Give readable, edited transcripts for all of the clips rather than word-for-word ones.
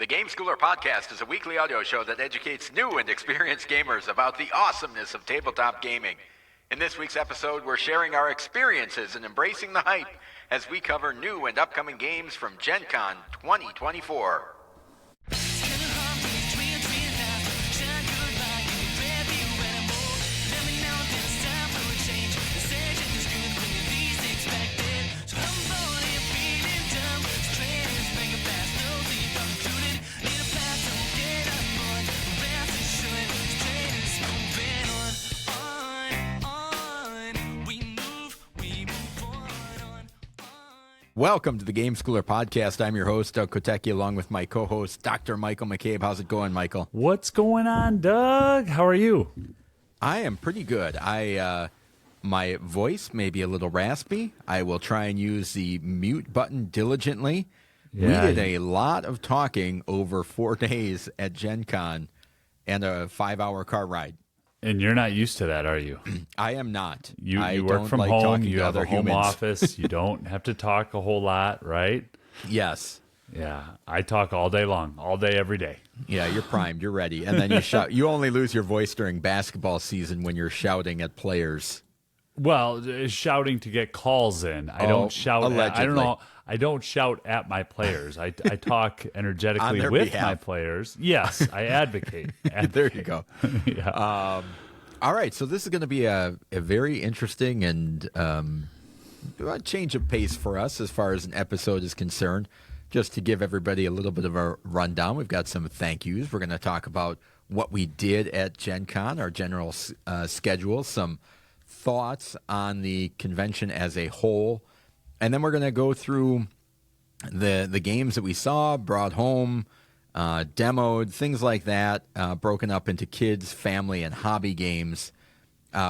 The Game Schooler Podcast is a weekly audio show that educates new and experienced gamers about the awesomeness of tabletop gaming. In this week's episode, we're sharing our experiences and embracing the hype as we cover new and upcoming games from GenCon 2024. Welcome to the Game Schooler Podcast. I'm your host, Doug Kotecki, along with my co-host, Dr. Michael McCabe. How's it going, Michael? What's going on, Doug? How are you? I am pretty good. My voice may be a little raspy. I will try and use the mute button diligently. Yeah. We did a lot of talking over 4 days at GenCon and a 5-hour car ride. And you're not used to that, are you? I am not. You I work don't from like home. talking You to have other a home humans. office. You don't have to talk a whole lot, right? Yes. Yeah. I talk all day long, all day, every day. Yeah, you're primed. You're ready. And then you shout. You only lose your voice during basketball season when you're shouting at players. Well, shouting to get calls in. I don't shout. I don't know. I don't shout at my players. I talk energetically On their with behalf. my players. Yes, I advocate. There you go. Yeah. All right, so this is going to be a very interesting and a change of pace for us as far as an episode is concerned. Just to give everybody a little bit of a rundown, we've got some thank yous. We're going to talk about what we did at GenCon, our general schedule, some thoughts on the convention as a whole, and then we're going to go through the games that we saw, brought home, demoed, things like that, broken up into kids, family, and hobby games.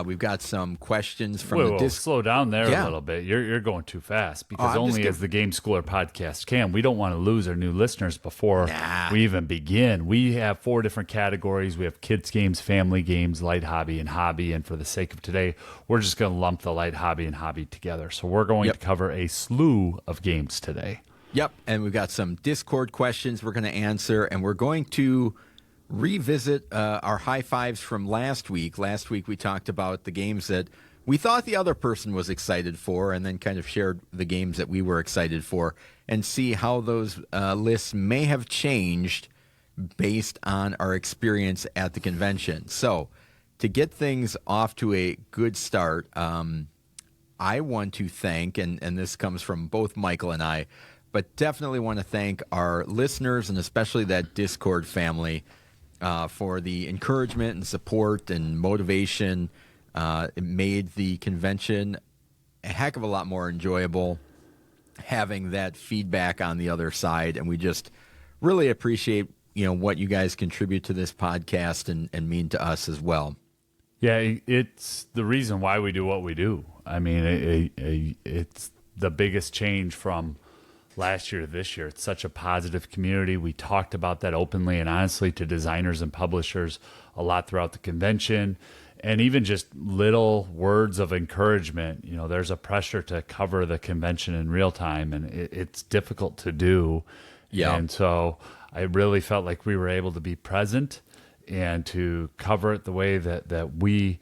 We've got some questions from Whoa, the Discord. slow down there Yeah. a little bit. You're going too fast because I'm just only as the Game Schooler Podcast can. We don't want to lose our new listeners before we even begin. We have 4 different categories. We have kids games, family games, light hobby, and hobby. And for the sake of today, we're just going to lump the light hobby and hobby together. So we're going to cover a slew of games today. Yep, and we've got some Discord questions we're going to answer, and we're going to revisit our high fives from last week. Last week we talked about the games that we thought the other person was excited for, and then kind of shared the games that we were excited for, and see how those lists may have changed based on our experience at the convention. So, to get things off to a good start, I want to thank, and this comes from both Michael and I, but definitely want to thank our listeners and especially that Discord family for the encouragement and support and motivation. It made the convention a heck of a lot more enjoyable having that feedback on the other side, and we just really appreciate what you guys contribute to this podcast and mean to us as well. Yeah, it's the reason why we do what we do. I mean, it's the biggest change from last year to this year. It's such a positive community. We talked about that openly and honestly to designers and publishers a lot throughout the convention, and even just little words of encouragement. There's a pressure to cover the convention in real time, and it's difficult to do. Yeah. And so I really felt like we were able to be present and to cover it the way that we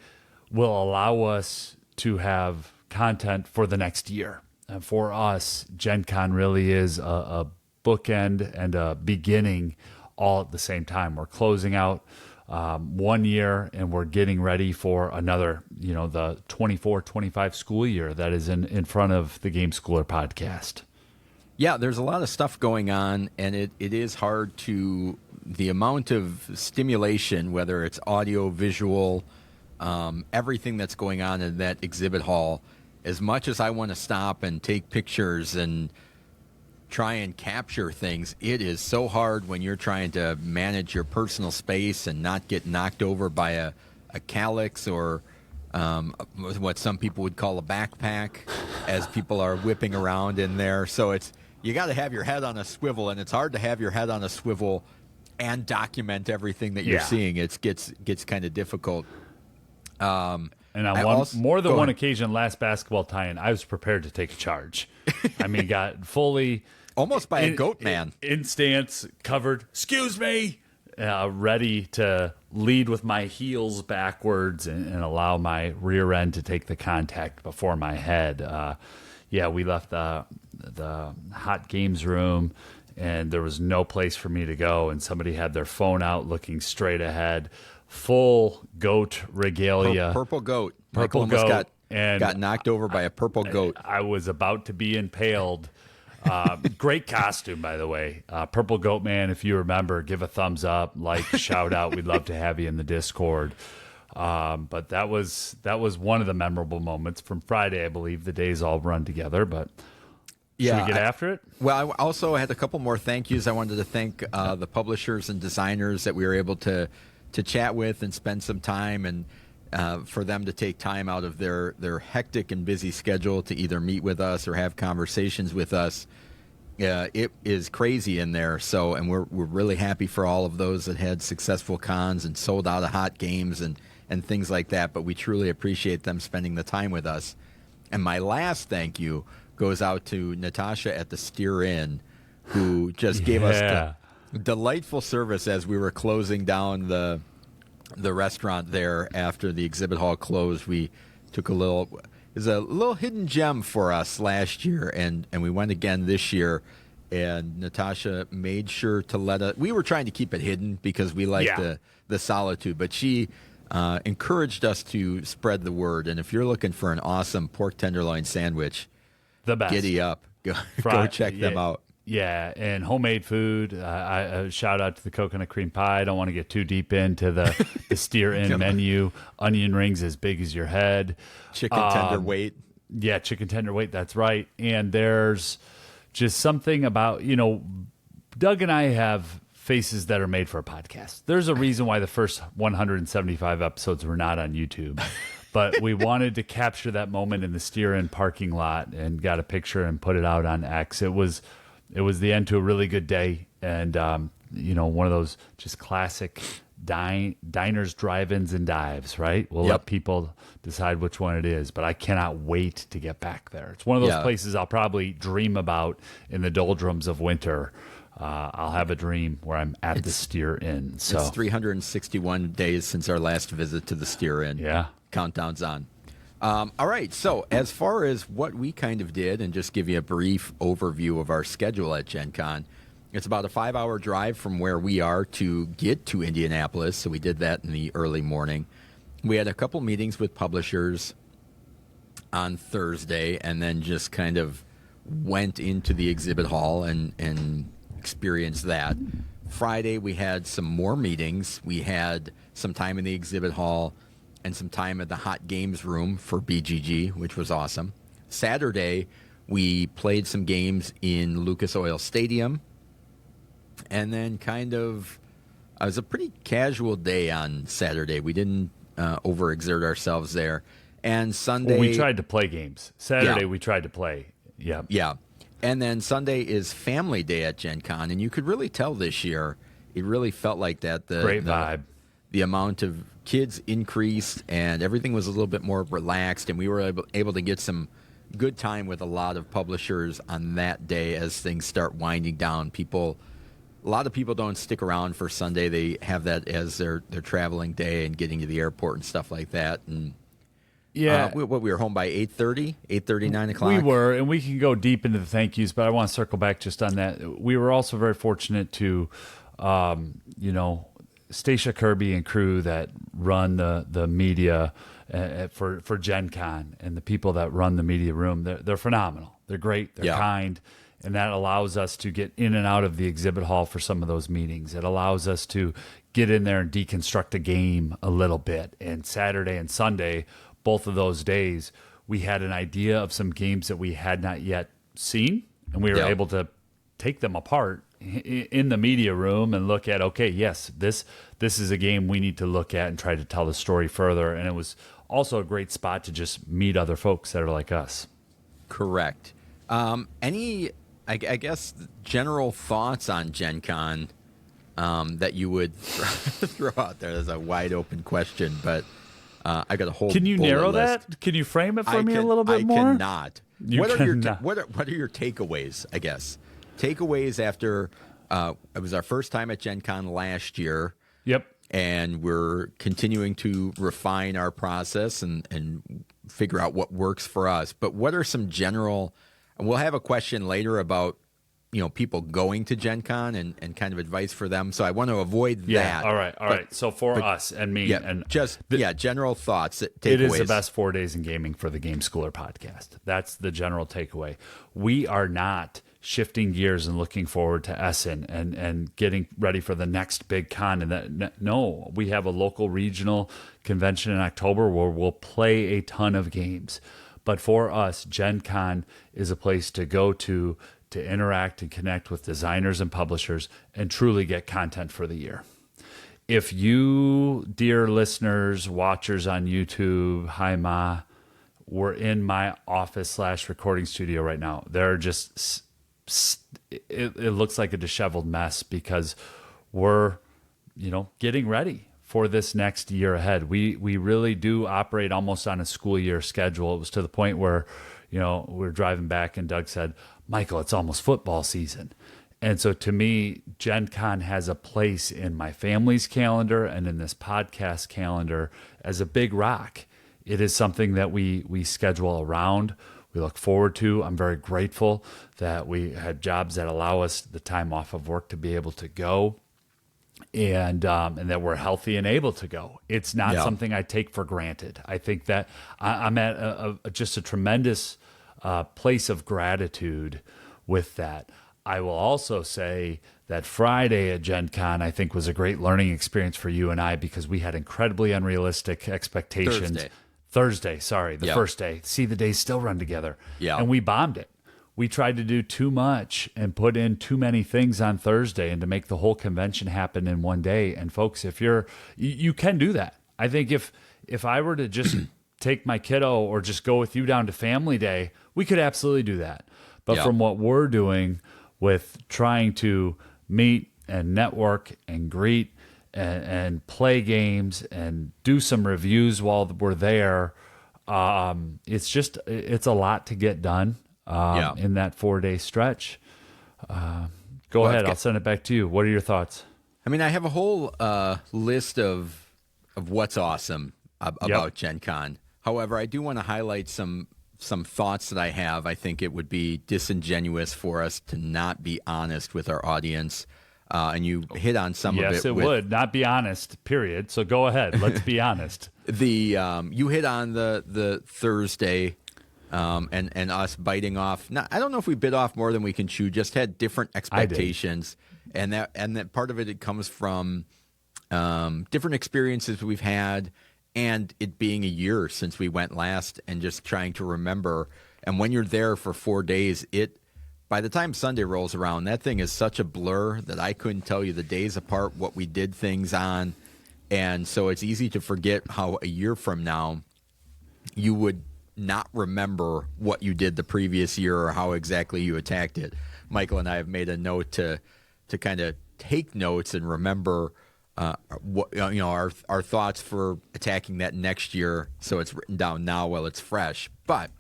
will allow us to have content for the next year. And for us, GenCon really is a bookend and a beginning all at the same time. We're closing out 1 year and we're getting ready for another, the 24-25 school year that is in front of the Game Schooler Podcast. Yeah, there's a lot of stuff going on, and it is hard to, the amount of stimulation, whether it's audio, visual, everything that's going on in that exhibit hall. As much as I want to stop and take pictures and try and capture things, it is so hard when you're trying to manage your personal space and not get knocked over by a calyx or what some people would call a backpack as people are whipping around in there. So you got to have your head on a swivel, and it's hard to have your head on a swivel and document everything that you're seeing. It gets kind of difficult. And on more than one occasion last basketball tie-in, I was prepared to take a charge. I mean, got fully Almost by a goat man. In stance, covered. Excuse me. Ready to lead with my heels backwards and allow my rear end to take the contact before my head. We left the hot games room, and there was no place for me to go. And somebody had their phone out, looking straight ahead, full goat regalia. Purple goat. Purple Michael goat. almost And got knocked over by a purple goat. I was about to be impaled. Great costume, by the way. Purple Goat Man, if you remember, give a thumbs up, like, shout out. We'd love to have you in the Discord. But that was one of the memorable moments from Friday, I believe. The days all run together, but should we get after it? Well, I also had a couple more thank yous. I wanted to thank the publishers and designers that we were able to chat with and spend some time, and for them to take time out of their hectic and busy schedule to either meet with us or have conversations with us. It is crazy in there. So, and we're really happy for all of those that had successful cons and sold out of hot games and things like that. But we truly appreciate them spending the time with us. And my last thank you goes out to Natasha at the Steer Inn, who just gave us delightful service as we were closing down the restaurant there after the exhibit hall closed. We took it was a little hidden gem for us last year, and we went again this year. And Natasha made sure to let us. We were trying to keep it hidden because we like the solitude, but she encouraged us to spread the word. And if you're looking for an awesome pork tenderloin sandwich, the best. Giddy up, go check them out. Yeah, and homemade food. I shout out to the coconut cream pie. I don't want to get too deep into the Steer Inn menu. Onion rings as big as your head. Chicken tender weight. Yeah, chicken tender weight. That's right. And there's just something about, Doug and I have faces that are made for a podcast. There's a reason why the first 175 episodes were not on YouTube. But we wanted to capture that moment in the Steer Inn parking lot and got a picture and put it out on X. It was the end to a really good day, and one of those just classic diners, drive-ins, and dives, right? We'll let people decide which one it is, but I cannot wait to get back there. It's one of those places I'll probably dream about in the doldrums of winter. I'll have a dream where I'm at the Steer Inn. So it's 361 days since our last visit to the Steer Inn. Yeah. Countdown's on. All right, so as far as what we kind of did, and just give you a brief overview of our schedule at GenCon, it's about a 5-hour drive from where we are to get to Indianapolis, so we did that in the early morning. We had a couple meetings with publishers on Thursday, and then just kind of went into the exhibit hall and experienced that. Friday, we had some more meetings. We had some time in the exhibit hall and some time at the Hot Games room for BGG, which was awesome. Saturday, we played some games in Lucas Oil Stadium. And then it was a pretty casual day on Saturday. We didn't overexert ourselves there. And Sunday... we tried to play games. Saturday, we tried to play. Yeah. Yeah. And then Sunday is family day at GenCon. And you could really tell this year, it really felt like that. Great vibe. The amount of kids increased, and everything was a little bit more relaxed, and we were able to get some good time with a lot of publishers on that day as things start winding down. A lot of people don't stick around for Sunday. They have that as their traveling day and getting to the airport and stuff like that. And we were home by 8:30, 9 o'clock. We were, and we can go deep into the thank yous, but I want to circle back just on that. We were also very fortunate to, Stacia Kirby and crew that run the media for GenCon, and the people that run the media room, they're phenomenal. They're great. They're kind. And that allows us to get in and out of the exhibit hall for some of those meetings. It allows us to get in there and deconstruct a game a little bit. And Saturday and Sunday, both of those days, we had an idea of some games that we had not yet seen, and we were able to take them apart in the media room and look at, okay, yes, this is a game we need to look at and try to tell the story further. And it was also a great spot to just meet other folks that are like us. Correct. I guess, general thoughts on GenCon that you would throw out there? There's a wide open question, but I got a whole. Can you narrow list. that? Can you frame it for me a little bit more? I cannot. What are your takeaways? I guess takeaways after it was our first time at GenCon last year. Yep. And we're continuing to refine our process and figure out what works for us. But what are some general, and we'll have a question later about, people going to GenCon and kind of advice for them. So I want to avoid that. All right. So for us and me, and general thoughts. It is the best 4 days in gaming for the Game Schooler podcast. That's the general takeaway. We are not shifting gears and looking forward to Essen and getting ready for the next big con. And no, we have a local regional convention in October where we'll play a ton of games. But for us, GenCon is a place to go to interact and connect with designers and publishers and truly get content for the year. If you, dear listeners, watchers on YouTube, hi Ma, we're in my office/recording studio right now. There are just, it looks like a disheveled mess because we're, getting ready for this next year ahead. We really do operate almost on a school year schedule. It was to the point where, we're driving back and Doug said, Michael, it's almost football season. And so to me, GenCon has a place in my family's calendar and in this podcast calendar as a big rock. It is something that we schedule around. We look forward to. I'm very grateful that we had jobs that allow us the time off of work to be able to go, and that we're healthy and able to go. It's not something I take for granted. I think that I'm at just a tremendous place of gratitude with that. I will also say that Friday at GenCon, I think, was a great learning experience for you and I because we had incredibly unrealistic expectations. Thursday, the first day. See, the days still run together. Yeah. And we bombed it. We tried to do too much and put in too many things on Thursday and to make the whole convention happen in one day. And folks, if you can do that. I think if I were to just take my kiddo or just go with you down to family day, we could absolutely do that. But from what we're doing with trying to meet and network and greet and play games and do some reviews while we're there, it's a lot to get done in that 4 day stretch. Go ahead. I'll send it back to you. What are your thoughts? I mean, I have a whole list of what's awesome about GenCon. However, I do want to highlight some thoughts that I have. I think it would be disingenuous for us to not be honest with our audience. And you hit on some of it. Yes, it would not be honest, period. So go ahead. Let's be honest. You hit on the Thursday and us biting off. Now, I don't know if we bit off more than we can chew, just had different expectations. And that part of it comes from different experiences we've had and it being a year since we went last and just trying to remember. And when you're there for 4 days, by the time Sunday rolls around, that thing is such a blur that I couldn't tell you the days apart what we did things on. And so it's easy to forget how a year from now you would not remember what you did the previous year or how exactly you attacked it. Michael and I have made a note to kind of take notes and remember what our thoughts for attacking that next year, so it's written down now while it's fresh. But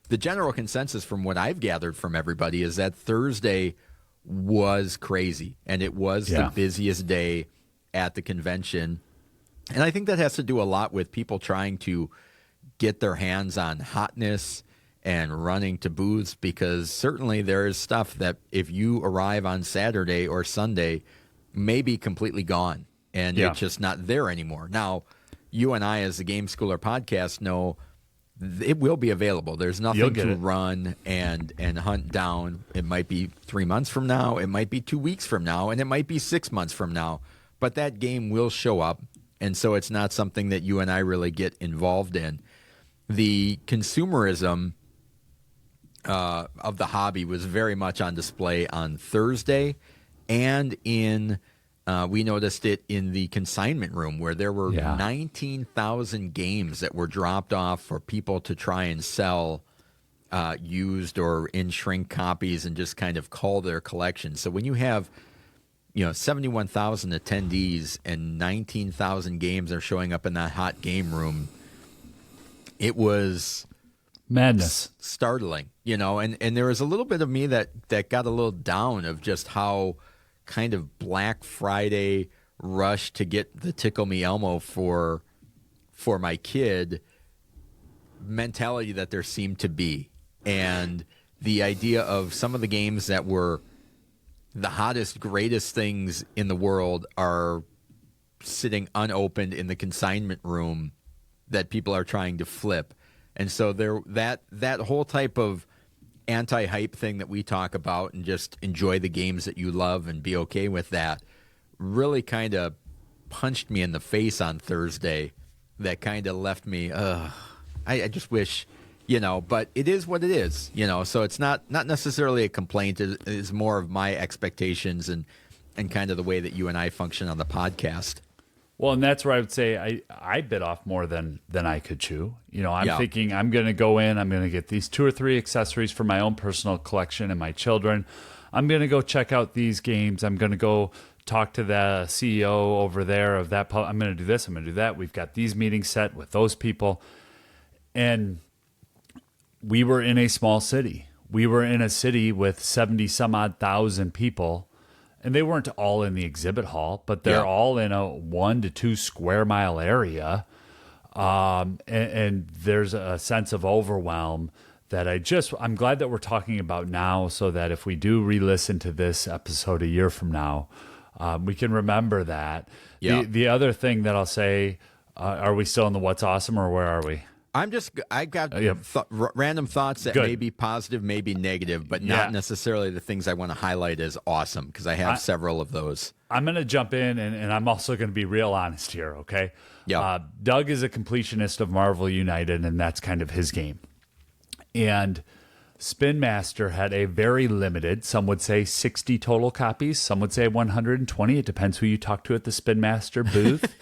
the general consensus from what I've gathered from everybody is that Thursday was crazy, and it was the busiest day at the convention. And I think that has to do a lot with people trying to get their hands on hotness and running to booths, because certainly there is stuff that if you arrive on Saturday or Sunday may be completely gone, and it's just not there anymore. Now, you and I as the Game Schooler podcast know it will be available. There's nothing to run and hunt down. It might be 3 months from now. It might be 2 weeks from now. And it might be 6 months from now. But that game will show up. And so it's not something that you and I really get involved in. The consumerism of the hobby was very much on display on Thursday. And we noticed it in the consignment room, where there were 19,000 games that were dropped off for people to try and sell used or in shrink copies and just kind of call their collection. So when you have 71,000 attendees and 19,000 games are showing up in that hot game room, it was Madness. startling, and there was a little bit of me that got a little down of just how kind of Black Friday rush to get the Tickle Me Elmo for my kid mentality that there seemed to be. And the idea of some of the games that were the hottest, greatest things in the world are sitting unopened in the consignment room that people are trying to flip. And so that whole type of anti-hype thing that we talk about and just enjoy the games that you love and be okay with that really kind of punched me in the face on Thursday. That kind of left me, I just wish, but it is what it is, so it's not necessarily a complaint. It is more of my expectations and kind of the way that you and I function on the podcast. Well, and that's where I would say I bit off more than I could chew. I'm thinking I'm going to go in, I'm going to get these 2 or 3 accessories for my own personal collection and my children. I'm going to go check out these games. I'm going to go talk to the CEO over there of that. I'm going to do this. I'm going to do that. We've got these meetings set with those people. And we were in a small city. We were in a city with 70 some odd thousand people. And they weren't all in the exhibit hall, but they're all in a 1 to 2 square mile area. And there's a sense of overwhelm that I'm glad that we're talking about now, so that if we do re-listen to this episode a year from now, we can remember that. Yeah. The other thing that I'll say, are we still in the What's Awesome, or where are we? I got random thoughts that may be positive, may be negative, but not necessarily the things I want to highlight as awesome, because I have several of those. I'm going to jump in, and I'm also going to be real honest here, okay? Yeah. Doug is a completionist of Marvel United, and that's kind of his game. And Spin Master had a very limited, some would say 60 total copies, some would say 120. It depends who you talk to at the Spin Master booth.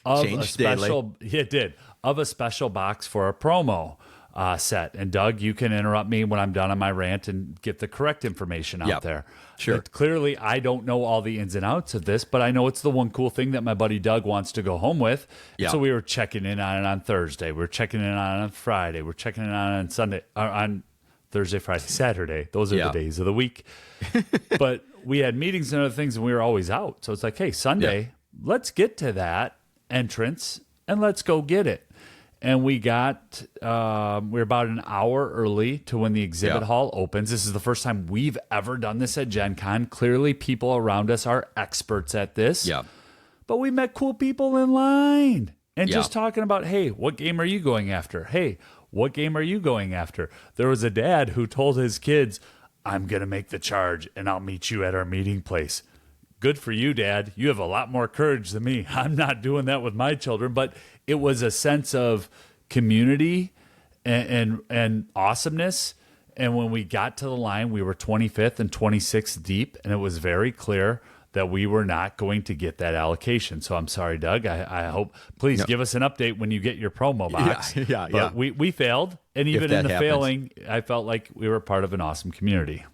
Changed daily. It did. Of a special box for a promo set. And Doug, you can interrupt me when I'm done on my rant and get the correct information out there. Sure. But clearly, I don't know all the ins and outs of this, but I know it's the one cool thing that my buddy Doug wants to go home with. Yeah. So we were checking in on it on Thursday. We were checking in on it on Friday. We're checking in on it on Sunday, on Thursday, Friday, Saturday. Those are the days of the week. But we had meetings and other things, and we were always out. So it's like, hey, Sunday, let's get to that entrance and let's go get it. And we we're about an hour early to when the exhibit hall opens. This is the first time we've ever done this at GenCon. Clearly, people around us are experts at this. Yeah. But we met cool people in line and just talking about, hey, what game are you going after? Hey, what game are you going after? There was a dad who told his kids, I'm going to make the charge and I'll meet you at our meeting place. Good for you, Dad. You have a lot more courage than me. I'm not doing that with my children. But it was a sense of community and awesomeness. And when we got to the line, we were 25th and 26th deep, and it was very clear that we were not going to get that allocation. So I'm sorry, Doug. I hope, please give us an update when you get your promo box. But we failed. And even in the failing, I felt like we were part of an awesome community.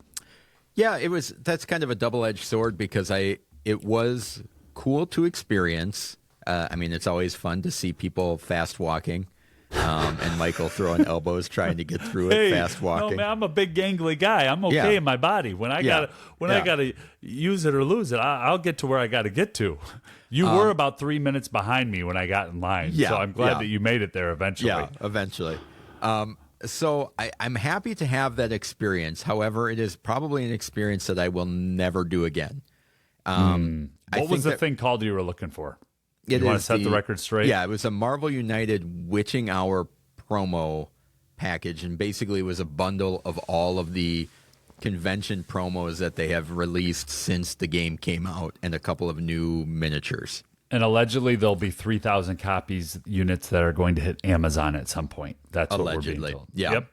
Yeah, that's kind of a double-edged sword, because it was cool to experience. It's always fun to see people fast walking, and Michael throwing elbows trying to get through it fast walking. No, man, I'm a big gangly guy. I'm okay in my body. When I gotta use it or lose it, I'll get to where I got to get to. You were about 3 minutes behind me when I got in line, so I'm glad that you made it there eventually. Yeah, eventually. So I'm happy to have that experience. However, it is probably an experience that I will never do again. What was the thing called you were looking for? You want to set the record straight? Yeah, it was a Marvel United Witching Hour promo package, and basically it was a bundle of all of the convention promos that they have released since the game came out, and a couple of new miniatures. And allegedly there'll be 3,000 units that are going to hit Amazon at some point. That's what we're being told. Yeah. Yep.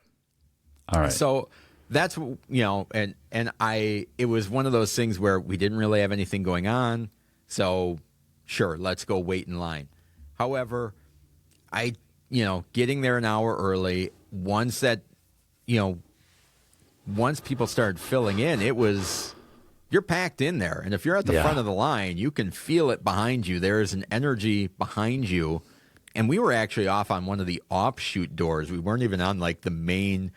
All right. So that's, it was one of those things where we didn't really have anything going on. So sure, let's go wait in line. However, getting there an hour early, once people started filling in, you're packed in there. And if you're at the front of the line, you can feel it behind you. There is an energy behind you. And we were actually off on one of the offshoot doors. We weren't even on like the main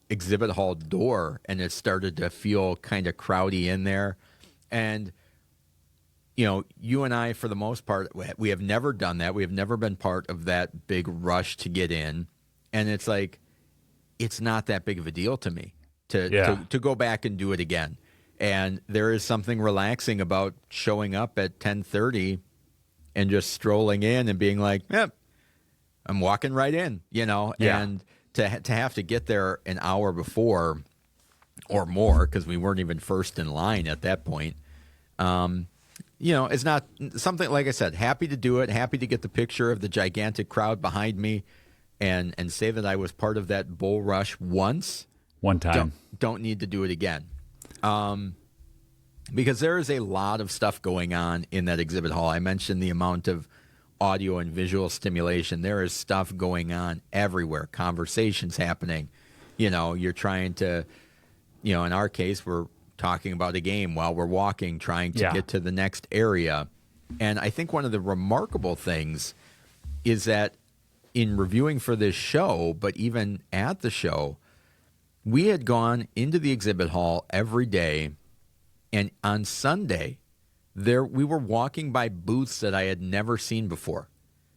exhibit hall door, and it started to feel kind of crowdy in there. And you and I, for the most part, we have never done that. We have never been part of that big rush to get in. And it's like, it's not that big of a deal to me to go back and do it again. And there is something relaxing about showing up at 10:30 and just strolling in and being like, yep, I'm walking right in, and to have to get there an hour before or more, because we weren't even first in line at that point. It's not something, like I said, happy to do it, happy to get the picture of the gigantic crowd behind me and say that I was part of that bull rush one time. Don't need to do it again. Because there is a lot of stuff going on in that exhibit hall. I mentioned the amount of audio and visual stimulation. There is stuff going on everywhere, conversations happening. You're trying to, in our case, we're talking about a game while we're walking, trying to get to the next area. And I think one of the remarkable things is that in reviewing for this show, but even at the show, we had gone into the exhibit hall every day, and on Sunday, we were walking by booths that I had never seen before.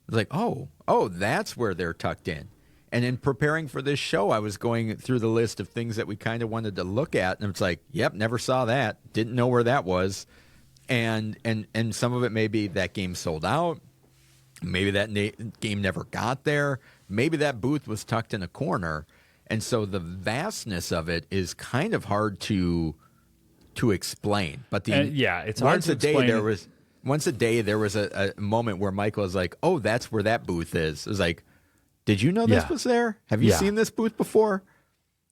It was like, oh, that's where they're tucked in. And in preparing for this show, I was going through the list of things that we kind of wanted to look at, and it's like, yep, never saw that, didn't know where that was, and some of it maybe that game sold out, maybe that game never got there, maybe that booth was tucked in a corner, and so the vastness of it is kind of hard to explain. But it's hard to explain. Once a day there was a moment where Michael was like, oh, that's where that booth is. It was like, did you know this was there? Have you seen this booth before?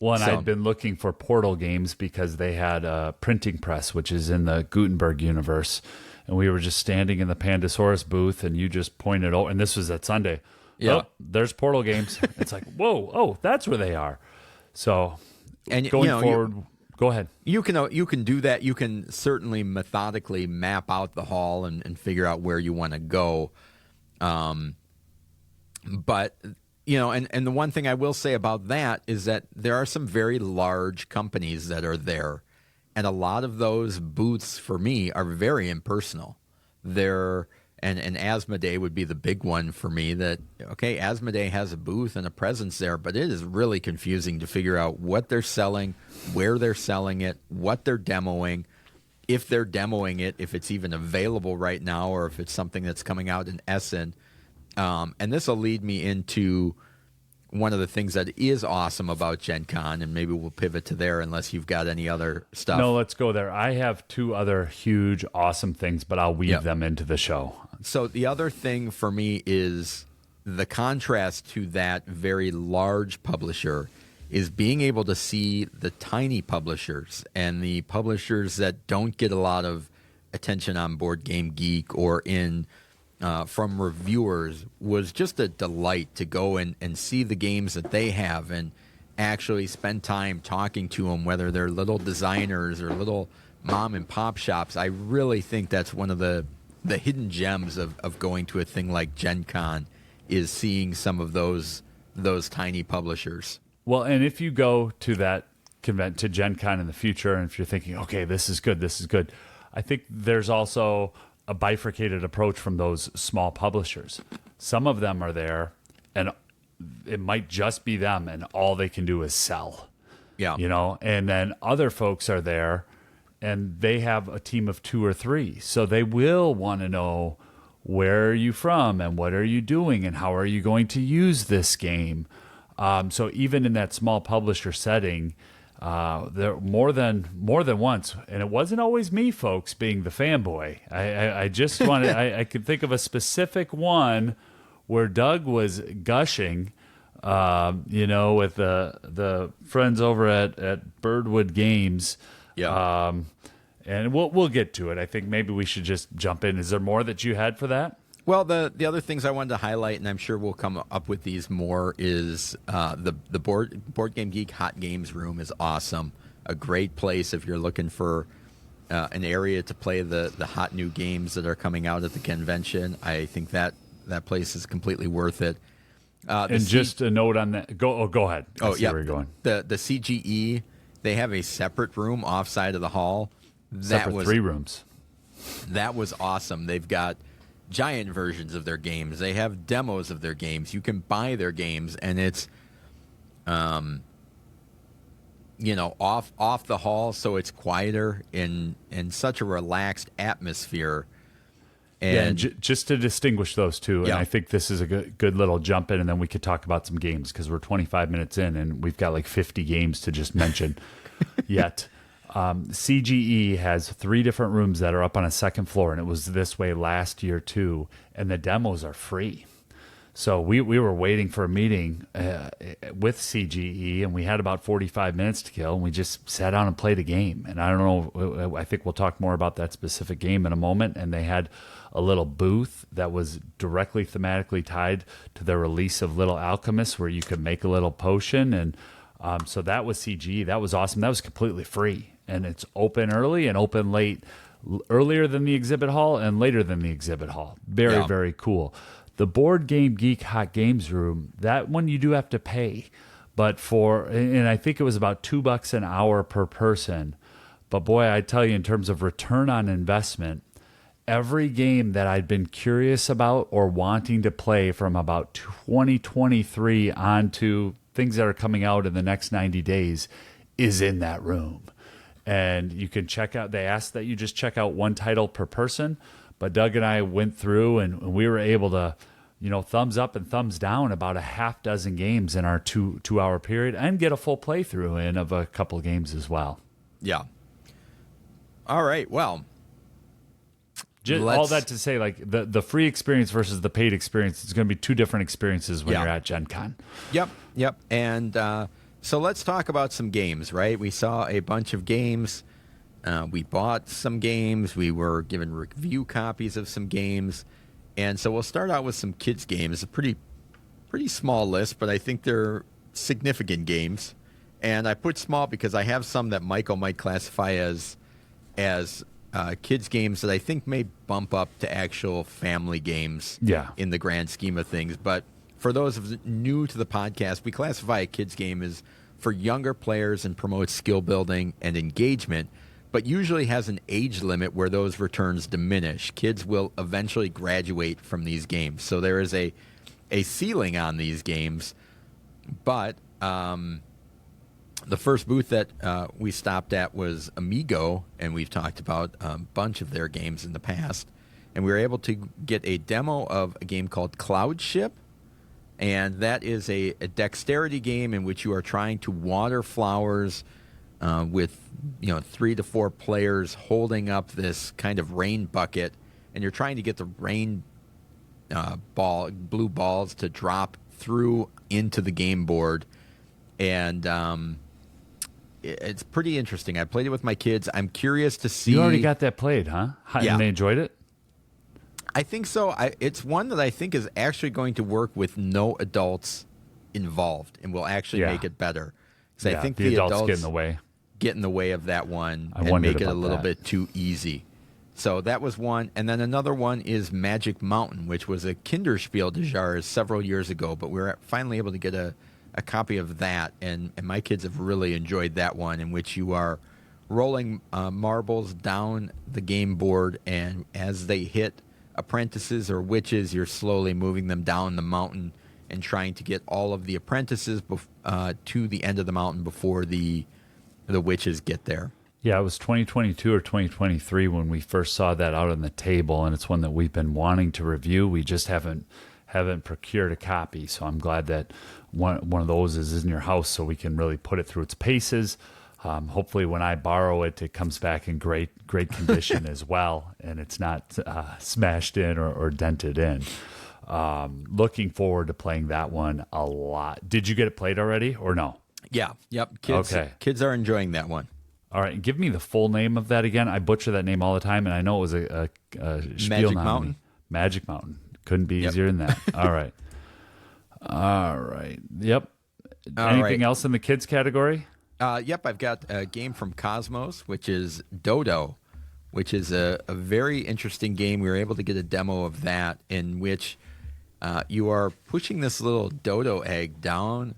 Well, and I'd been looking for Portal games because they had a printing press, which is in the Gutenberg universe. And we were just standing in the Pandasaurus booth, and you just pointed out, and this was at Sunday. Yeah. Oh, there's Portal games. It's like, whoa, that's where they are. So and going forward, go ahead. You can do that. You can certainly methodically map out the hall and figure out where you want to go. But, and the one thing I will say about that is that there are some very large companies that are there. And a lot of those booths for me are very impersonal. And Asmodee would be the big one for me that, okay, Asmodee has a booth and a presence there, but it is really confusing to figure out what they're selling, where they're selling it, what they're demoing, if they're demoing it, if it's even available right now, or if it's something that's coming out in Essen. And this will lead me into one of the things that is awesome about GenCon, and maybe we'll pivot to there unless you've got any other stuff. No, let's go there. I have two other huge, awesome things, but I'll weave them into the show. So the other thing for me is the contrast to that very large publisher is being able to see the tiny publishers and the publishers that don't get a lot of attention on Board Game Geek or in from reviewers was just a delight to go and see the games that they have and actually spend time talking to them, whether they're little designers or little mom and pop shops. I really think that's one of the hidden gems of going to a thing like GenCon is seeing some of those tiny publishers. Well, and if you go to that convent to GenCon in the future, and if you're thinking, okay, this is good, I think there's also a bifurcated approach from those small publishers. Some of them are there, and it might just be them, and all they can do is sell. Yeah, and then other folks are there, and they have a team of 2 or 3, so they will want to know, where are you from, and what are you doing, and how are you going to use this game. So even in that small publisher setting, there more than once, and it wasn't always me, folks, being the fanboy. I just wanted I could think of a specific one where Doug was gushing, with the friends over at Birdwood Games. Yeah. And we'll get to it. I think maybe we should just jump in. Is there more that you had for that? Well, the other things I wanted to highlight, and I'm sure we'll come up with these more, is the Board Game Geek Hot Games Room is awesome. A great place if you're looking for an area to play the hot new games that are coming out at the convention. I think that that place is completely worth it. And just a note on that. Go ahead. Oh, yeah. Where you're going. The CGE, they have a separate room offside of the hall. Separate 3 rooms. That was awesome. They've got giant versions of their games. They have demos of their games. You can buy their games, and it's, off the hall, so it's quieter in such a relaxed atmosphere. And just to distinguish those two, and I think this is a good little jump in, and then we could talk about some games because we're 25 minutes in, and we've got like 50 games to just mention yet. CGE has 3 different rooms that are up on a second floor, and it was this way last year too, and the demos are free. So we were waiting for a meeting with CGE, and we had about 45 minutes to kill, and we just sat down and played a game. And I don't know, I think we'll talk more about that specific game in a moment. And they had a little booth that was directly thematically tied to the release of Little Alchemist, where you could make a little potion. And so that was CGE. That was awesome. That was completely free. And it's open early and open late, earlier than the exhibit hall and later than the exhibit hall. Very, very cool. The Board Game Geek Hot Games Room, that one you do have to pay, and I think it was about $2 an hour per person. But boy, I tell you, in terms of return on investment, every game that I'd been curious about or wanting to play from about 2023 on to things that are coming out in the next 90 days is in that room. And you can check out, they asked that you just check out one title per person. But Doug and I went through, and we were able to, thumbs up and thumbs down about a half dozen games in our two-hour period, and get a full playthrough in of a couple of games as well. Yeah. All right. Well, all that to say, like the free experience versus the paid experience, it's going to be 2 different experiences when you're at GenCon. Yep. And so let's talk about some games, right? We saw a bunch of games. We bought some games. We were given review copies of some games. And so we'll start out with some kids' games. A pretty small list, but I think they're significant games. And I put small because I have some that Michael might classify as kids' games that I think may bump up to actual family games in the grand scheme of things. But for those new to the podcast, we classify a kids' game as for younger players and promotes skill building and engagement, but usually has an age limit where those returns diminish. Kids will eventually graduate from these games. So there is a ceiling on these games. But the first booth that we stopped at was Amigo, and we've talked about a bunch of their games in the past. And we were able to get a demo of a game called Cloud Ship. And that is a dexterity game in which you are trying to water flowers with 3 to 4 players holding up this kind of rain bucket, and you're trying to get the rain blue balls to drop through into the game board. And it's pretty interesting. I played it with my kids. I'm curious to see. You already got that played, huh? Yeah. And they enjoyed it? I think so. It's one that I think is actually going to work with no adults involved and will actually make it better. Because I think the adults get in the way of that one and make it a little bit too easy. So that was one. And then another one is Magic Mountain, which was a Kinderspiel des Jahres several years ago. But we were finally able to get a copy of that. And my kids have really enjoyed that one, in which you are rolling marbles down the game board. And as they hit apprentices or witches, you're slowly moving them down the mountain and trying to get all of the apprentices to the end of the mountain before the witches get there. Yeah, it was 2022 or 2023 when we first saw that out on the table, and it's one that we've been wanting to review. We just haven't procured a copy, so I'm glad that one of those is in your house so we can really put it through its paces. Hopefully when I borrow it, it comes back in great condition as well, and it's not smashed in or dented in. Looking forward to playing that one a lot. Did you get it played already or no? Yeah. Yep. Kids are enjoying that one. All right. Give me the full name of that again. I butcher that name all the time, and I know it was a Spiel Mountain. Magic Mountain. Couldn't be easier than that. All right. Yep. Anything else in the kids category? Yep. I've got a game from Cosmos, which is Dodo, which is a very interesting game. We were able to get a demo of that, in which You are pushing this little dodo egg down,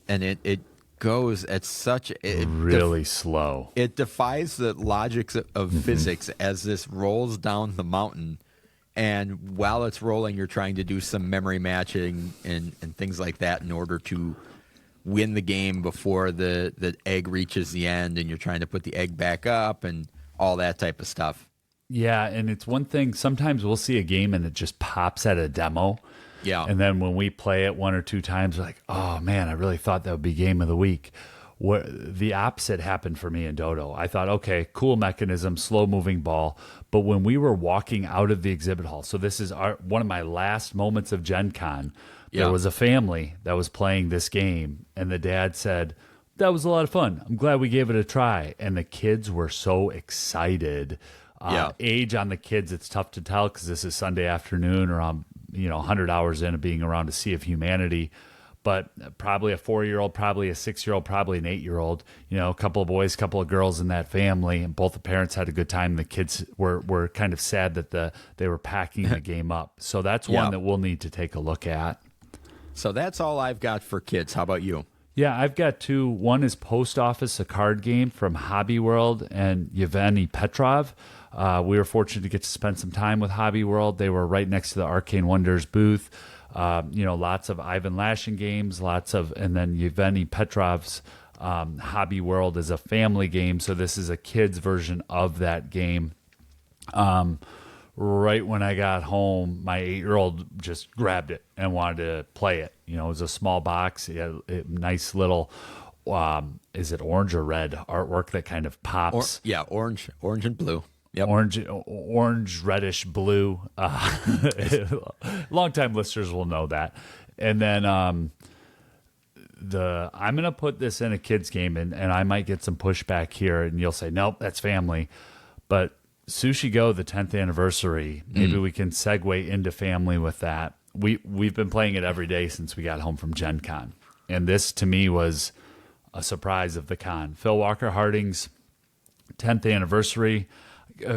and it goes at such Really slow. It defies the logics of physics as this rolls down the mountain. And while it's rolling, you're trying to do some memory matching and things like that in order to win the game before the egg reaches the end, and you're trying to put the egg back up and all that type of stuff. Yeah, and it's one thing, sometimes we'll see a game and it just pops at a demo. Yeah. And then when we play it one or two times, we're like, oh man, I really thought that would be game of the week. The opposite happened for me in Dodo. I thought, okay, cool mechanism, slow moving ball. But when we were walking out of the exhibit hall, so this is one of my last moments of GenCon, there was a family that was playing this game, and the dad said, that was a lot of fun. I'm glad we gave it a try. And the kids were so excited. Age on the kids, it's tough to tell because this is Sunday afternoon around 100 hours in of being around a Sea of Humanity. But probably a 4-year-old, probably a 6-year-old, probably an 8-year-old, a couple of boys, a couple of girls in that family, and both the parents had a good time. The kids were kind of sad that they were packing the game up. So that's one that we'll need to take a look at. So that's all I've got for kids. How about you? Yeah, I've got two. One is Post Office, a card game from Hobby World and Yevgeny Petrov. We were fortunate to get to spend some time with Hobby World. They were right next to the Arcane Wonders booth. Lots of Ivan Lashin games, and then Yevgeny Petrov's Hobby World is a family game. So this is a kid's version of that game. Right when I got home, my 8-year-old just grabbed it and wanted to play it. It was a small box. It had a nice little, is it orange or red artwork that kind of pops? Orange and blue. Yep. Orange, reddish, blue. Longtime listeners will know that. And then I'm going to put this in a kid's game, and I might get some pushback here, and you'll say, nope, that's family. But Sushi Go, the 10th anniversary, maybe we can segue into family with that. We've been playing it every day since we got home from GenCon. And this, to me, was a surprise of the con. Phil Walker Harding's 10th anniversary.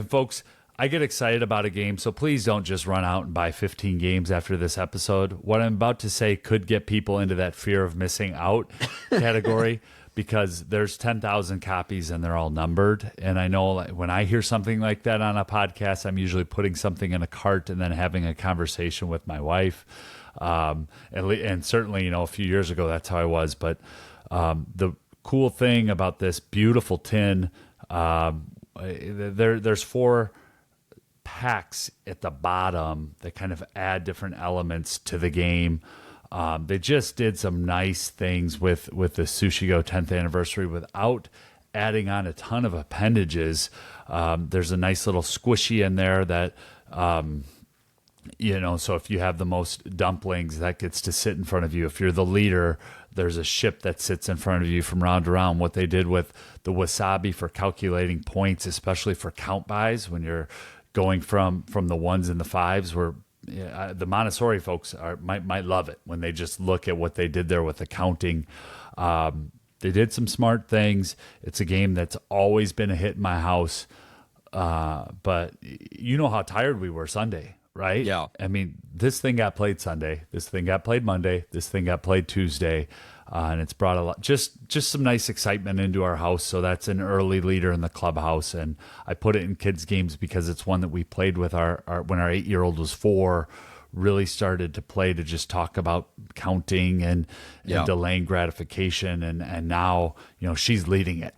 Folks, I get excited about a game, so please don't just run out and buy 15 games after this episode. What I'm about to say could get people into that fear of missing out category because there's 10,000 copies and they're all numbered. And I know when I hear something like that on a podcast, I'm usually putting something in a cart and then having a conversation with my wife. And certainly, a few years ago, that's how I was. But the cool thing about this beautiful tin, there's 4 packs at the bottom that kind of add different elements to the game. They just did some nice things with the Sushi Go 10th anniversary without adding on a ton of appendages. There's a nice little squishy in there that, so if you have the most dumplings, that gets to sit in front of you. If you're the leader, there's a ship that sits in front of you from round to round. What they did with the wasabi for calculating points, especially for count buys, when you're going from the 1s and the 5s, where the Montessori folks might love it when they just look at what they did there with the counting. They did some smart things. It's a game that's always been a hit in my house. But you know how tired we were Sunday, right? Yeah. I mean, this thing got played Sunday. This thing got played Monday. This thing got played Tuesday. And it's brought a lot, just some nice excitement into our house. So that's an early leader in the clubhouse. And I put it in kids' games because it's one that we played with our when our 8-year-old was 4, really started to play to just talk about counting and delaying gratification. And now, she's leading it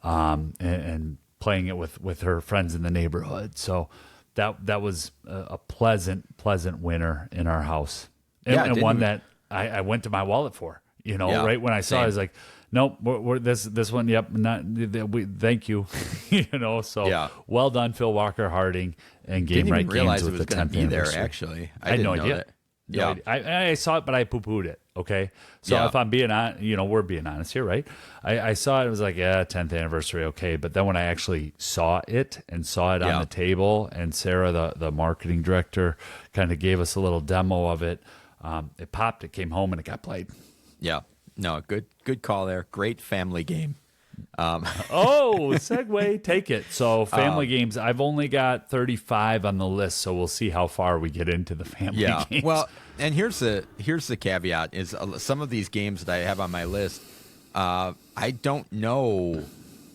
and playing it with her friends in the neighborhood. So that was a pleasant winner in our house. And one that I went to my wallet for. Right when I saw it, I was like, nope, we're this one, yep, thank you. So well done, Phil Walker Harding and Game Right Games with the 10th anniversary. There, actually. I had didn't no idea. Yeah. I saw it, but I poo-pooed it, okay? So if I'm being honest, we're being honest here, right? I saw it, was like, 10th anniversary, okay. But then when I actually saw it on the table, and Sarah, the marketing director, kind of gave us a little demo of it, it popped, it came home, and it got played. Yeah. No, good call there. Great family game. Oh, segue, take it. So family games, I've only got 35 on the list, so we'll see how far we get into the family games. Well, and here's the caveat: is some of these games that I have on my list, I don't know.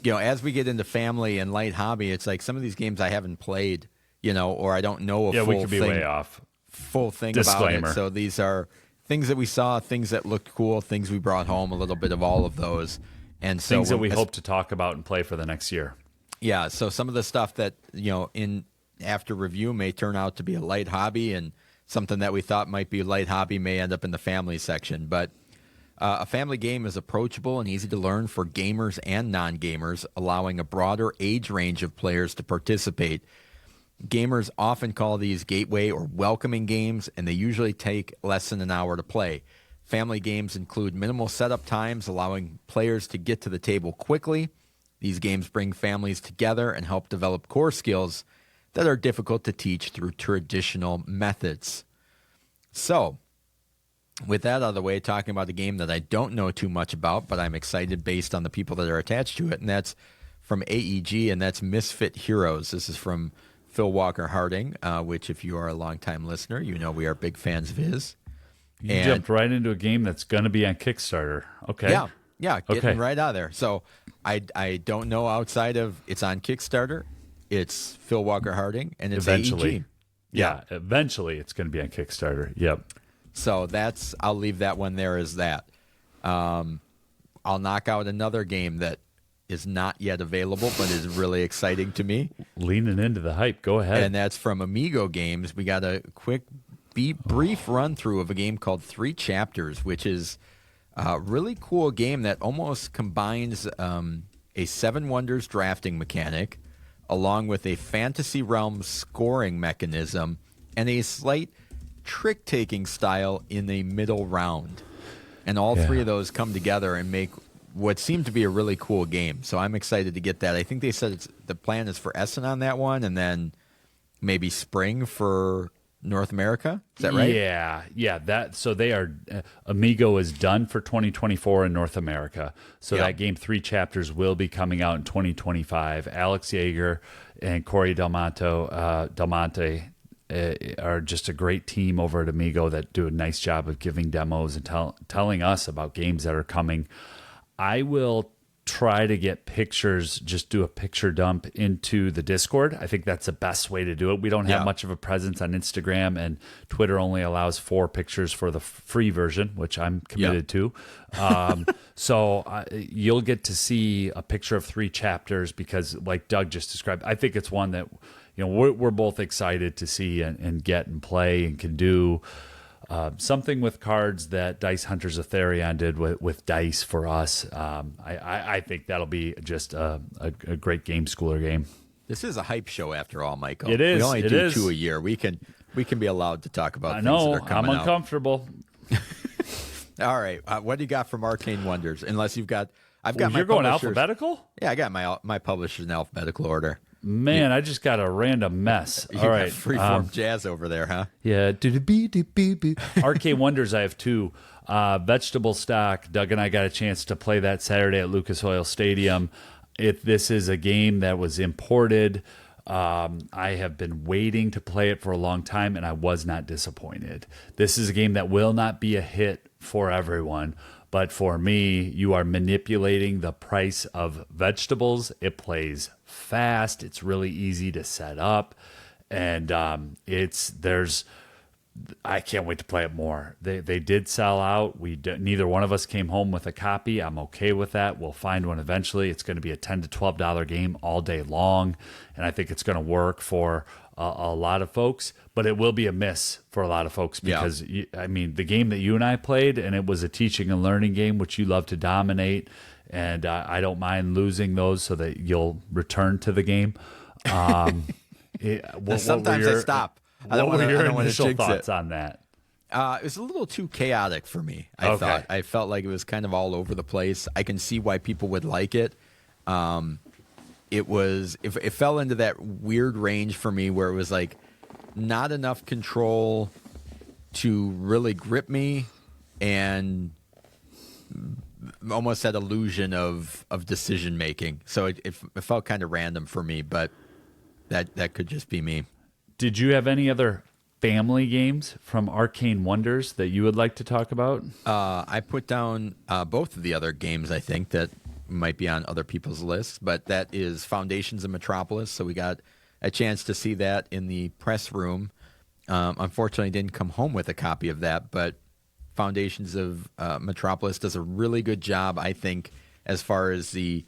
As we get into family and light hobby, it's like some of these games I haven't played, or I don't know a full we could be thing, way off. Full thing Disclaimer. about it. So these are things that we saw, things that looked cool, things we brought home, a little bit of all of those. And so Things that we hope to talk about and play for the next year. Yeah, so some of the stuff that, in after review may turn out to be a light hobby, and something that we thought might be a light hobby may end up in the family section. But a family game is approachable and easy to learn for gamers and non-gamers, allowing a broader age range of players to participate. Gamers often call these gateway or welcoming games, and they usually take less than an hour to play. Family games include minimal setup times, allowing players to get to the table quickly. These games bring families together and help develop core skills that are difficult to teach through traditional methods. So, with that out of the way, talking about a game that I don't know too much about, but I'm excited based on the people that are attached to it, and that's from AEG, and that's Misfit Heroes. This is from Phil Walker Harding, which, if you are a longtime listener, you know we are big fans of his. You jumped right into a game that's going to be on Kickstarter. Okay. Yeah, getting right out of there. So I don't know outside of it's on Kickstarter, it's Phil Walker Harding, and it's Eventually. AEG. Yeah, eventually it's going to be on Kickstarter. Yep. So I'll leave that one there as that. I'll knock out another game that is not yet available but is really exciting to me. Leaning into the hype. Go ahead. And that's from Amigo Games. We got a quick brief run through of a game called 3 Chapters, which is a really cool game that almost combines a Seven Wonders drafting mechanic along with a Fantasy Realms scoring mechanism and a slight trick-taking style in the middle round. And all three of those come together and make what seemed to be a really cool game. So I'm excited to get that. I think they said the plan is for Essen on that one, and then maybe spring for North America. Is that right? Yeah. So they are Amigo is done for 2024 in North America. So that game 3 Chapters will be coming out in 2025. Alex Yeager and Corey Del Monte are just a great team over at Amigo that do a nice job of giving demos and telling us about games that are coming. I will try to get pictures, just do a picture dump into the Discord. I think that's the best way to do it. We don't have much of a presence on Instagram, and Twitter only allows 4 pictures for the free version, which I'm committed to. So you'll get to see a picture of 3 Chapters because, like Doug just described, I think it's one that we're both excited to see and get and play and can do. Something with cards that Dice Hunters of Therion did with dice for us. I think that'll be just a great game schooler game. This is a hype show after all, Michael. It is. We only do 2 a year. We can be allowed to talk about things that are coming I'm uncomfortable. All right. What do you got from Arcane Wonders? Unless you've got... You're going alphabetical? Yeah, I got my publishers in alphabetical order. Man, I just got a random mess. All right. Freeform jazz over there, huh? Yeah. Arcane Wonders, I have 2. Vegetable Stock. Doug and I got a chance to play that Saturday at Lucas Oil Stadium. This is a game that was imported. I have been waiting to play it for a long time, and I was not disappointed. This is a game that will not be a hit for everyone. But for me, you are manipulating the price of vegetables. It plays fast. It's really easy to set up. And I can't wait to play it more. They did sell out. Neither one of us came home with a copy. I'm okay with that. We'll find one eventually. It's going to be a $10 to $12 game all day long. And I think it's going to work for a lot of folks, but it will be a miss for a lot of folks because, the game that you and I played, and it was a teaching and learning game, which you love to dominate, and I don't mind losing those so that you'll return to the game. Sometimes I stop. I don't want your to initial thoughts on that? It was a little too chaotic for me, I thought. I felt like it was kind of all over the place. I can see why people would like it. It fell into that weird range for me where it was like not enough control to really grip me and almost that illusion of decision making. So it felt kind of random for me, but that could just be me. Did you have any other family games from Arcane Wonders that you would like to talk about? I put down both of the other games I think that might be on other people's lists, but that is Foundations of Metropolis. So we got a chance to see that in the press room. Unfortunately, didn't come home with a copy of that, but Foundations of Metropolis does a really good job, I think, as far as the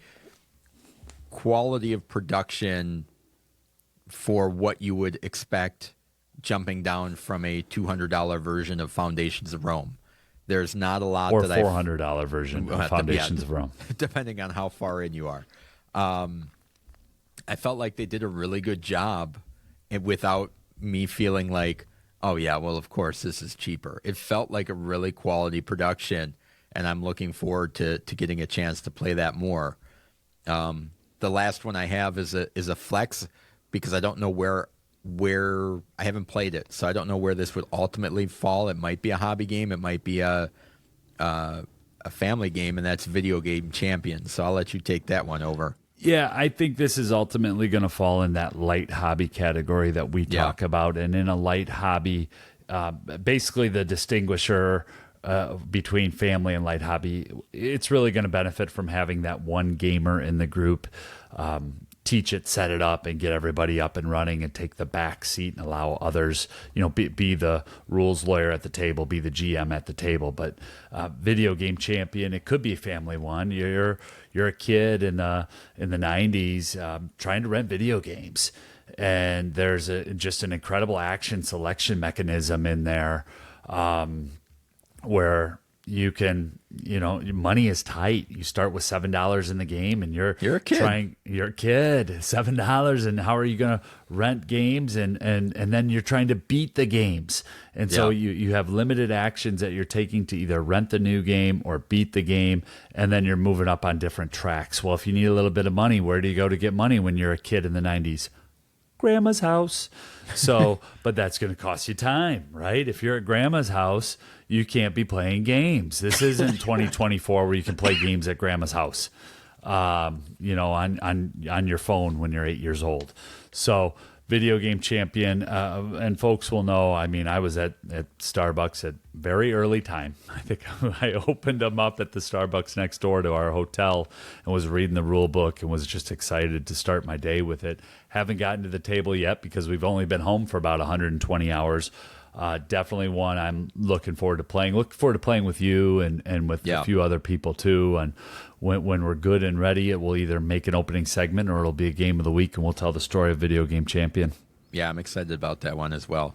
quality of production for what you would expect jumping down from a $200 version of Foundations of Rome. There's not a lot or that $400 version of Foundations of Rome, depending on how far in you are. I felt like they did a really good job without me feeling like, oh yeah, well of course this is cheaper. It felt like a really quality production, and I'm looking forward to getting a chance to play that more. The last one I have is a flex because I don't know where I haven't played it, so I don't know where this would ultimately fall. It might be a hobby game, it might be a family game, and that's Video Game Champion. So I'll let you take that one over. Yeah, I think this is ultimately going to fall in that light hobby category that we talk about. And in a light hobby, basically the distinguisher between family and light hobby, it's really going to benefit from having that one gamer in the group. Teach it, set it up, and get everybody up and running, and take the back seat and allow others, be the rules lawyer at the table, be the GM at the table. But Video Game Champion, it could be a family one. You're a kid in the 90s trying to rent video games, and there's just an incredible action selection mechanism in there where you can, money is tight. You start with $7 in the game, and you're a kid. You're a kid, $7, and how are you going to rent games? And then you're trying to beat the games. And so you have limited actions that you're taking to either rent the new game or beat the game, and then you're moving up on different tracks. Well, if you need a little bit of money, where do you go to get money when you're a kid in the 90s? Grandma's house. So, but that's going to cost you time, right? If you're at grandma's house, you can't be playing games. This isn't 2024 where you can play games at grandma's house, on your phone when you're 8 years old. So, Video Game Champion, and folks will know, I was at Starbucks at very early time. I think I opened them up at the Starbucks next door to our hotel and was reading the rule book and was just excited to start my day with it. Haven't gotten to the table yet because we've only been home for about 120 hours. Definitely one I'm looking forward to playing. Looking forward to playing with you and with a few other people too. And when we're good and ready, it will either make an opening segment or it'll be a game of the week, and we'll tell the story of Video Game Champion. Yeah, I'm excited about that one as well.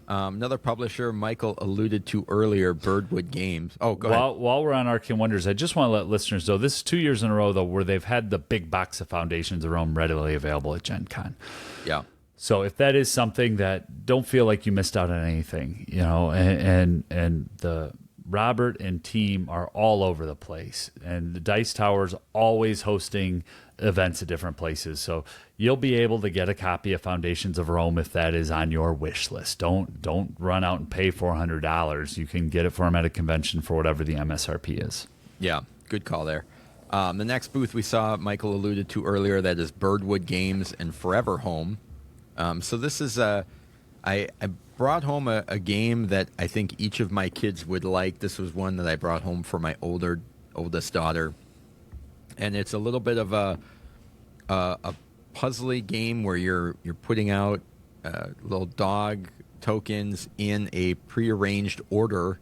Another publisher Michael alluded to earlier, Birdwood Games. Oh, go ahead. While we're on Arcane Wonders, I just want to let listeners know this is 2 years in a row, though, where they've had the big box of Foundations of Rome readily available at GenCon. Yeah. So if that is something that, don't feel like you missed out on anything, and the Robert and team are all over the place, and the Dice Tower's always hosting events at different places. So you'll be able to get a copy of Foundations of Rome if that is on your wish list. Don't run out and pay $400. You can get it for them at a convention for whatever the MSRP is. Yeah, good call there. The next booth we saw, Michael alluded to earlier, that is Birdwood Games and Forever Home. So this is I brought home a game that I think each of my kids would like. This was one that I brought home for my oldest daughter, and it's a little bit of a puzzly game where you're putting out little dog tokens in a prearranged order,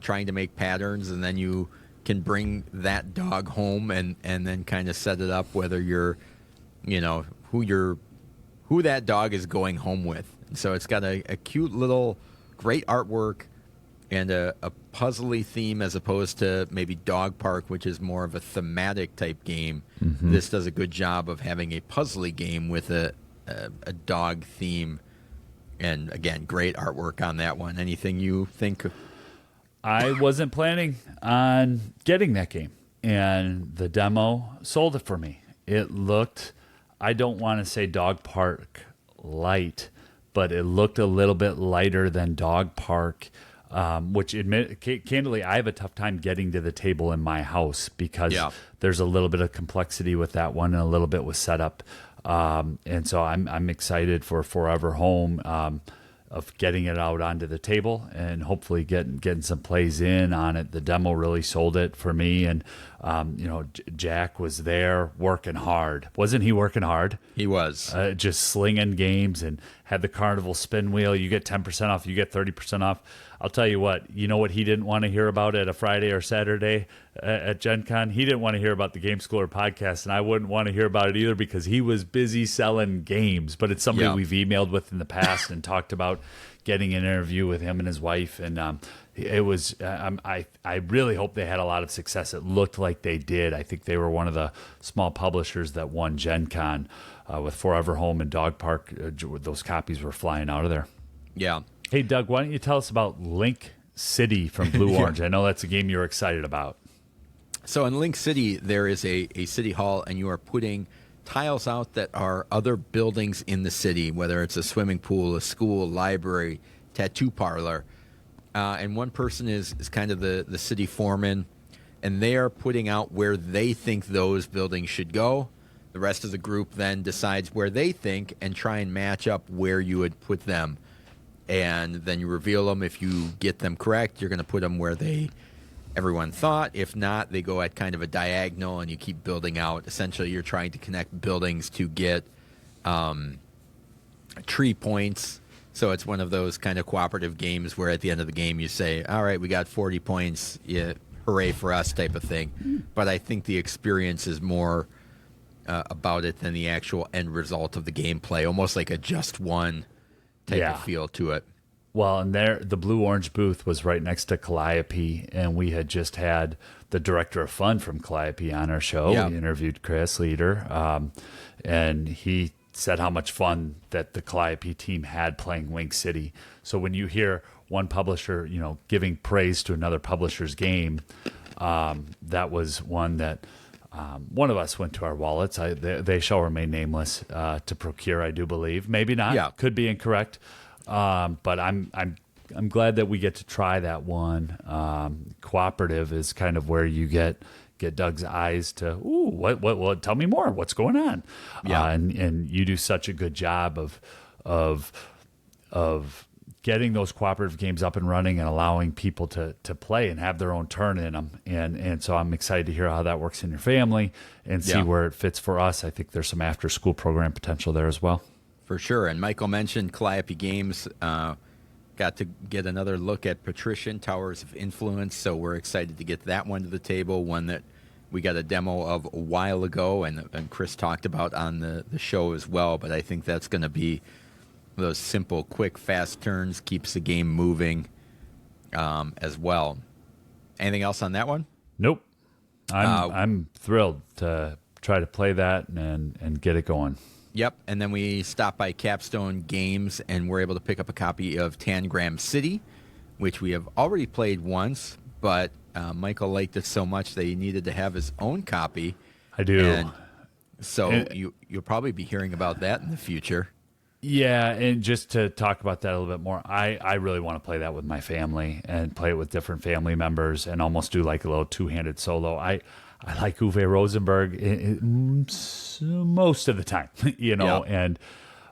trying to make patterns, and then you can bring that dog home and then kind of set it up whether you're, who that dog is going home with. So it's got a cute little, great artwork and a puzzly theme as opposed to maybe Dog Park, which is more of a thematic type game. Mm-hmm. This does a good job of having a puzzly game with a dog theme. And again, great artwork on that one. Anything you think? I wasn't planning on getting that game, and the demo sold it for me. It looked, I don't want to say Dog Park light, but it looked a little bit lighter than Dog Park. which candidly, I have a tough time getting to the table in my house because there's a little bit of complexity with that one and a little bit with setup. And so I'm excited for Forever Home, of getting it out onto the table and hopefully getting some plays in on it. The demo really sold it for me. And, Jack was there working hard. Wasn't he working hard? He was. Just slinging games and had the carnival spin wheel. You get 10% off, you get 30% off. I'll tell you what he didn't want to hear about at a Friday or Saturday at GenCon? He didn't want to hear about the Game Schooler podcast, and I wouldn't want to hear about it either because he was busy selling games. But it's somebody we've emailed with in the past and talked about getting an interview with him and his wife. And it was, I really hope they had a lot of success. It looked like they did. I think they were one of the small publishers that won GenCon with Forever Home and Dog Park. Those copies were flying out of there. Yeah. Hey, Doug, why don't you tell us about Link City from Blue Orange? I know that's a game you're excited about. So in Link City, there is a city hall, and you are putting tiles out that are other buildings in the city, whether it's a swimming pool, a school, library, tattoo parlor. And one person is kind of the city foreman, and they are putting out where they think those buildings should go. The rest of the group then decides where they think and try and match up where you would put them. And then you reveal them. If you get them correct, you're going to put them where everyone thought. If not, they go at kind of a diagonal, and you keep building out. Essentially, you're trying to connect buildings to get tree points. So it's one of those kind of cooperative games where at the end of the game you say, all right, we got 40 points, yeah, hooray for us type of thing. But I think the experience is more about it than the actual end result of the gameplay, almost like a just one type of feel to it. Well, and the Blue Orange booth was right next to Calliope, and we had just had the director of fun from Calliope on our show. We interviewed Chris Leader, and he said how much fun that the Calliope team had playing Link City. So when you hear one publisher, giving praise to another publisher's game, that was one that one of us went to our wallets. They shall remain nameless to procure, I do believe. Maybe not. Yeah. Could be incorrect. But I'm glad that we get to try that one. Cooperative is kind of where you get Doug's eyes to, what? Tell me more. What's going on? Yeah. And you do such a good job of getting those cooperative games up and running and allowing people to play and have their own turn in them. And so I'm excited to hear how that works in your family and see where it fits for us. I think there's some after school program potential there as well. For sure. And Michael mentioned Calliope Games. Got to get another look at Patrician, Towers of Influence. So we're excited to get that one to the table, one that we got a demo of a while ago and Chris talked about on the show as well. But I think that's going to be those simple, quick, fast turns, keeps the game moving as well. Anything else on that one? Nope. I'm thrilled to try to play that and get it going. Yep, and then we stopped by Capstone Games, and we're able to pick up a copy of Tangram City, which we have already played once, but Michael liked it so much that he needed to have his own copy. I do. And so you'll probably be hearing about that in the future. Yeah, and just to talk about that a little bit more, I really want to play that with my family and play it with different family members and almost do like a little two-handed solo. I like Uwe Rosenberg most of the time, and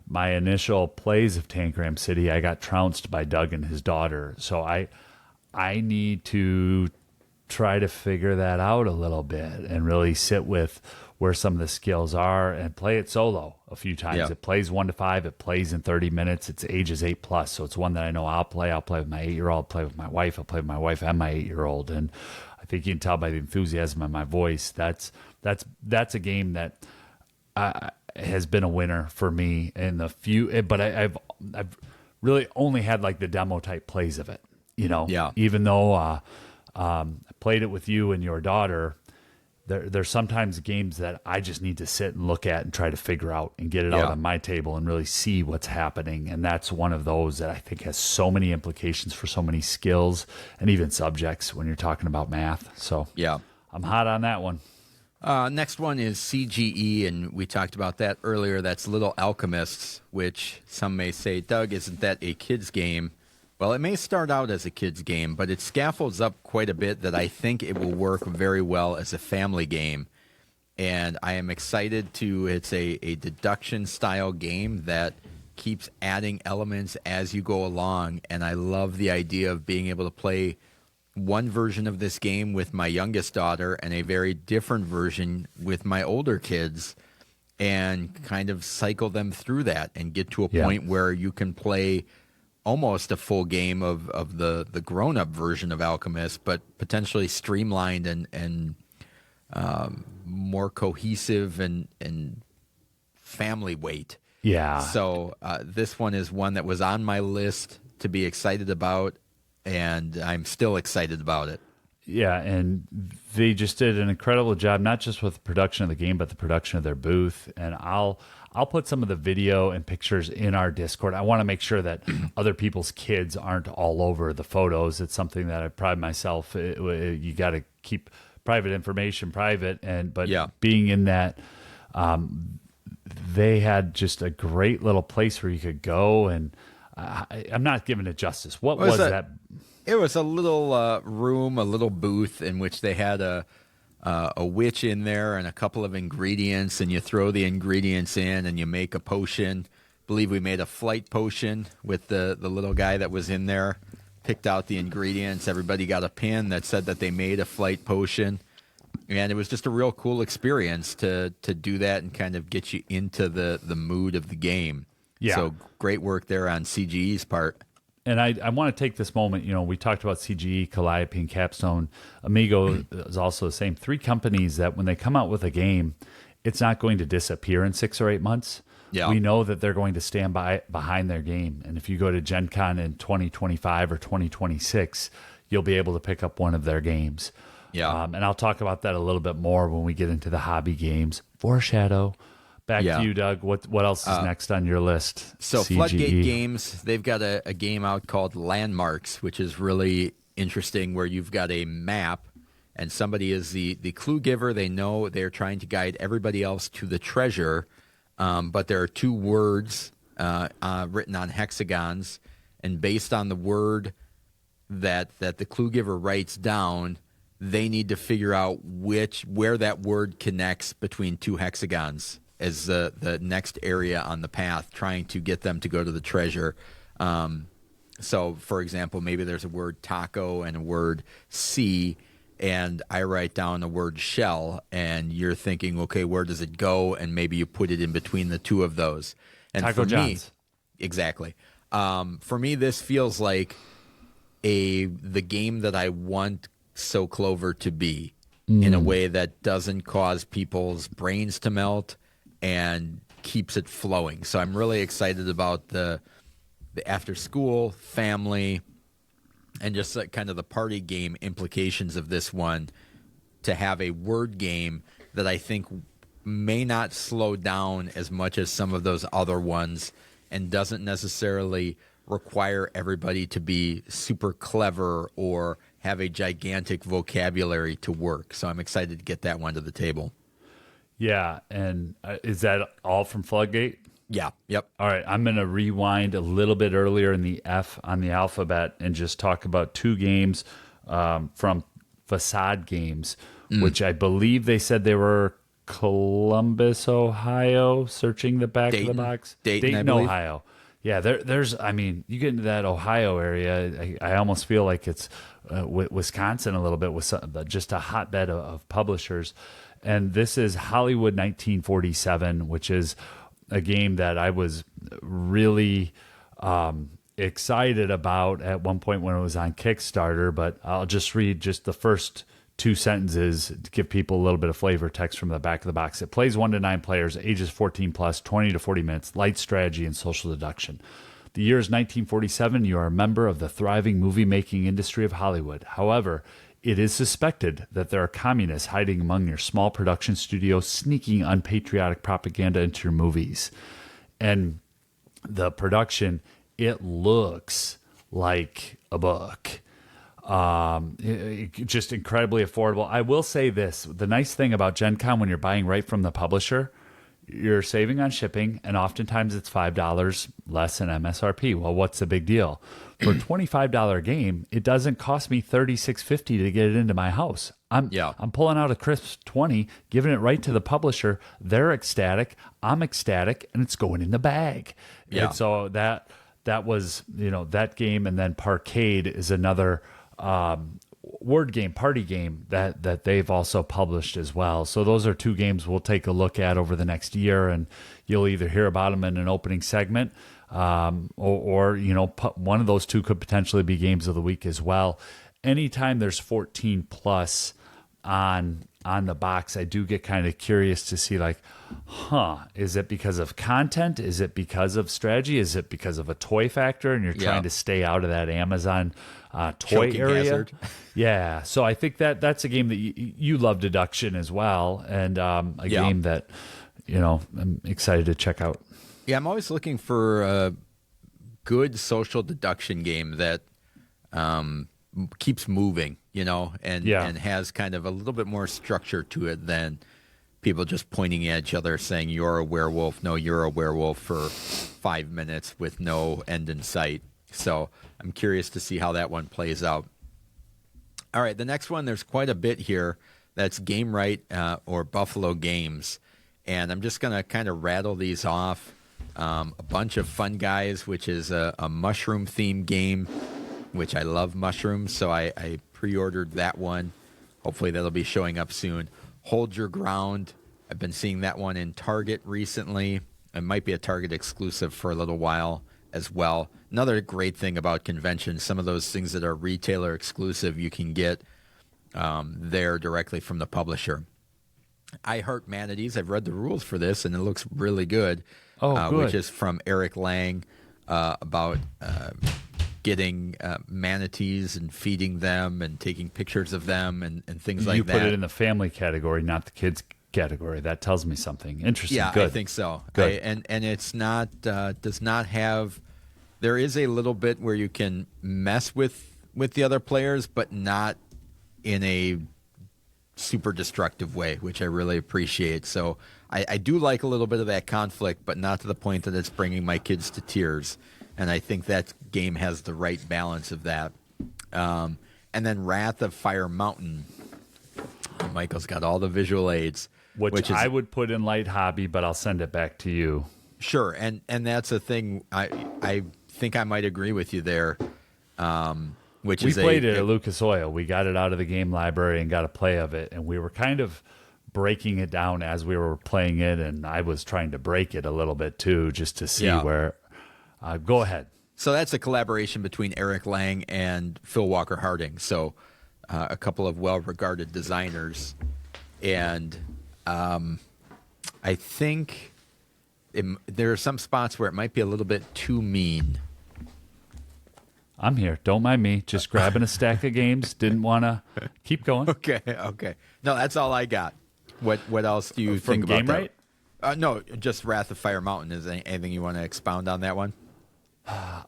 my initial plays of Tangram City, I got trounced by Doug and his daughter. So I need to try to figure that out a little bit and really sit with where some of the skills are and play it solo a few times. Yeah. It plays 1 to 5. It plays in 30 minutes. It's ages 8+. So it's one that I know I'll play. I'll play with my 8-year-old, play with my wife. I'll play with my wife and my 8-year-old. And I think you can tell by the enthusiasm in my voice. That's a game that has been a winner for me in the few. But I've really only had like the demo type plays of it. Yeah. Even though I played it with you and your daughter, there's sometimes games that I just need to sit and look at and try to figure out and get it out on my table and really see what's happening. And that's one of those that I think has so many implications for so many skills and even subjects when you're talking about math. So I'm hot on that one. Next one is CGE, and we talked about that earlier. That's Little Alchemists, which some may say, Doug, isn't that a kid's game? Well, it may start out as a kid's game, but it scaffolds up quite a bit that I think it will work very well as a family game. And I am excited it's a deduction style game that keeps adding elements as you go along. And I love the idea of being able to play one version of this game with my youngest daughter and a very different version with my older kids, and kind of cycle them through that and get to a point where you can play almost a full game of the grown-up version of Alchemist, but potentially streamlined and more cohesive and family weight. Yeah. So this one is one that was on my list to be excited about, and I'm still excited about it. Yeah, and they just did an incredible job, not just with the production of the game, but the production of their booth. And I'll put some of the video and pictures in our Discord. I want to make sure that other people's kids aren't all over the photos. It's something that I pride myself. You got to keep private information private, but being in that, they had just a great little place where you could go. And I'm not giving it justice. What was that? It was a little room, a little booth in which they had a witch in there and a couple of ingredients, and you throw the ingredients in and you make a potion. I believe we made a flight potion with the little guy that was in there. Picked out the ingredients. Everybody got a pin that said that they made a flight potion. And it was just a real cool experience to do that and kind of get you into the mood of the game. Yeah. So great work there on CGE's part. And I want to take this moment, we talked about CGE, Calliope, and Capstone. Amigo is also the same. 3 companies that when they come out with a game, it's not going to disappear in 6 or 8 months. Yeah. We know that they're going to stand behind their game. And if you go to GenCon in 2025 or 2026, you'll be able to pick up one of their games. Yeah. And I'll talk about that a little bit more when we get into the hobby games. Foreshadow. Back to you, Doug. What else is next on your list? So CGE. Floodgate Games, they've got a game out called Landmarks, which is really interesting, where you've got a map and somebody is the clue giver. They know they're trying to guide everybody else to the treasure, but there are 2 words written on hexagons, and based on the word that the clue giver writes down, they need to figure out where that word connects between 2 hexagons as the next area on the path, trying to get them to go to the treasure. So, for example, maybe there's a word taco and a word sea, and I write down the word shell, and you're thinking, okay, where does it go? And maybe you put it in between the 2 of those. And Taco for John's. me, exactly. For me, this feels like the game that I want So Clover to be, in a way that doesn't cause people's brains to melt and keeps it flowing. So I'm really excited about the after school, family, and just kind of the party game implications of this one, to have a word game that I think may not slow down as much as some of those other ones, and doesn't necessarily require everybody to be super clever or have a gigantic vocabulary to work. So I'm excited to get that one to the table. Yeah, and is that all from Floodgate? Yeah. Yep. All right, I'm going to rewind a little bit earlier in the F on the alphabet and just talk about 2 games from Facade Games, which I believe they said they were Columbus, Ohio, searching the back of the box. Dayton, Ohio. Yeah, there's, you get into that Ohio area, I almost feel like it's Wisconsin a little bit, with just a hotbed of publishers. And this is Hollywood 1947, which is a game that I was really excited about at one point when it was on Kickstarter. But I'll just read just the first 2 sentences to give people a little bit of flavor text from the back of the box. It plays 1 to 9 players, ages 14 plus, 20 to 40 minutes, light strategy and social deduction. The year is 1947. You are a member of the thriving movie-making industry of Hollywood. However, it is suspected that there are communists hiding among your small production studios, sneaking unpatriotic propaganda into your movies. And the production, it looks like a book. Just incredibly affordable. I will say this. The nice thing about GenCon, when you're buying right from the publisher, you're saving on shipping, and oftentimes it's $5 less than MSRP. Well, what's the big deal? For a $25 game, it doesn't cost me $36.50 to get it into my house. I'm pulling out a crisp 20, giving it right to the publisher. They're ecstatic. I'm ecstatic, and it's going in the bag. Yeah. And so that was, that game, and then Parkade is another word game, party game that they've also published as well. So those are two games we'll take a look at over the next year, and you'll either hear about them in an opening segment, or one of those two could potentially be games of the week as well. Anytime there's 14 plus on the box, I do get kind of curious to see, like, is it because of content? Is it because of strategy? Is it because of a toy factor? And you're trying to stay out of that Amazon toy Choking area. hazard. Yeah. So I think that's a game that you love, Deduction, as well. And a game that, I'm excited to check out. Yeah, I'm always looking for a good social deduction game that keeps moving, and has kind of a little bit more structure to it than people just pointing at each other saying, you're a werewolf. No, you're a werewolf for 5 minutes with no end in sight. So I'm curious to see how that one plays out. All right, the next one, there's quite a bit here. That's Game Right or Buffalo Games. And I'm just going to kind of rattle these off. A bunch of Fun Guys, which is a mushroom-themed game, which I love mushrooms, so I pre-ordered that one. Hopefully that'll be showing up soon. Hold Your Ground. I've been seeing that one in Target recently. It might be a Target exclusive for a little while as well. Another great thing about conventions, some of those things that are retailer exclusive, you can get there directly from the publisher. I Heart Manatees. I've read the rules for this, and it looks really good. Good. Which is from Eric Lang, about getting manatees and feeding them and taking pictures of them and things like that. You put it in the family category, not the kids category. That tells me something interesting. Yeah, Good. I think so. Good. And it's not does not have. There is a little bit where you can mess with the other players, but not in a super destructive way, which I really appreciate. So I do like a little bit of that conflict, but not to the point that it's bringing my kids to tears. And I think that game has the right balance of that. And then Wrath of Fire Mountain. Michael's got all the visual aids. Which is, I would put in light hobby, but I'll send it back to you. Sure. And that's a thing. I think I might agree with you there. We played it at Lucas Oil. We got it out of the game library and got a play of it. And we were kind of breaking it down as we were playing it. And I was trying to break it a little bit too, just to see where. Go ahead. So that's a collaboration between Eric Lang and Phil Walker Harding. So a couple of well-regarded designers. And I think there are some spots where it might be a little bit too mean. I'm here. Don't mind me. Just grabbing a stack of games. Didn't want to keep going. Okay. No, that's all I got. What else do you think about Game that? Right? No, just Wrath of Fire Mountain. Is there anything you want to expound on that one?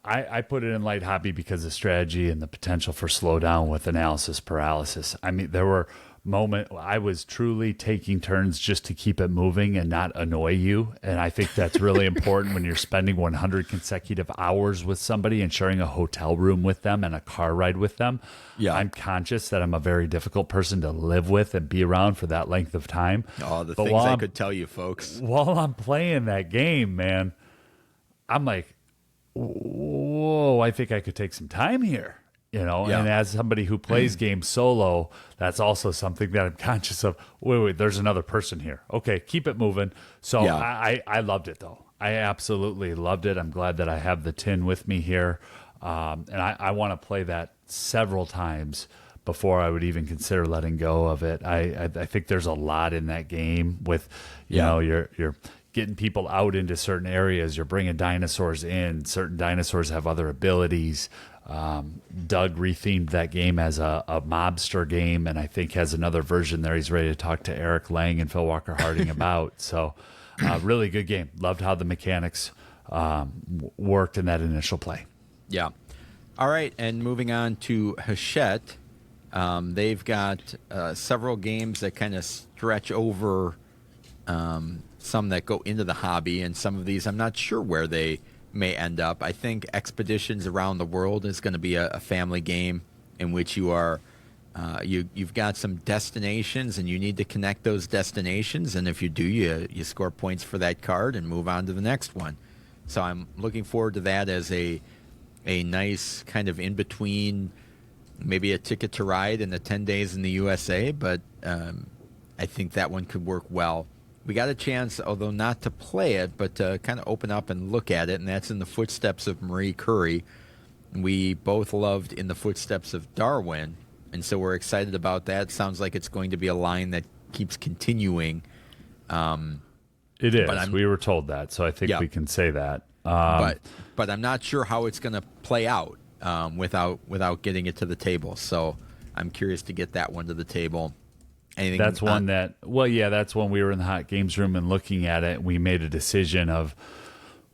I put it in light hobby because of strategy and the potential for slowdown with analysis paralysis. I mean, there were moments I was truly taking turns just to keep it moving and not annoy you. And I think that's really important when you're spending 100 consecutive hours with somebody and sharing a hotel room with them and a car ride with them. Yeah. I'm conscious that I'm a very difficult person to live with and be around for that length of time. Oh, the things I could tell you, folks. While I'm playing that game, man, I'm like, whoa, I think I could take some time here, Yeah. And as somebody who plays games solo, that's also something that I'm conscious of. Wait, there's another person here. Okay, keep it moving. So Yeah. I loved it, though. I absolutely loved it. I'm glad that I have the tin with me here. And I want to play that several times before I would even consider letting go of it. I think there's a lot in that game with, you're getting people out into certain areas. You're bringing dinosaurs in. Certain dinosaurs have other abilities. Doug rethemed that game as a mobster game, and I think has another version there he's ready to talk to Eric Lang and Phil Walker Harding about. So really good game. Loved how the mechanics worked in that initial play. Yeah. All right, and moving on to Hachette. They've got several games that kind of stretch over some that go into the hobby, and some of these I'm not sure where they may end up. I think Expeditions Around the World is going to be a family game in which you are you've got some destinations and you need to connect those destinations, and if you do, you score points for that card and move on to the next one. So I'm looking forward to that as a nice kind of in between, maybe a Ticket to Ride and the 10 Days in the USA, but I think that one could work well. We got a chance, although not to play it, but to kind of open up and look at it, and that's In the Footsteps of Marie Curie. We both loved In the Footsteps of Darwin, and so we're excited about that. Sounds like it's going to be a line that keeps continuing. It is. We were told that, so I think we can say that. But I'm not sure how it's going to play out without getting it to the table. So I'm curious to get that one to the table. Anything that's one that, that's when we were in the Hot Games room and looking at it. We made a decision of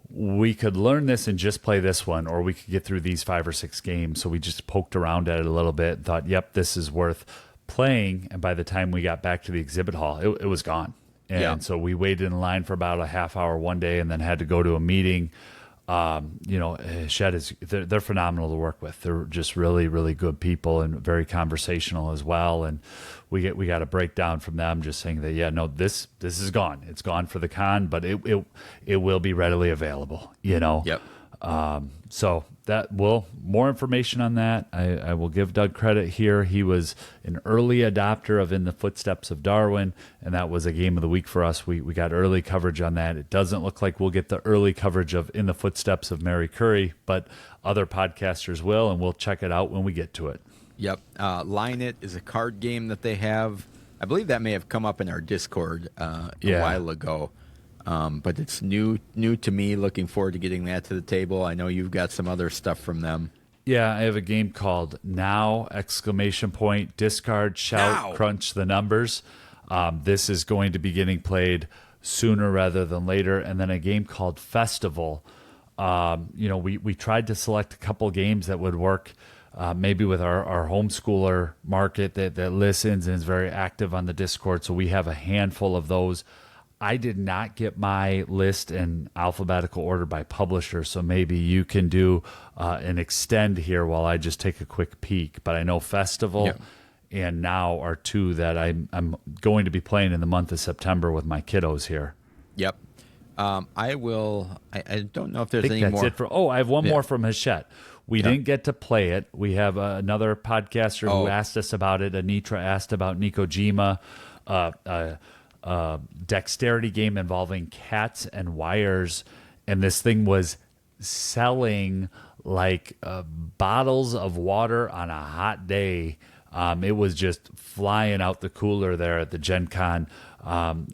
we could learn this and just play this one, or we could get through these 5 or 6 games. So we just poked around at it a little bit and thought, yep, this is worth playing. And by the time we got back to the exhibit hall, it was gone. And so we waited in line for about a half hour one day and then had to go to a meeting. Shed they're phenomenal to work with. They're just really, really good people and very conversational as well. And we got a breakdown from them just saying that, this is gone. It's gone for the con, but it will be readily available, Yep. So that more information on that. I will give Doug credit here. He was an early adopter of In the Footsteps of Darwin, and that was a game of the week for us. We got early coverage on that. It doesn't look like we'll get the early coverage of In the Footsteps of Marie Curie, but other podcasters will, and we'll check it out when we get to it. Yep. Line It is a card game that they have. I believe that may have come up in our Discord a while ago. But it's new to me. Looking forward to getting that to the table. I know you've got some other stuff from them. Yeah, I have a game called Now! Discard, shout, Now! Crunch the numbers. This is going to be getting played sooner rather than later. And then a game called Festival. We tried to select a couple games that would work maybe with our homeschooler market that listens and is very active on the Discord. So we have a handful of those. I did not get my list in alphabetical order by publisher, so maybe you can do an extend here while I just take a quick peek. But I know Festival and Now are two that I'm going to be playing in the month of September with my kiddos here. Yep. I will. I don't know if there's any that's more. I have one more from Hachette. We didn't get to play it. We have another podcaster who asked us about it. Anitra asked about Nikojima. Dexterity game involving cats and wires, and this thing was selling like bottles of water on a hot day. It was just flying out the cooler there at the GenCon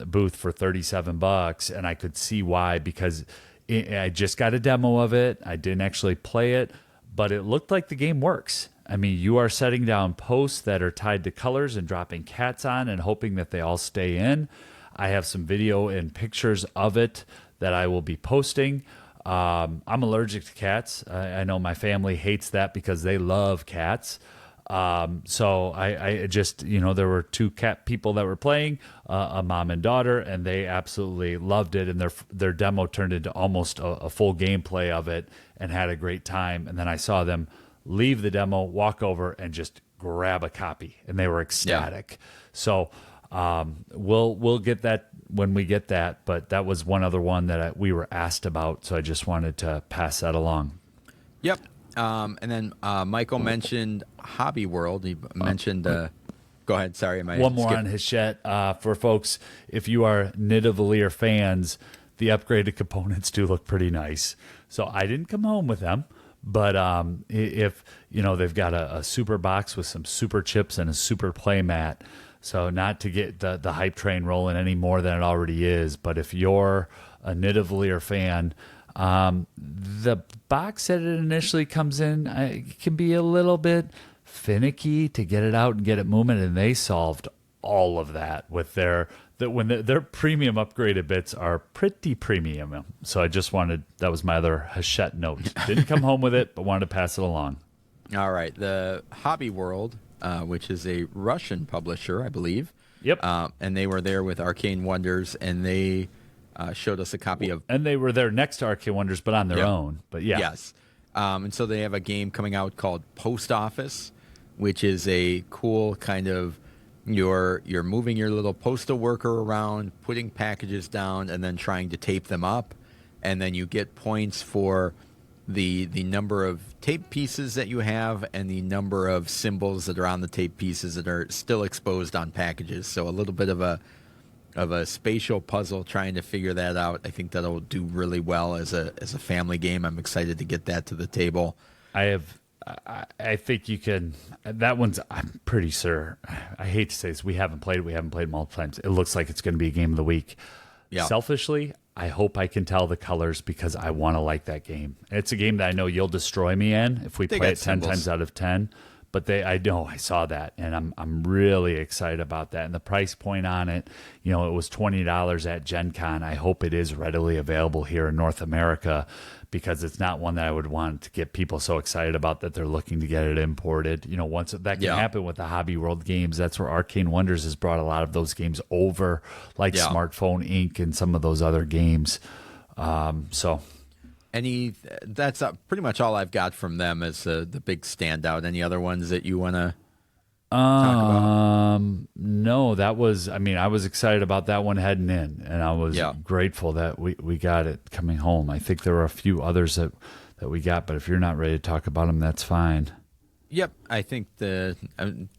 booth for $37, and I could see why, because I just got a demo of it. I didn't actually play it, but it looked like the game works. I mean, you are setting down posts that are tied to colors and dropping cats on and hoping that they all stay in. I have some video and pictures of it that I will be posting. I'm allergic to cats. I know my family hates that because they love cats. So I just, there were 2 cat people that were playing, a mom and daughter, and they absolutely loved it. And their demo turned into almost a full gameplay of it and had a great time. And then I saw them leave the demo, walk over, and just grab a copy, and they were ecstatic. Yeah. So we'll get that when we get that, but that was one other one that we were asked about, so I just wanted to pass that along. Yep. And then Michael mentioned Hobby World. He mentioned. Go ahead. Sorry, one more on Hachette for folks. If you are Nidavellir fans, the upgraded components do look pretty nice. So I didn't come home with them. But if, they've got a super box with some super chips and a super play mat. So not to get the hype train rolling any more than it already is. But if you're a Nidavellir fan, the box that it initially comes in can be a little bit finicky to get it out and get it moving. And they solved all of that with their premium upgraded bits are pretty premium. So I just that was my other Hachette note. Didn't come home with it, but wanted to pass it along. All right. The Hobby World, which is a Russian publisher, I believe. Yep. And they were there with Arcane Wonders, and they showed us a copy of. And they were there next to Arcade Wonders, but on their Yeah. own. But yeah. Yes. And so they have a game coming out called Post Office, which is a cool kind of you're moving your little postal worker around, putting packages down, and then trying to tape them up. And then you get points for the number of tape pieces that you have and the number of symbols that are on the tape pieces that are still exposed on packages. So a little bit of a spatial puzzle trying to figure that out. I think that'll do really well as a family game. I'm excited to get that to the table. I think you can. That one's. I'm pretty sure. I hate to say this. We haven't played it. We haven't played it multiple times. It looks like it's going to be a game of the week. Yeah. Selfishly, I hope I can tell the colors because I want to like that game. It's a game that I know you'll destroy me in if we play it 10 times out of 10. But I know I saw that, and I'm really excited about that. And the price point on it, it was $20 at GenCon. I hope it is readily available here in North America because it's not one that I would want to get people so excited about that they're looking to get it imported. Once that can happen with the Hobby World games, that's where Arcane Wonders has brought a lot of those games over, like Smartphone Inc. and some of those other games. That's pretty much all I've got from them as the big standout. Any other ones that you want to talk about? No, that was, I was excited about that one heading in, and I was grateful that we got it coming home. I think there were a few others that we got, but if you're not ready to talk about them, that's fine. Yep. I think I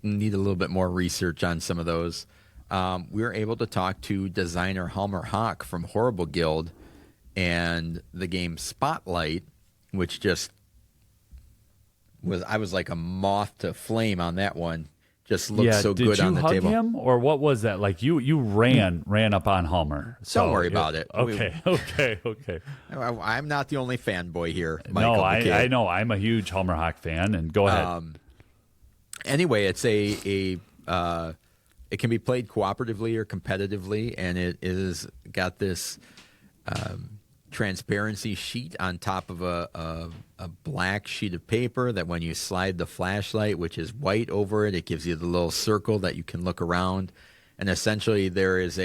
need a little bit more research on some of those. We were able to talk to designer Halmer Hawk from Horrible Guild, and the game Spotlight, which just I was like a moth to flame on that one. Just looked so good on the table. Did you hug him, or what was that? Like you ran up on Halmer. So don't worry about it. Okay. I'm not the only fanboy here, Michael. No, I know. I'm a huge Halmer Hawk fan, and go ahead. Anyway, it's it can be played cooperatively or competitively, and it is got this transparency sheet on top of a black sheet of paper that when you slide the flashlight, which is white, over it, it gives you the little circle that you can look around. And essentially there is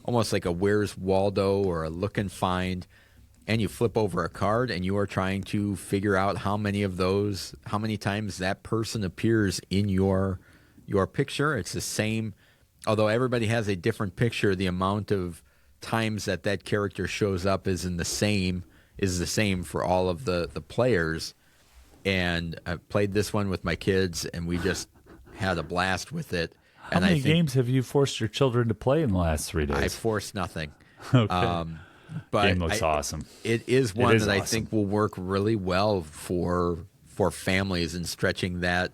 almost like a Where's Waldo or a Look and Find, and you flip over a card and you are trying to figure out how many times that person appears in your picture. It's the same, although everybody has a different picture, the amount of times that character shows up is the same for all of the players. And I played this one with my kids, and we just had a blast with it. How many games have you forced your children to play in the last 3 days? I forced nothing. Okay. But game looks awesome. It is one that I think will work really well for families and stretching that,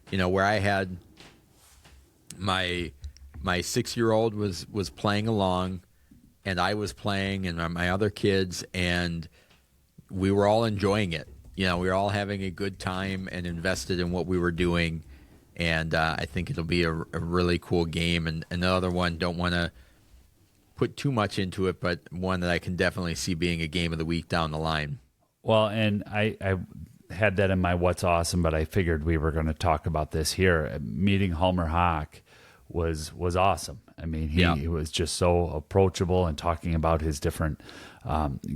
where I had my 6-year-old was playing along, and I was playing, and my other kids, and we were all enjoying it. We were all having a good time and invested in what we were doing, and I think it'll be a really cool game. And another one, don't want to put too much into it, but one that I can definitely see being a game of the week down the line. Well, and I had that in my What's Awesome, but I figured we were going to talk about this here. Meeting Halmer Hawk was awesome. He was just so approachable and talking about his different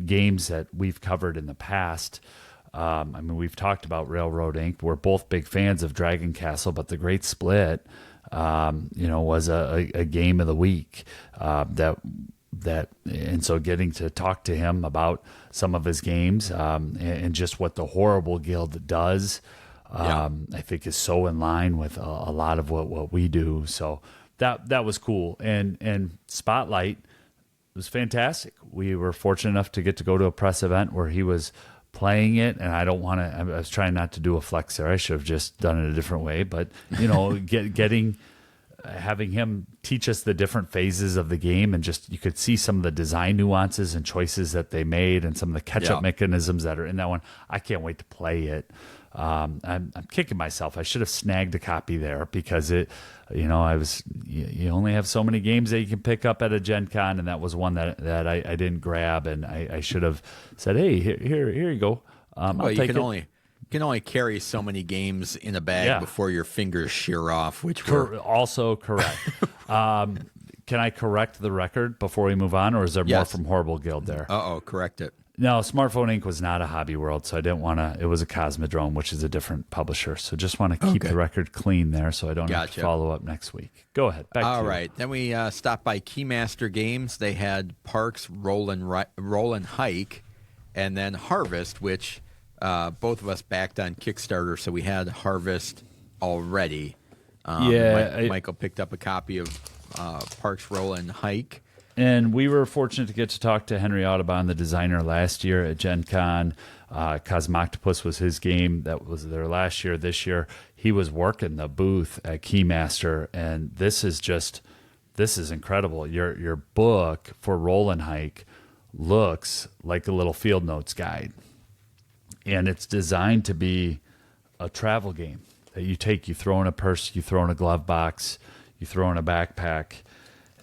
games that we've covered in the past. We've talked about Railroad Inc. We're both big fans of Dragon Castle, but The Great Split, was a game of the week and so getting to talk to him about some of his games and just what the Horrible Guild does, I think is so in line with a lot of what we do. So that was cool. And Spotlight was fantastic. We were fortunate enough to get to go to a press event where he was playing it, and I was trying not to do a flex there. I should have just done it a different way, but having him teach us the different phases of the game, and just you could see some of the design nuances and choices that they made and some of the catch-up mechanisms that are in that one. I can't wait to play it. I'm kicking myself. I should have snagged a copy there because you only have so many games that you can pick up at a Gen Con, and that was one that I didn't grab, and I should have said, hey, here you go. You can only carry so many games in a bag before your fingers shear off, which were also correct. can I correct the record before we move on, or is there more Yes. from Horrible Guild there? Correct it. No, Smartphone Inc. was not a Hobby World, so I didn't want to. It was a Cosmodrome, which is a different publisher. So just want to keep Okay. the record clean there, so I don't have to Gotcha. follow up next week. Go ahead. Back All to you. right. Then we stopped by Keymaster Games. They had Parks, Roll and Hike, and then Harvest, which both of us backed on Kickstarter, so we had Harvest already. Michael picked up a copy of Parks, Roll and Hike. And we were fortunate to get to talk to Henry Audubon, the designer, last year at GenCon. Cosmoctopus was his game that was there last year. This year, he was working the booth at Keymaster, and this is incredible. Your book for Roll and Hike looks like a little field notes guide, and it's designed to be a travel game that you take. You throw in a purse, you throw in a glove box, you throw in a backpack.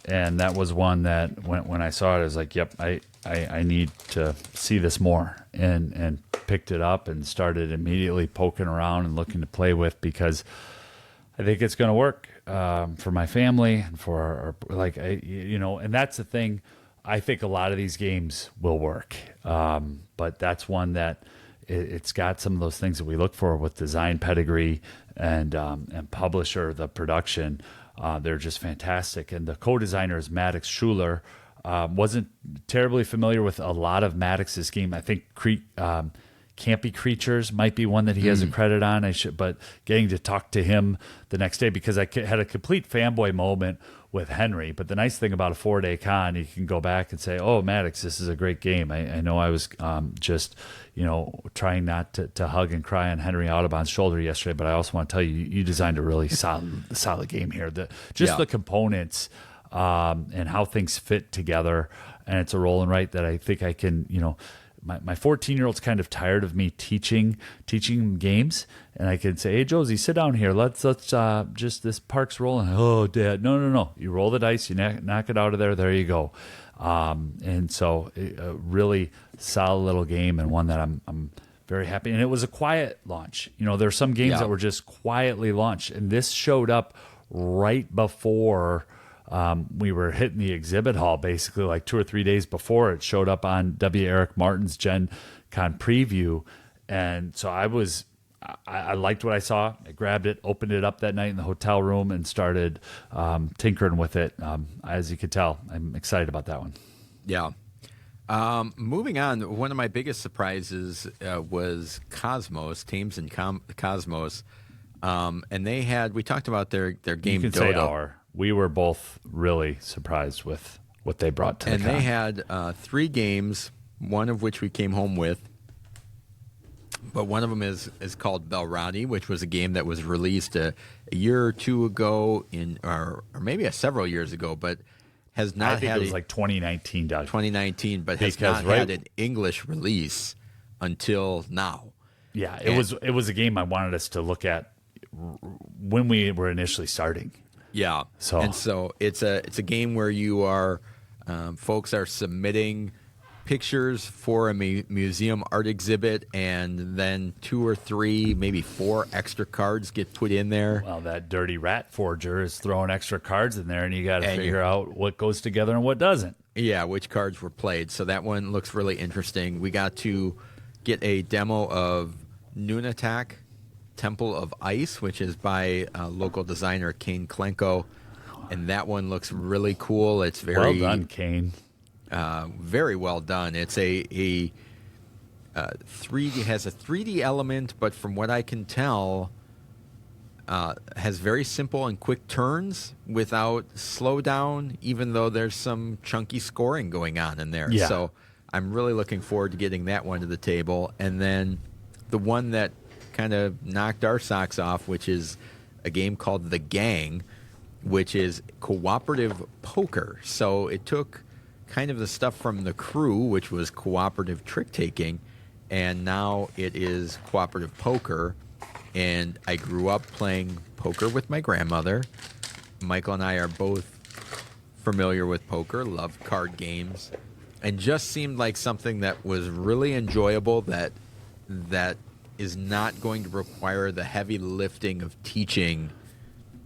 And that was one that when I saw it, I was like, yep, I need to see this more, and picked it up and started immediately poking around and looking to play with, because I think it's going to work for my family and for and that's the thing. I think a lot of these games will work, but that's one that it's got some of those things that we look for with design pedigree and publisher, the production. They're just fantastic. And the co-designer is Maddox Schuler. Wasn't terribly familiar with a lot of Maddox's game. I think Campy Creatures might be one that he has a credit on. But getting to talk to him the next day, because I had a complete fanboy moment with Henry. But the nice thing about a 4-day con, you can go back and say, oh, Maddox, this is a great game. I know I was just trying not to hug and cry on Henry Audubon's shoulder yesterday, but I also want to tell you, you designed a really solid game here. The components and how things fit together, and it's a roll and write that I think I can, my 14-year-old's kind of tired of me teaching him games, and I can say, hey, Josie, sit down here. Let's just this Parks rolling. Oh, Dad, no. You roll the dice, you knock it out of there. There you go. And so a really solid little game, and one that I'm very happy. And it was a quiet launch. There's some games that were just quietly launched, and this showed up right before we were hitting the exhibit hall, basically like 2 or 3 days before. It showed up on W. Eric Martin's Gen Con preview. And so I liked what I saw. I grabbed it, opened it up that night in the hotel room, and started tinkering with it. As you could tell, I'm excited about that one. Yeah. Moving on, one of my biggest surprises was Cosmos, Thames and Cosmos. And we talked about their game You can Dodo. say our. We were both really surprised with what they brought to the con. And they had 3 games, one of which we came home with. But one of them is called Belrani, which was a game that was released a year or two ago, or maybe several years ago, but has not I think had it was like 2019, Doug. 2019, but has not had an English release until now. Yeah, it was a game I wanted us to look at when we were initially starting. Yeah. So it's a game where you are folks are submitting pictures for a museum art exhibit, and then 2 or 3, maybe 4 extra cards get put in there. Well, that dirty rat forger is throwing extra cards in there, and you got to figure out what goes together and what doesn't. Yeah, which cards were played. So that one looks really interesting. We got to get a demo of Nunatak, Temple of Ice, which is by local designer Kane Klenko, and that one looks really cool. It's very well done, Kane. Very well done. It's a 3D, has a 3D element, but from what I can tell, has very simple and quick turns without slowdown, even though there's some chunky scoring going on in there. Yeah. So I'm really looking forward to getting that one to the table. And then the one that kind of knocked our socks off, which is a game called The Gang, which is cooperative poker. So it took kind of the stuff from The Crew, which was cooperative trick-taking, and now it is cooperative poker. And I grew up playing poker with my grandmother. Michael and I are both familiar with poker, love card games, and just seemed like something that was really enjoyable, that is not going to require the heavy lifting of teaching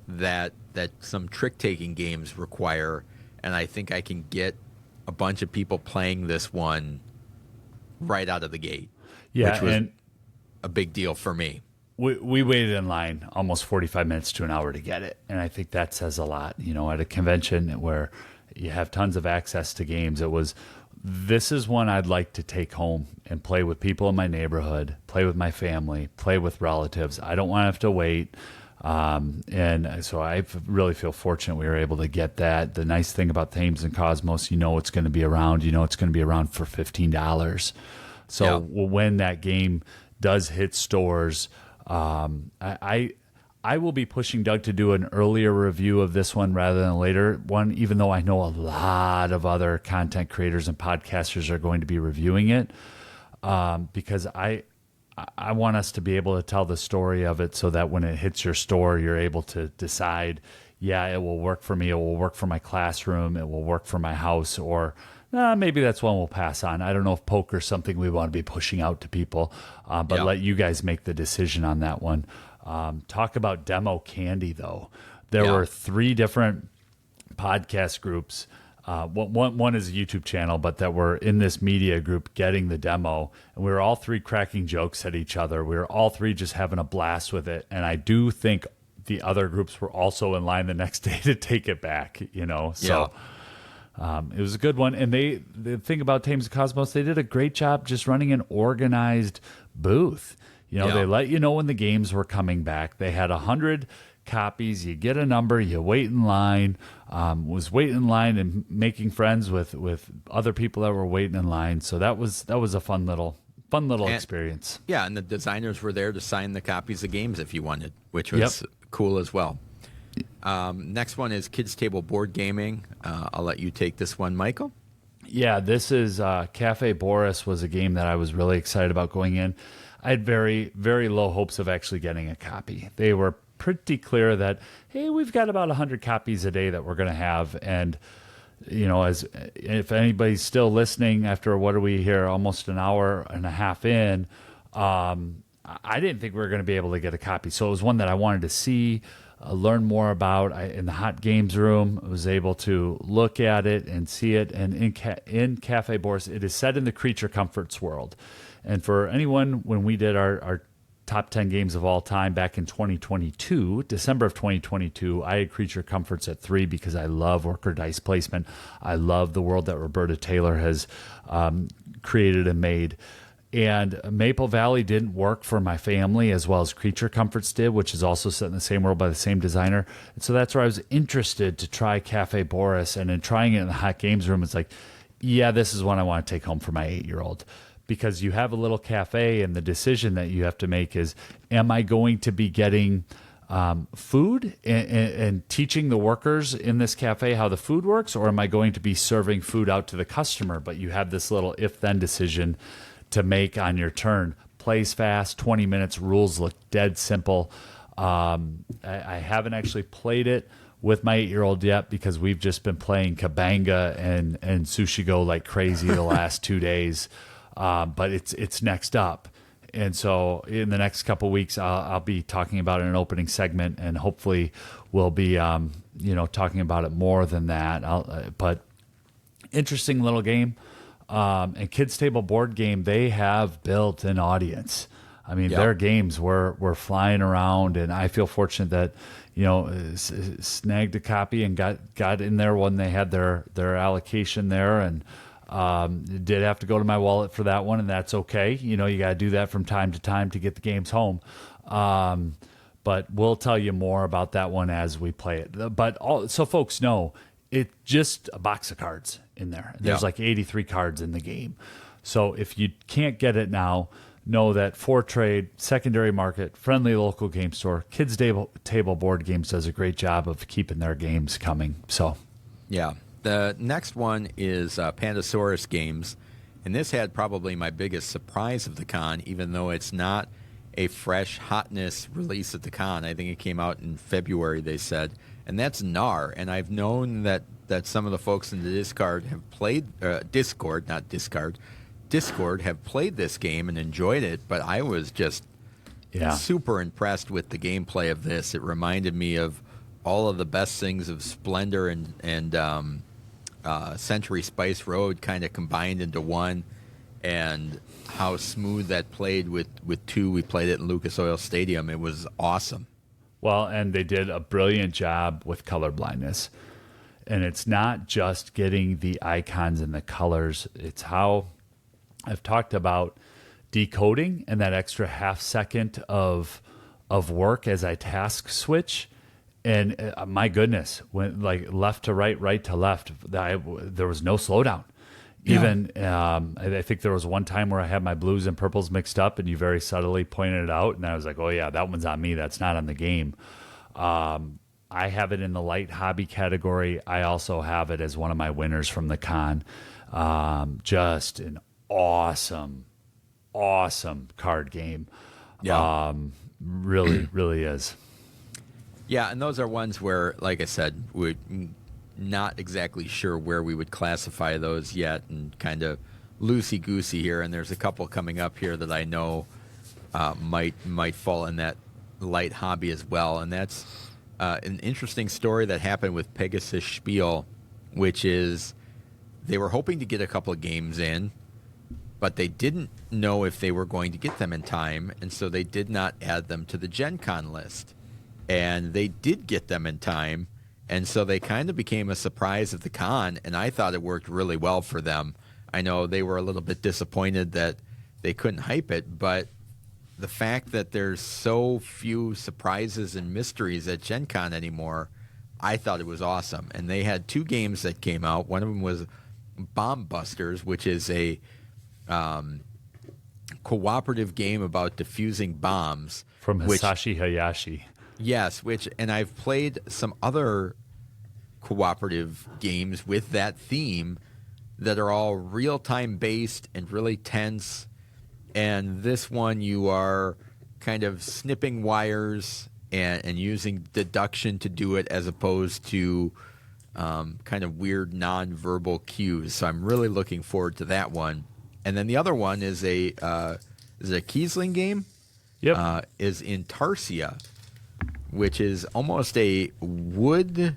that some trick-taking games require. and I think I can get a bunch of people playing this one right out of the gate. Yeah, which was and a big deal for me. we waited in line almost 45 minutes to an hour to get it, and I think that says a lot. At a convention where you have tons of access to games, this is one I'd like to take home and play with people in my neighborhood, play with my family, play with relatives. I don't want to have to wait. And so I really feel fortunate we were able to get that. The nice thing about Thames and Cosmos, it's going to be around. It's going to be around for $15. So when that game does hit stores, I will be pushing Doug to do an earlier review of this one rather than a later one, even though I know a lot of other content creators and podcasters are going to be reviewing it, because I want us to be able to tell the story of it so that when it hits your store, you're able to decide, yeah, it will work for me, it will work for my classroom, it will work for my house, or maybe that's one we'll pass on. I don't know if poker's something we want to be pushing out to people, but let you guys make the decision on that one. Talk about demo candy, though. There were 3 different podcast groups. One is a YouTube channel, but that were in this media group getting the demo, and we were all 3 cracking jokes at each other. We were all 3 just having a blast with it, and I do think the other groups were also in line the next day to take it back. So it was a good one. And the thing about Thames and Cosmos, they did a great job just running an organized booth. They let you know when the games were coming back. They had 100 copies. You get a number, you wait in line. Was waiting in line and making friends with other people that were waiting in line. So that was a fun little experience. Yeah, and the designers were there to sign the copies of games if you wanted, which was cool as well. Next one is Kids Table Board Gaming. I'll let you take this one, Michael. Yeah, this is Cafe Boris was a game that I was really excited about going in. I had very, very low hopes of actually getting a copy. They were pretty clear that, hey, we've got about 100 copies a day that we're going to have. And, as if anybody's still listening after, what are we here, almost an hour and a half in, I didn't think we were going to be able to get a copy. So it was one that I wanted to see, learn more about. In the Hot Games room, I was able to look at it and see it. And in Cafe Boris, it is set in the Creature Comforts world. And for anyone, when we did our top 10 games of all time back in 2022, December of 2022, I had Creature Comforts at 3 because I love worker dice placement. I love the world that Roberta Taylor has created and made. And Maple Valley didn't work for my family as well as Creature Comforts did, which is also set in the same world by the same designer. And so that's where I was interested to try Cafe Boris. And in trying it in the Hot Games room, it's like, yeah, this is one I want to take home for my 8-year-old. Because you have a little cafe, and the decision that you have to make is, am I going to be getting food and teaching the workers in this cafe how the food works, or am I going to be serving food out to the customer? But you have this little if-then decision to make on your turn. Plays fast, 20 minutes, rules look dead simple. I haven't actually played it with my 8-year-old yet because we've just been playing Kabanga and Sushi Go like crazy the last 2 days. But it's next up. And so in the next couple of weeks, I'll be talking about it in an opening segment, and hopefully we'll be, talking about it more than that. But interesting little game. And Kids Table Board Game, they have built an audience. I mean, their games were flying around, and I feel fortunate that, snagged a copy and got in there when they had their allocation there, and did have to go to my wallet for that one, and that's okay. You got to do that from time to time to get the games home. But we'll tell you more about that one as we play it. But so folks know, it's just a box of cards in there. There's like 83 cards in the game. So if you can't get it now, know that For Trade, Secondary Market, Friendly Local Game Store, Kids Table Board Games does a great job of keeping their games coming. So, yeah. The next one is Pandasaurus Games, and this had probably my biggest surprise of the con, even though it's not a fresh hotness release at the con. I think it came out in February, they said, and that's NAR. And I've known that some of the folks in the Discord have played Discord have played this game and enjoyed it, but I was just super impressed with the gameplay of this. It reminded me of all of the best things of Splendor and Century Spice Road kind of combined into one, and how smooth that played with two. We played it in Lucas Oil Stadium. It was awesome. Well, and they did a brilliant job with color blindness. And it's not just getting the icons and the colors. It's how I've talked about decoding and that extra half second of work as I task switch. And my goodness, when like left to right, right to left, there was no slowdown. Even I think there was one time where I had my blues and purples mixed up, and you very subtly pointed it out, and I was like, "Oh yeah, that one's on me. That's not on the game." I have it in the light hobby category. I also have it as one of my winners from the con. Just an awesome card game. Yeah. Really, really is. Yeah, and those are ones where, like I said, we're not exactly sure where we would classify those yet, and kind of loosey-goosey here. And there's a couple coming up here that I know might fall in that light hobby as well. And that's an interesting story that happened with Pegasus Spiel, which is they were hoping to get a couple of games in, but they didn't know if they were going to get them in time, and so they did not add them to the GenCon list. And they did get them in time, and so they kind of became a surprise at the con, and I thought it worked really well for them. I know they were a little bit disappointed that they couldn't hype it, but the fact that there's so few surprises and mysteries at GenCon anymore, I thought it was awesome. And they had two games that came out. One of them was Bomb Busters, which is a cooperative game about defusing bombs. From Hisashi Hayashi. Yes, and I've played some other cooperative games with that theme that are all real-time based and really tense. And this one, you are kind of snipping wires and using deduction to do it, as opposed to kind of weird non-verbal cues. So I'm really looking forward to that one. And then the other one is a Kiesling game? Yep. Is Intarsia, which is almost a wood.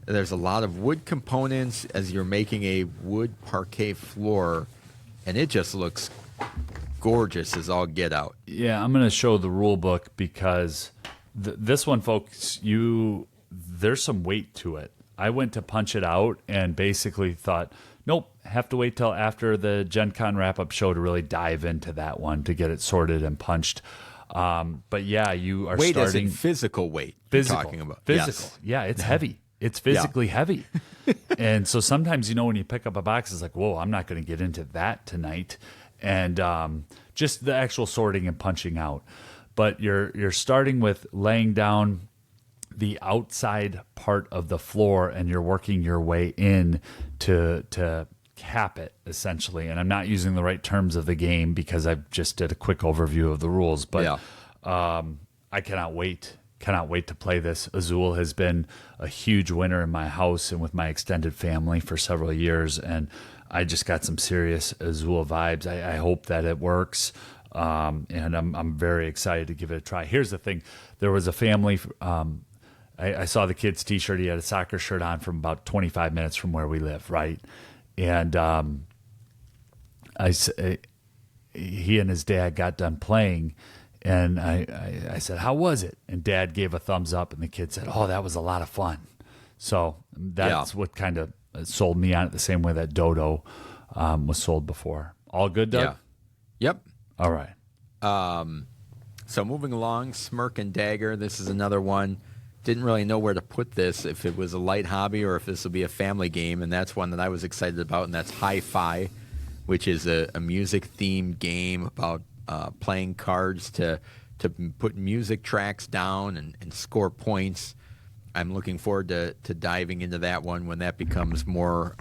There's a lot of wood components as you're making a wood parquet floor, and it just looks gorgeous as all get out. Yeah, I'm going to show the rule book because this one, folks, there's some weight to it. I went to punch it out and basically thought, nope, have to wait till after the Gen Con wrap-up show to really dive into that one to get it sorted and punched. But yeah, you are weight starting... as in physical weight Physical. you're talking about. Physical. Yes. Yeah, it's heavy. It's physically heavy. And so sometimes, when you pick up a box, it's like, whoa, I'm not going to get into that tonight. And just the actual sorting and punching out. But you're starting with laying down the outside part of the floor, and you're working your way in to cap it, essentially. And I'm not using the right terms of the game because I just did a quick overview of the rules. But I cannot wait to play this. Azul has been a huge winner in my house and with my extended family for several years, and I just got some serious Azul vibes. I hope that it works, and I'm very excited to give it a try. Here's the thing. There was a family... I saw the kid's T-shirt. He had a soccer shirt on from about 25 minutes from where we live, right? And he and his dad got done playing, and I said, "How was it?" And Dad gave a thumbs up, and the kid said, "Oh, that was a lot of fun." So that's what kind of sold me on it, the same way that Dodo was sold before. All good, Doug? Yeah. Yep. All right. So moving along, Smirk and Dagger. This is another one. Didn't really know where to put this, if it was a light hobby or if this will be a family game, and that's one that I was excited about, and that's Hi-Fi, which is a music-themed game about playing cards to put music tracks down and score points. I'm looking forward to diving into that one when that becomes more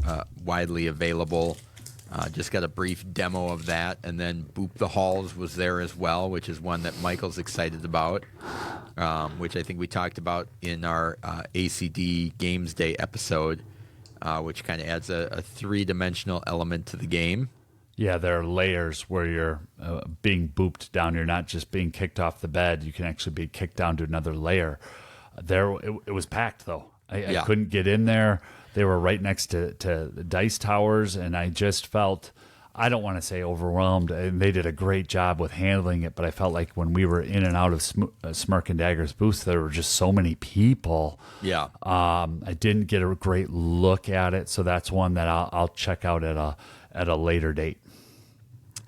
widely available. Just got a brief demo of that, and then Boop the Halls was there as well, which is one that Michael's excited about, which I think we talked about in our ACD Games Day episode, which kind of adds a three-dimensional element to the game. Yeah, there are layers where you're being booped down. You're not just being kicked off the bed. You can actually be kicked down to another layer. It was packed, though. I Yeah. couldn't get in there. They were right next to the dice towers, and I just felt, I don't want to say overwhelmed, and they did a great job with handling it, but I felt like when we were in and out of Smirk and Dagger's booth, there were just so many people. Yeah. I didn't get a great look at it, so that's one that I'll check out at a later date.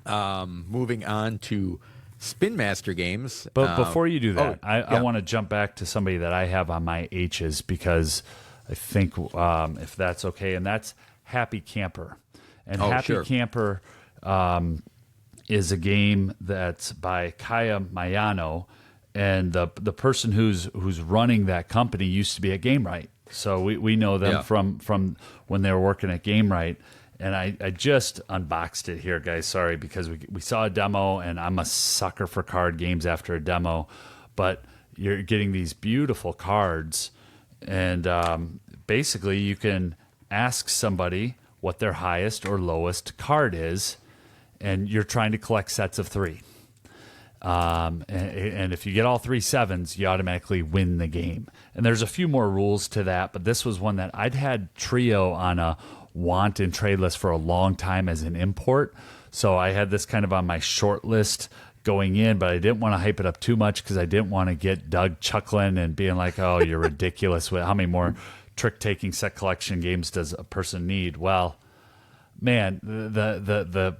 Moving on to Spin Master Games. But before you do that, I yeah. want to jump back to somebody that I have on my H's, because I think if that's okay, and that's Happy Camper. And Happy sure. Camper is a game that's by Kaya Mayano, and the person who's running that company used to be at GameRight. So we know them from when they were working at GameRight. And I just unboxed it here, guys. Sorry, because we saw a demo, and I'm a sucker for card games after a demo. But you're getting these beautiful cards, and basically you can ask somebody what their highest or lowest card is, and you're trying to collect sets of 3. And if you get all 3 sevens, you automatically win the game. And there's a few more rules to that, but this was one that I'd had Trio on a want and trade list for a long time as an import. So I had this kind of on my short list going in, but I didn't want to hype it up too much because I didn't want to get Doug chuckling and being like, oh, you're ridiculous. How many more trick-taking set collection games does a person need? Well, man, the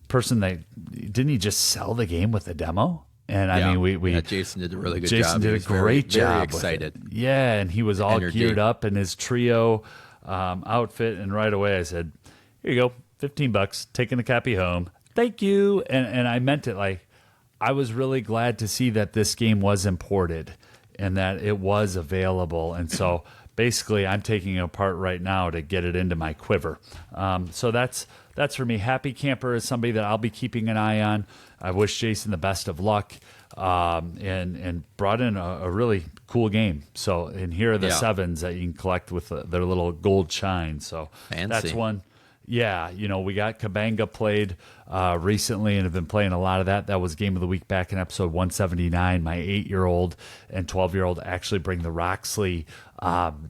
person that didn't he just sell the game with a demo? And I mean, we Jason did a really good Jason job. did a great job. Very excited. Yeah, and he was all geared up in his Trio outfit, and right away I said, "Here you go, $15, taking the copy home. Thank you." And I meant it like I was really glad to see that this game was imported and that it was available, and so. Basically, I'm taking it apart right now to get it into my quiver. So that's for me. Happy Camper is somebody that I'll be keeping an eye on. I wish Jason the best of luck, and brought in a really cool game. So, and here are the sevens that you can collect with their little gold shine. So Fancy. That's one. Yeah, we got Kabanga played recently and have been playing a lot of that. That was Game of the Week back in episode 179. My 8-year-old and 12-year-old actually bring the Roxley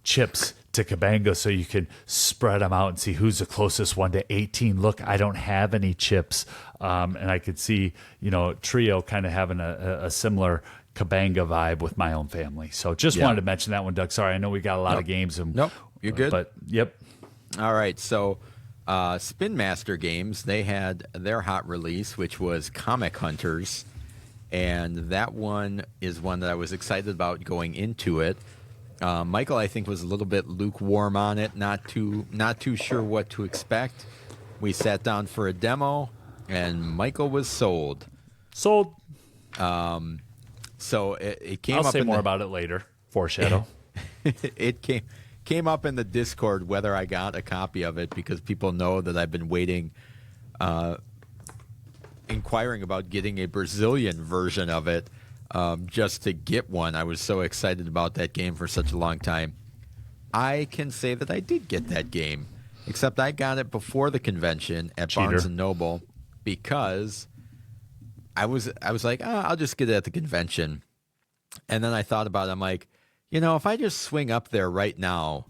chips to Kabanga so you can spread them out and see who's the closest one to 18. Look, I don't have any chips. And I could see, Trio kind of having a similar Kabanga vibe with my own family. So just wanted to mention that one, Doug. Sorry, I know we got a lot of games. Nope, you're good. But, yep. All right, so Spin Master Games, they had their hot release, which was Comic Hunters, and that one is one that I was excited about going into it. Michael, I think, was a little bit lukewarm on it, not too sure what to expect. We sat down for a demo, and Michael was sold. Sold. So it came I'll up. say more about it later. Foreshadow. It came up in the Discord whether I got a copy of it, because people know that I've been waiting, inquiring about getting a Brazilian version of it, just to get one. I was so excited about that game for such a long time. I can say that I did get that game, except I got it before the convention at Barnes & Noble, because I was like, I'll just get it at the convention. And then I thought about it. I'm like, if I just swing up there right now,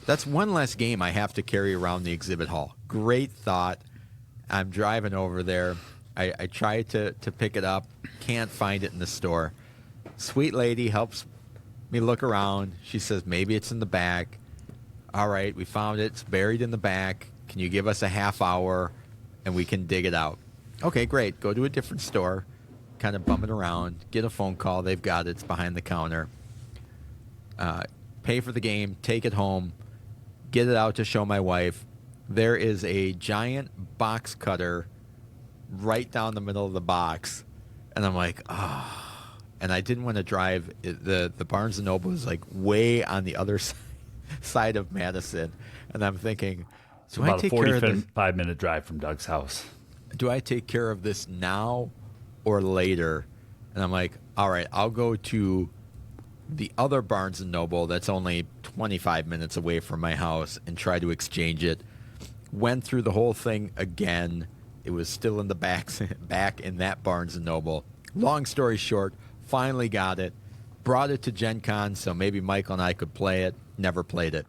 that's one less game I have to carry around the exhibit hall. Great thought. I'm driving over there. I tried to pick it up. Can't find it in the store. Sweet lady helps me look around. She says, maybe it's in the back. All right, we found it. It's buried in the back. Can you give us a half hour and we can dig it out? Okay, great. Go to a different store. Kind of bum it around. Get a phone call. They've got it. It's behind the counter. Pay for the game. Take it home. Get it out to show my wife. There is a giant box cutter right down the middle of the box. And I'm like, And I didn't want to drive. The Barnes & Noble is like way on the other side of Madison. And I'm thinking, it's about a 45-minute drive from Doug's house. Do I take care of this now or later? And I'm like, all right, I'll go to the other Barnes & Noble that's only 25 minutes away from my house and try to exchange it. Went through the whole thing again. It was still in the back in that Barnes & Noble. Long story short, finally got it, brought it to GenCon, so maybe Michael and I could play it. Never played it.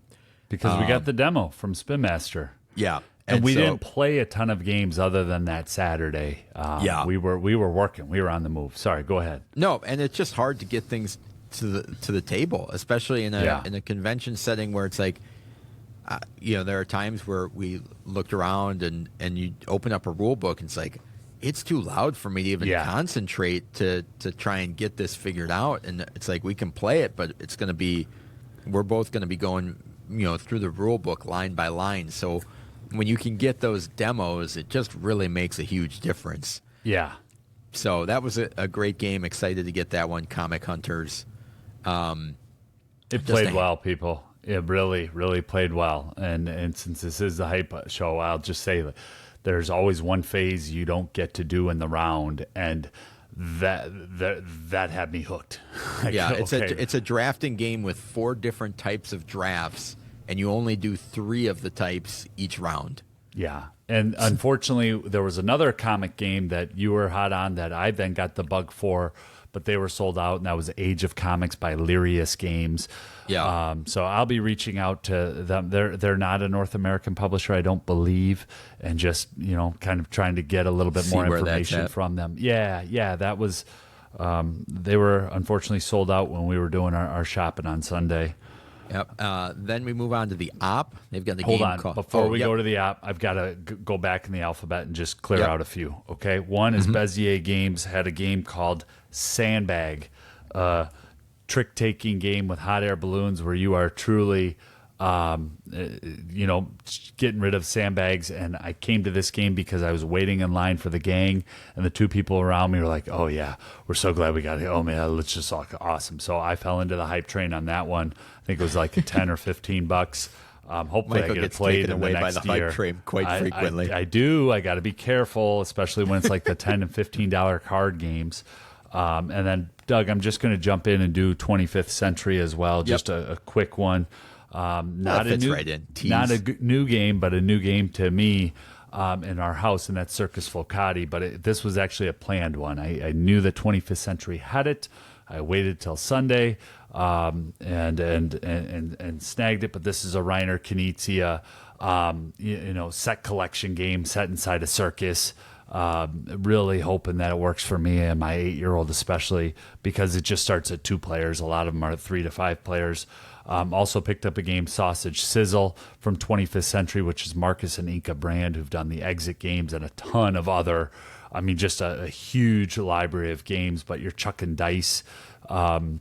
Because we got the demo from Spin Master. Yeah. And we so- didn't play a ton of games other than that Saturday. Yeah. We were working. We were on the move. Sorry, go ahead. No, and it's just hard to get things to the table, especially in a convention setting where it's like, there are times where we looked around and you open up a rule book and it's like, it's too loud for me to even concentrate to try and get this figured out. And it's like, we can play it, but we're both going to be going, through the rule book line by line. So when you can get those demos, it just really makes a huge difference. Yeah. So that was a great game. Excited to get that one, Comic Hunters. It played well, people. It really, really played well. And since this is the hype show, I'll just say that there's always one phase you don't get to do in the round, and that had me hooked. It's a drafting game with 4 different types of drafts, and you only do 3 of the types each round. Yeah. And unfortunately, there was another comic game that you were hot on that I then got the bug for, but they were sold out, and that was Age of Comics by Lyrius Games. Yeah. So I'll be reaching out to them. They're not a North American publisher, I don't believe, and just kind of trying to get a little bit more information from them. Yeah. That was. They were unfortunately sold out when we were doing our shopping on Sunday. Yep. Then we move on to the op. They've got the Hold game on. called. Before we go to the op, I've got to go back in the alphabet and just clear out a few. Okay. One is Bezier Games had a game called Sandbag, trick-taking game with hot air balloons where you are truly, getting rid of sandbags. And I came to this game because I was waiting in line for the gang, and the 2 people around me were like, "Oh yeah, we're so glad we got it. Oh man, let's just talk awesome." So I fell into the hype train on that one. I think it was like $10 or $15. Hopefully Michael I get gets it played taken in away the by next the year. hype train quite frequently. I do. I got to be careful, especially when it's like the $10 and $15 card games. And then, Doug, I'm just going to jump in and do 25th Century as well. Just a quick one. Not a new game, but a new game to me in our house, and that's Circus Flocati. But this was actually a planned one. I knew that 25th Century had it. I waited till Sunday and snagged it. But this is a Reiner Knizia, set collection game set inside a circus. Really hoping that it works for me and my 8-year-old, especially because it just starts at 2 players. A lot of them are 3 to 5 players. Also picked up a game, Sausage Sizzle, from 25th Century, which is Marcus and Inca Brand, who've done the Exit games and a ton of other, just a huge library of games, but you're chucking dice and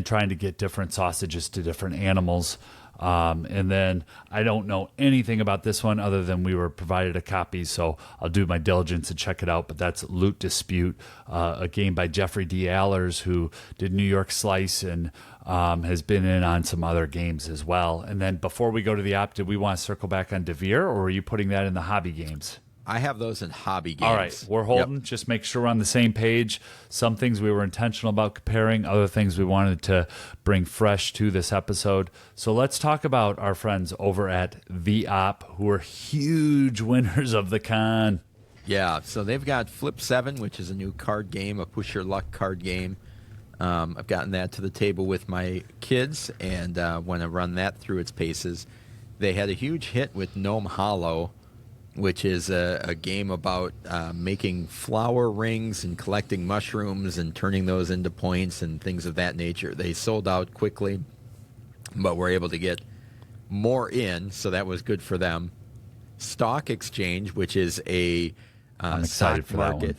trying to get different sausages to different animals. And then I don't know anything about this one other than we were provided a copy, so I'll do my diligence and check it out. But that's Loot Dispute, a game by Jeffrey D. Allers, who did New York Slice and has been in on some other games as well. And then before we go to the op, did we want to circle back on Devere, or are you putting that in the hobby games? I have those in hobby games. All right, we're holding. Yep. Just make sure we're on the same page. Some things we were intentional about comparing, other things we wanted to bring fresh to this episode. So let's talk about our friends over at The Op, who are huge winners of the con. Yeah, so they've got Flip 7, which is a new card game, a push your luck card game. I've gotten that to the table with my kids, and when I run that through its paces, they had a huge hit with Gnome Hollow, which is a game about making flower rings and collecting mushrooms and turning those into points and things of that nature. They sold out quickly, but were able to get more in, so that was good for them. Stock Exchange, which is a stock market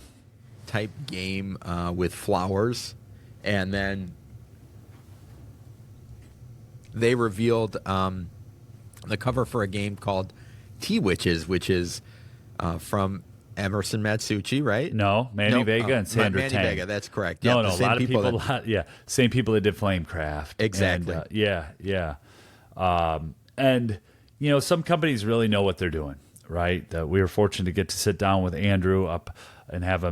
type game with flowers. And then they revealed the cover for a game called Tea Witches, which is from Emerson Matsuuchi, right? No, Manny Vega and Sandra Manny Tang. Vega, that's correct. No, a lot of people. Same people that did Flamecraft. Exactly. And, yeah. And some companies really know what they're doing, right? We were fortunate to get to sit down with Andrew up and have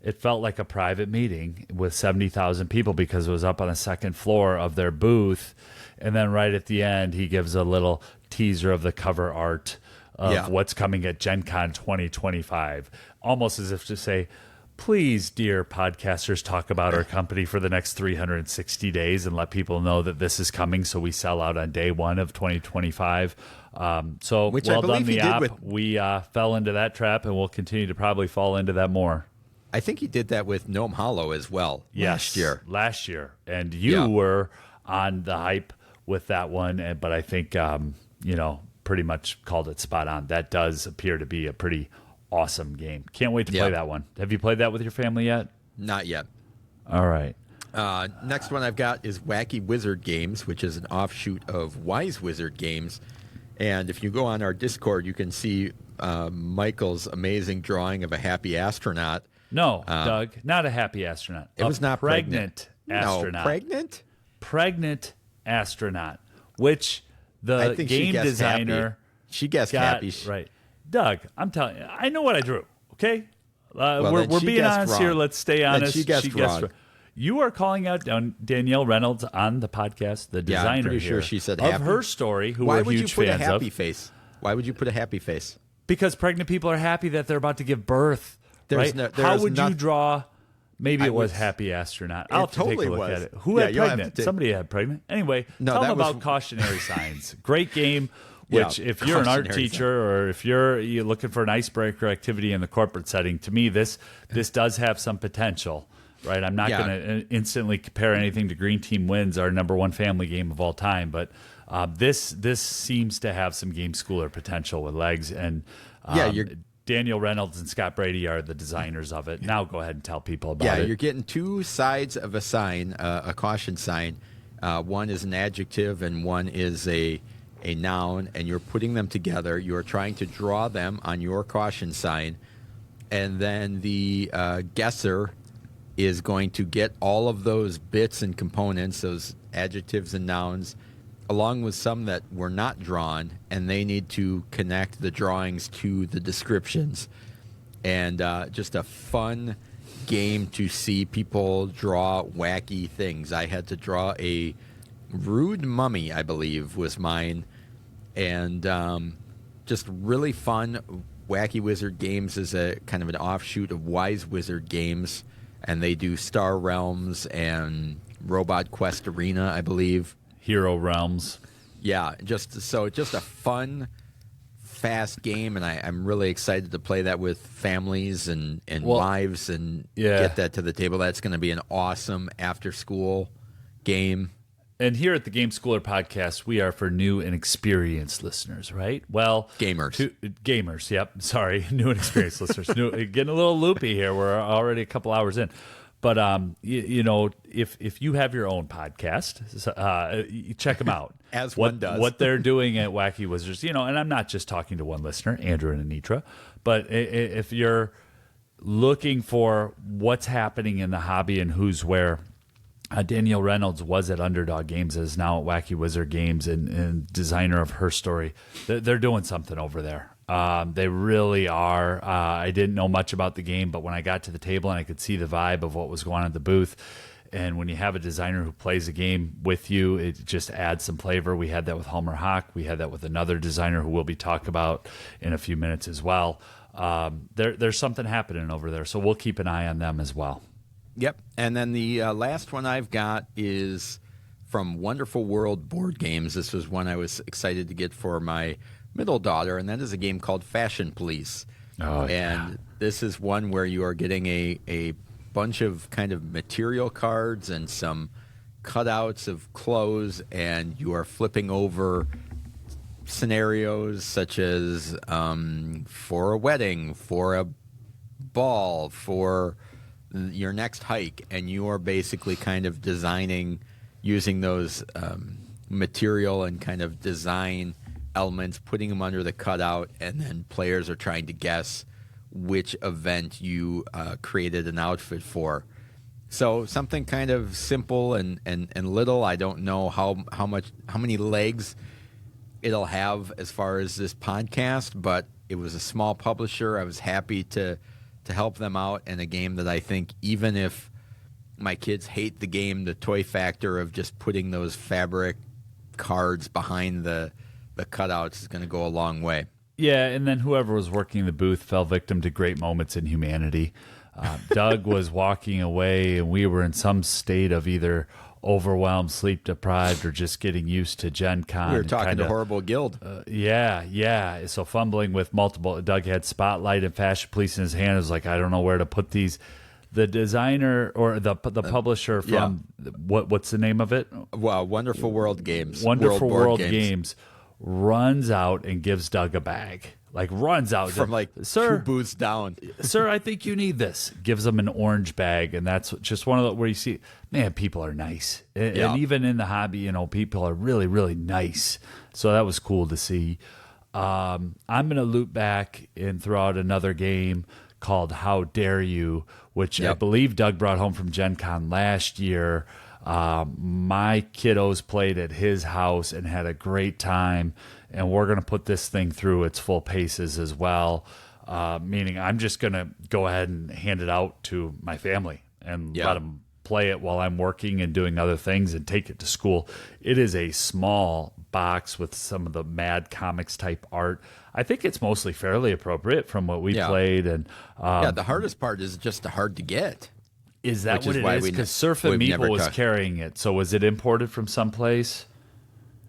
it felt like a private meeting with 70,000 people because it was up on the second floor of their booth. And then right at the end, he gives a little teaser of the cover art of what's coming at GenCon 2025, almost as if to say, please, dear podcasters, talk about our company for the next 360 days and let people know that this is coming so we sell out on day one of 2025. So Which well I believe done, the he app. did with. We fell into that trap and we'll continue to probably fall into that more. I think he did that with Gnome Hollow as well last year. Last year. And you were on the hype with that one, but I think, pretty much called it spot on. That does appear to be a pretty awesome game. Can't wait to play that one. Have you played that with your family yet? Not yet. All right. Next one I've got is Wacky Wizard Games, which is an offshoot of Wise Wizard Games. And if you go on our Discord, you can see Michael's amazing drawing of a happy astronaut. No, Doug, not a happy astronaut. It was not pregnant astronaut. No, pregnant? Pregnant astronaut, which the game designer happy. She guessed got happy. Right. Doug, I'm telling you, I know what I drew, okay? Well, we're being honest wrong. here. Let's stay honest. Then she guessed wrong. You are calling out Danielle Reynolds on the podcast, the designer I'm pretty here sure she said of happy. her story, who Why we're would you huge put a fans happy of. face? Why would you put a happy face? Because pregnant people are happy that they're about to give birth. There's right? How would you draw? Maybe it was would- happy astronaut. I'll have to totally take a look was. at it. Who Yeah, had you'll have pregnant? to take- Somebody had pregnant. Anyway, No, tell that them was- about cautionary signs. Great game. Which, if you're an art cautionary teacher or if you're looking for an icebreaker activity in the corporate setting, to me, this does have some potential, right? I'm not going to instantly compare anything to Green Team Wins, our number one family game of all time, but this seems to have some game schooler potential with legs. And Daniel Reynolds and Scott Brady are the designers of it. Now go ahead and tell people about it. Yeah, you're getting two sides of a sign, a caution sign. One is an adjective and one is a noun, and you're putting them together. You're trying to draw them on your caution sign, and then the guesser is going to get all of those bits and components, those adjectives and nouns, along with some that were not drawn, and they need to connect the drawings to the descriptions. And just a fun game to see people draw wacky things. I had to draw a rude mummy, I believe, was mine. And just really fun. Wacky Wizard Games is a kind of an offshoot of Wise Wizard Games. And they do Star Realms and Robot Quest Arena, I believe. Hero Realms. Yeah, just a fun, fast game, and I'm really excited to play that with families and wives and get that to the table. That's going to be an awesome after-school game. And here at the Game Schooler Podcast, we are for new and experienced listeners, right? Well, gamers, yep. Sorry, new and experienced listeners. Getting a little loopy here. We're already a couple hours in. But, if you have your own podcast, check them out. As one does. What they're doing at Wacky Wizards, and I'm not just talking to one listener, Andrew and Anitra, but if you're looking for what's happening in the hobby and who's where, Danielle Reynolds was at Underdog Games, is now at Wacky Wizard Games, and designer of her story. They're doing something over there. They really are. I didn't know much about the game, but when I got to the table and I could see the vibe of what was going on at the booth, and when you have a designer who plays a game with you, it just adds some flavor. We had that with Homer Hawk. We had that with another designer who we'll be talking about in a few minutes as well. There's something happening over there, so we'll keep an eye on them as well. Yep. And then the last one I've got is from Wonderful World Board Games. This was one I was excited to get for my middle daughter, and that is a game called Fashion Police. This is one where you are getting a bunch of kind of material cards and some cutouts of clothes, and you are flipping over scenarios such as for a wedding, for a ball, for your next hike, and you are basically kind of designing using those material and kind of design elements, putting them under the cutout, and then players are trying to guess which event you created an outfit for. So something kind of simple and little. I don't know how many legs it'll have as far as this podcast, but it was a small publisher. I was happy to help them out in a game that I think, even if my kids hate the game, the toy factor of just putting those fabric cards behind the cutouts is going to go a long way. Yeah, and then whoever was working the booth fell victim to great moments in humanity. Doug was walking away, and we were in some state of either overwhelmed, sleep deprived, or just getting used to GenCon. We were talking to Horrible Guild. Yeah. So fumbling with multiple. Doug had Spotlight and Fashion Police in his hand. It was like, I don't know where to put these. The designer or the publisher from what's the name of it? Well, Wonderful World Games. Wonderful World Games runs out and gives Doug a bag. Like runs out from like sir, 2 booths down. Sir, I think you need this. Gives them an orange bag, and that's just one of the where you see, man, people are nice, and even in the hobby, people are really, really nice. So that was cool to see. I'm gonna loop back and throw out another game called How Dare You, which I believe Doug brought home from GenCon last year. My kiddos played at his house and had a great time, and we're going to put this thing through its full paces as well, meaning I'm just going to go ahead and hand it out to my family and let them play it while I'm working and doing other things and take it to school. It is a small box with some of the Mad Comics type art. I think it's mostly fairly appropriate from what we played. And the hardest part is just hard to get. Is that what it is? Because Surf and Meeple was carrying it. So was it imported from someplace?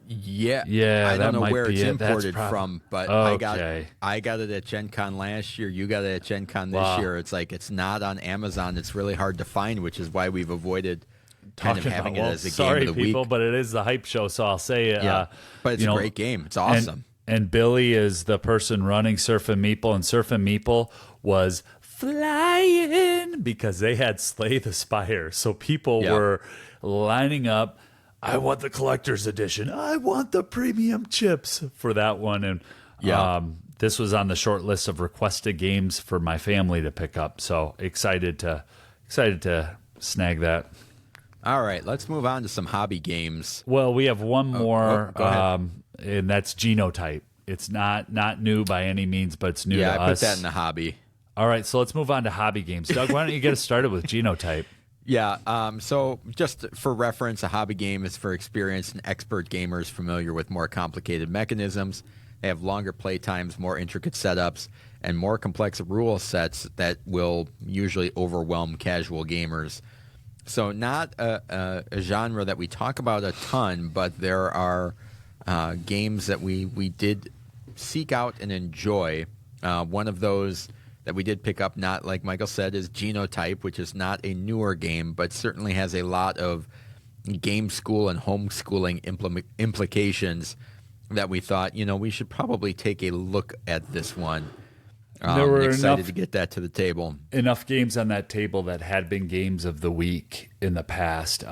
Yeah. I that don't know might where be it's it. imported from, but okay. I got it at GenCon last year. You got it at GenCon this year. It's like it's not on Amazon. It's really hard to find, which is why we've avoided kind of having it as a game of the week. People, but it is the hype show, so I'll say it. But it's a great game. It's awesome. And Billy is the person running Surf and Meeple, and Surf and Meeple was flying because they had Slay the Spire. So people were lining up. I want the collector's edition. I want the premium chips for that one. And this was on the short list of requested games for my family to pick up. So excited to snag that. All right, let's move on to some hobby games. Well, we have one more, go ahead. and that's Genotype. It's not new by any means, but it's new to us. Yeah, I put that in the hobby. All right, so let's move on to hobby games. Doug, why don't you get us started with Genotype? Yeah, so just for reference, a hobby game is for experienced and expert gamers familiar with more complicated mechanisms. They have longer play times, more intricate setups, and more complex rule sets that will usually overwhelm casual gamers. So not a genre that we talk about a ton, but there are games that we did seek out and enjoy. One of those that we did pick up, not like Michael said, is Genotype, which is not a newer game, but certainly has a lot of game school and homeschooling implications that we thought, we should probably take a look at this one. There were excited to get that to the table. Enough games on that table that had been games of the week in the past.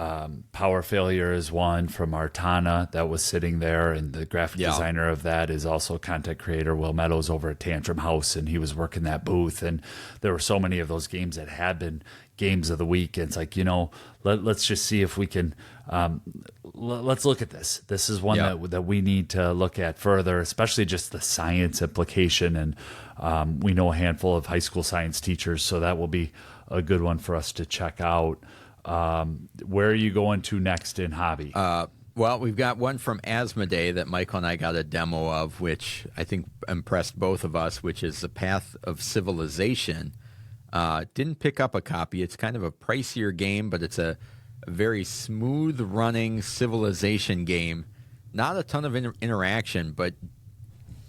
Power Failure is one from Artana that was sitting there, and the graphic designer of that is also content creator Will Meadows over at Tantrum House, and he was working that booth. And there were so many of those games that had been games of the week. And it's like, let's just see if we can let's look at this. This is one that we need to look at further, especially just the science implication. And we know a handful of high school science teachers, so that will be a good one for us to check out. Where are you going to next in hobby? Well, we've got one from Asmodee that Michael and I got a demo of, which I think impressed both of us, which is The Path of Civilization. Didn't pick up a copy. It's kind of a pricier game, but it's a very smooth-running civilization game. Not a ton of interaction, but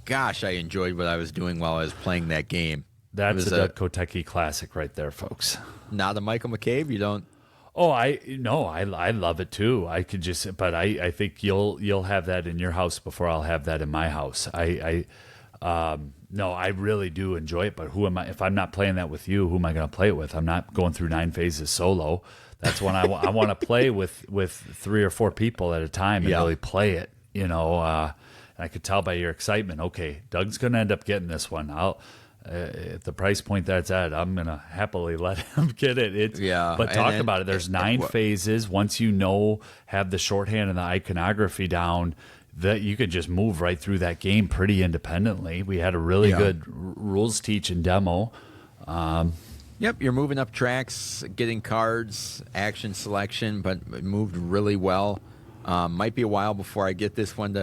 gosh, I enjoyed what I was doing while I was playing that game. That's a Doug Kotecki classic right there, folks. Not a Michael McCabe? You don't? Oh, I love it too. I could just, but I think you'll have that in your house before I'll have that in my house. No, I really do enjoy it. But who am I? If I'm not playing that with you, who am I going to play it with? I'm not going through 9 phases solo. That's when I want to play with 3 or 4 people at a time and really play it. And I could tell by your excitement. Okay, Doug's going to end up getting this one. At the price point that's at, I'm going to happily let him get it. But talk about it. There's 9 phases. Once have the shorthand and the iconography down, that you could just move right through that game pretty independently. We had a really good rules teach and demo. Yep, you're moving up tracks, getting cards, action selection, but it moved really well. Might be a while before I get this one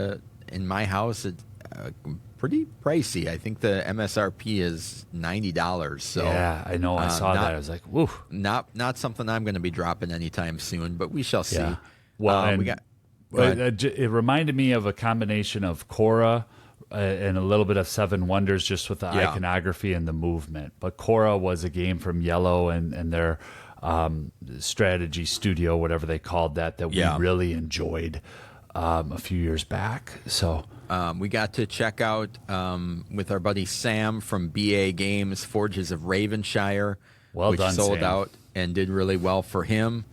in my house. pretty pricey. I think the MSRP is $90. So yeah, I know. I saw that. I was like, woo. Not something I'm going to be dropping anytime soon, but we shall see. Yeah. Well, and we got. Go ahead. it reminded me of a combination of Korra and a little bit of Seven Wonders, just with the iconography and the movement. But Korra was a game from Yellow and their strategy studio, whatever they called that we really enjoyed a few years back. So we got to check out with our buddy Sam from BA Games, Forges of Ravenshire, which done, sold Sam. out and did really well for him.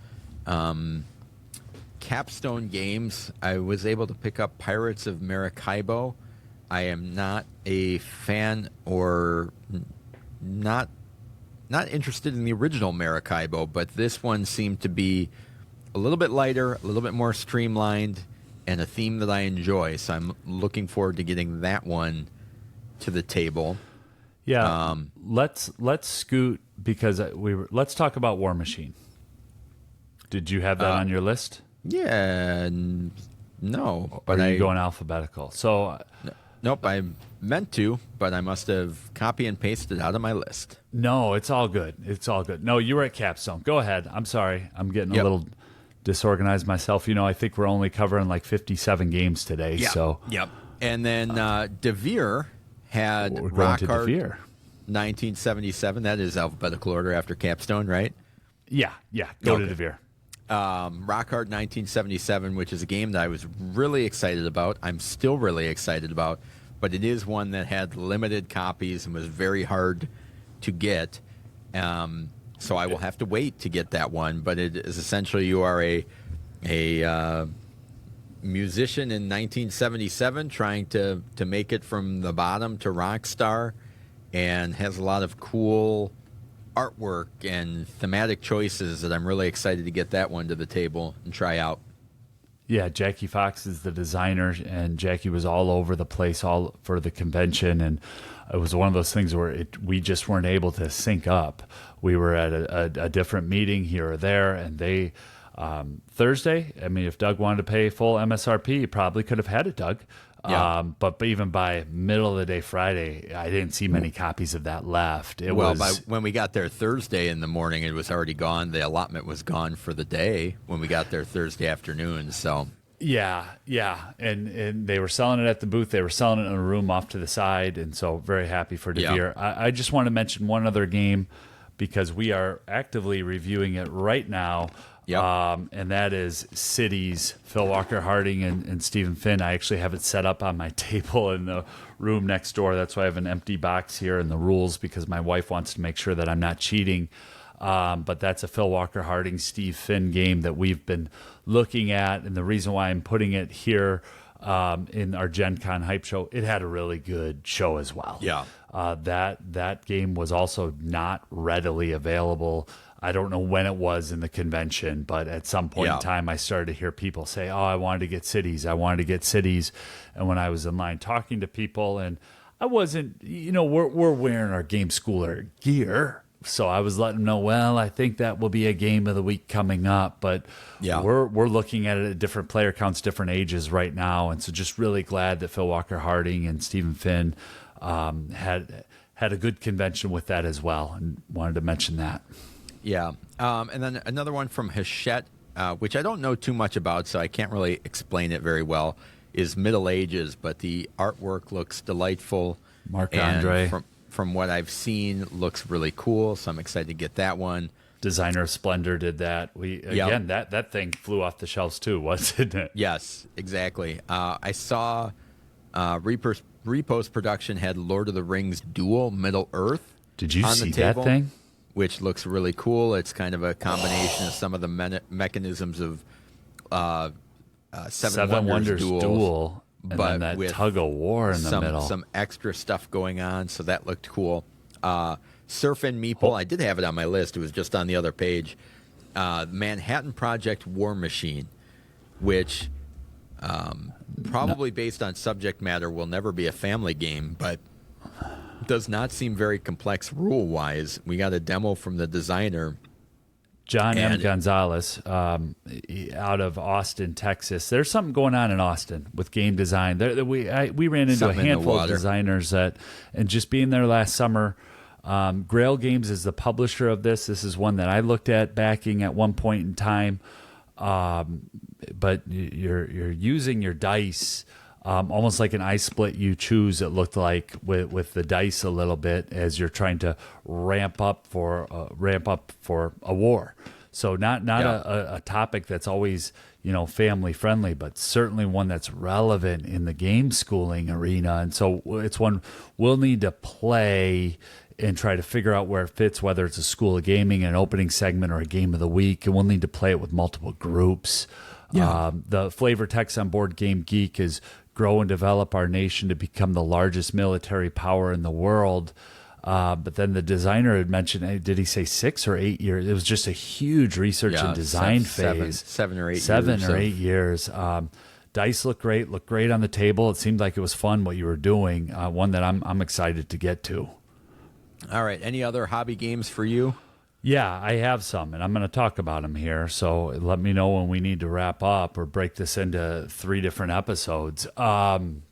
Capstone Games, I was able to pick up Pirates of Maracaibo. I am not a fan or not interested in the original Maracaibo, but this one seemed to be a little bit lighter, a little bit more streamlined, and a theme that I enjoy. So I'm looking forward to getting that one to the table. Yeah, let's scoot because let's talk about War Machine. Did you have that on your list? Yeah, no. But are you going alphabetical? So, nope. I meant to, but I must have copy and pasted out of my list. No, it's all good. It's all good. No, you were at Capstone. Go ahead. I'm sorry. I'm getting a little disorganized myself. I think we're only covering like 57 games today. Yep. So, And then DeVere had we're going Rock to Hard DeVere. 1977. That is alphabetical order after Capstone, right? Yeah. Go to DeVere. Rock Hard 1977, which is a game that I was really excited about. I'm still really excited about, but it is one that had limited copies and was very hard to get. So I will have to wait to get that one. But it is essentially you are a musician in 1977 trying to make it from the bottom to rock star, and has a lot of cool artwork and thematic choices that I'm really excited to get that one to the table and try out. Yeah, Jackie Fox is the designer, and Jackie was all over the place all for the convention, and it was one of those things where we just weren't able to sync up. We were at a different meeting here or there, and they Thursday, I mean, if Doug wanted to pay full MSRP, he probably could have had it, Doug. Yeah. But even by middle of the day Friday, I didn't see many copies of that left. When we got there Thursday in the morning, it was already gone. The allotment was gone for the day when we got there Thursday afternoon. So yeah, and they were selling it at the booth. They were selling it in a room off to the side, and so very happy for DeVere. Yeah. I just want to mention one other game because we are actively reviewing it right now. Yep. And that is Cities, Phil Walker Harding and Stephen Finn. I actually have it set up on my table in the room next door. That's why I have an empty box here in the rules, because my wife wants to make sure that I'm not cheating. But that's a Phil Walker Harding, Steve Finn game that we've been looking at. And the reason why I'm putting it here in our GenCon hype show, it had a really good show as well. Yeah. That game was also not readily available. I don't know when it was in the convention, but at some point in time, I started to hear people say, "Oh, I wanted to get Cities. I wanted to get Cities." And when I was in line talking to people, and I wasn't, we're wearing our game schooler gear, so I was letting them know, well, I think that will be a game of the week coming up, but we're looking at it at different player counts, different ages right now, and so just really glad that Phil Walker Harding and Stephen Finn had a good convention with that as well, and wanted to mention that. Yeah. And then another one from Hachette, which I don't know too much about, so I can't really explain it very well, is Middle Ages, but the artwork looks delightful. Marc-Andre. From what I've seen, looks really cool, so I'm excited to get that one. Designer of Splendor did that. That thing flew off the shelves too, wasn't it? Yes, exactly. I saw Repost Production had Lord of the Rings Duel Middle Earth. Did you on see the table, that thing? which looks really cool. It's kind of a combination of some of the mechanisms of Seven Wonders Duel, and but then that with tug of war in the middle. Some extra stuff going on, so that looked cool. Surf and Meeple, I did have it on my list. It was just on the other page. Manhattan Project War Machine, which probably based on subject matter will never be a family game, but does not seem very complex rule-wise. We got a demo from the designer, John M. And- Gonzalez out of Austin, Texas. There's something going on in Austin with game design. We ran into a Something in the handful of water. designers and just being there last summer. Grail Games is the publisher of this. This is one that I looked at backing at one point in time. But you're using your dice almost like an I Split You Choose. It looked like with the dice a little bit as you're trying to ramp up for a war. So not a topic that's always family friendly, but certainly one that's relevant in the game schooling arena. And so it's one we'll need to play and try to figure out where it fits, whether it's a School of Gaming, an opening segment, or a game of the week. And we'll need to play it with multiple groups. Yeah. The flavor text on Board Game Geek is grow and develop our nation to become the largest military power in the world. But then the designer had mentioned, did he say 6 or 8 years? It was just a huge research and design phase. 7 or 8 years. 7 or 8 years. Dice looked great on the table. It seemed like it was fun what you were doing. One that I'm excited to get to. All right. Any other hobby games for you? Yeah, I have some, and I'm going to talk about them here. So let me know when we need to wrap up or break this into 3 different episodes. One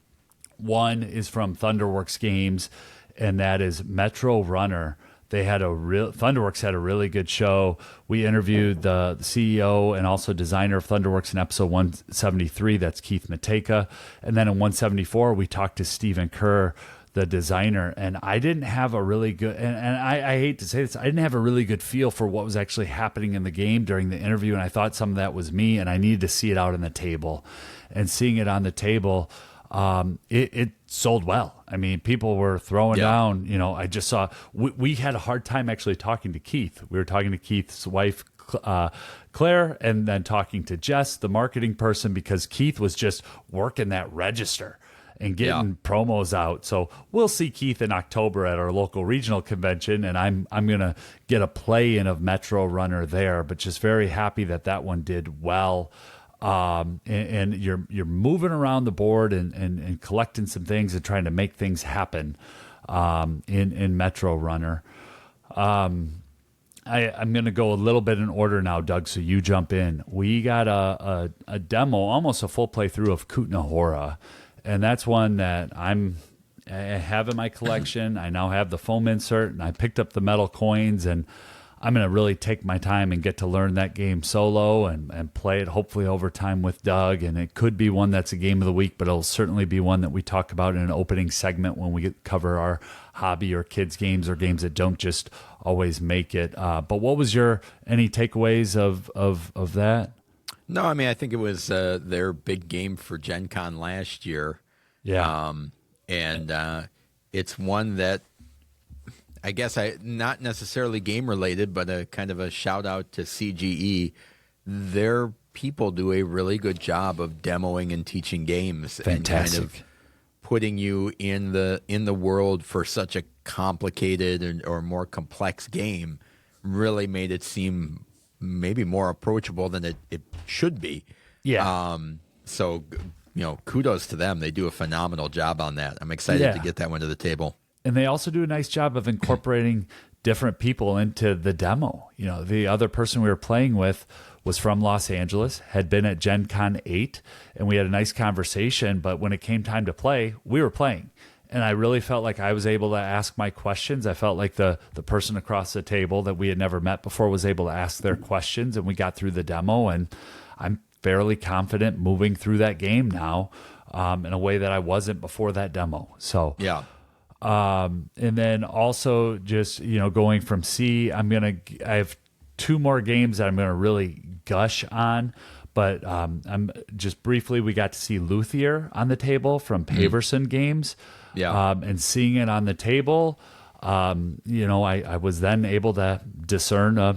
is from Thunderworks Games, and that is Metro Runner. Thunderworks had a really good show. We interviewed the CEO and also designer of Thunderworks in episode 173. That's Keith Mateka. And then in 174, we talked to Stephen Kerr, the designer, and I didn't have a really good, and I hate to say this, I didn't have a really good feel for what was actually happening in the game during the interview, and I thought some of that was me, and I needed to see it out on the table. And seeing it on the table, it sold well. I mean, people were throwing down, I just saw, we had a hard time actually talking to Keith. We were talking to Keith's wife, Claire, and then talking to Jess, the marketing person, because Keith was just working that register and getting promos out. So we'll see Keith in October at our local regional convention, and I'm going to get a play-in of Metro Runner there, but just very happy that one did well. And you're moving around the board and collecting some things and trying to make things happen in Metro Runner. I'm going to go a little bit in order now, Doug, so you jump in. We got a demo, almost a full playthrough of Kutna Hora. And that's one that I have in my collection. I now have the foam insert, and I picked up the metal coins, and I'm going to really take my time and get to learn that game solo and play it hopefully over time with Doug. And it could be one that's a game of the week, but it'll certainly be one that we talk about in an opening segment when we cover our hobby or kids games or games that don't just always make it. But what was any takeaways of that? No, I mean, I think it was their big game for GenCon last year. Yeah. And it's one that I guess not necessarily game related, but a kind of a shout out to CGE. Their people do a really good job of demoing and teaching games. Fantastic. And kind of putting you in the world for such a complicated or more complex game really made it seem maybe more approachable than it should be. Yeah. So, kudos to them. They do a phenomenal job on that. I'm excited to get that one to the table. And they also do a nice job of incorporating different people into the demo. The other person we were playing with was from Los Angeles, had been at Gen Con 8, and we had a nice conversation. But when it came time to play, we were playing. And I really felt like I was able to ask my questions. I felt like the person across the table that we had never met before was able to ask their questions, and we got through the demo. And I'm fairly confident moving through that game now in a way that I wasn't before that demo. So yeah. And then also just, going from C, I have 2 more games that I'm going to really gush on. But I'm just briefly, we got to see Luthier on the table from Paverson Games. Yeah. And seeing it on the table, I was then able to discern a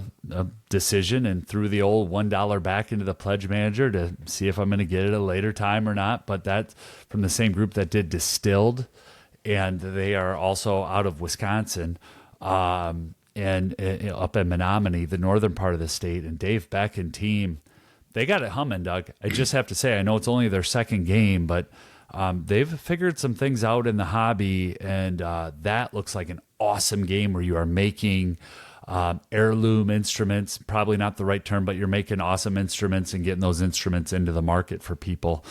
decision and threw the old $1 back into the pledge manager to see if I'm going to get it at a later time or not. But that's from the same group that did Distilled, and they are also out of Wisconsin. And up in Menominee, the northern part of the state, and Dave Beck and team, they got it humming, Doug. I just have to say, I know it's only their second game, but they've figured some things out in the hobby, and that looks like an awesome game where you are making heirloom instruments, probably not the right term, but you're making awesome instruments and getting those instruments into the market for people.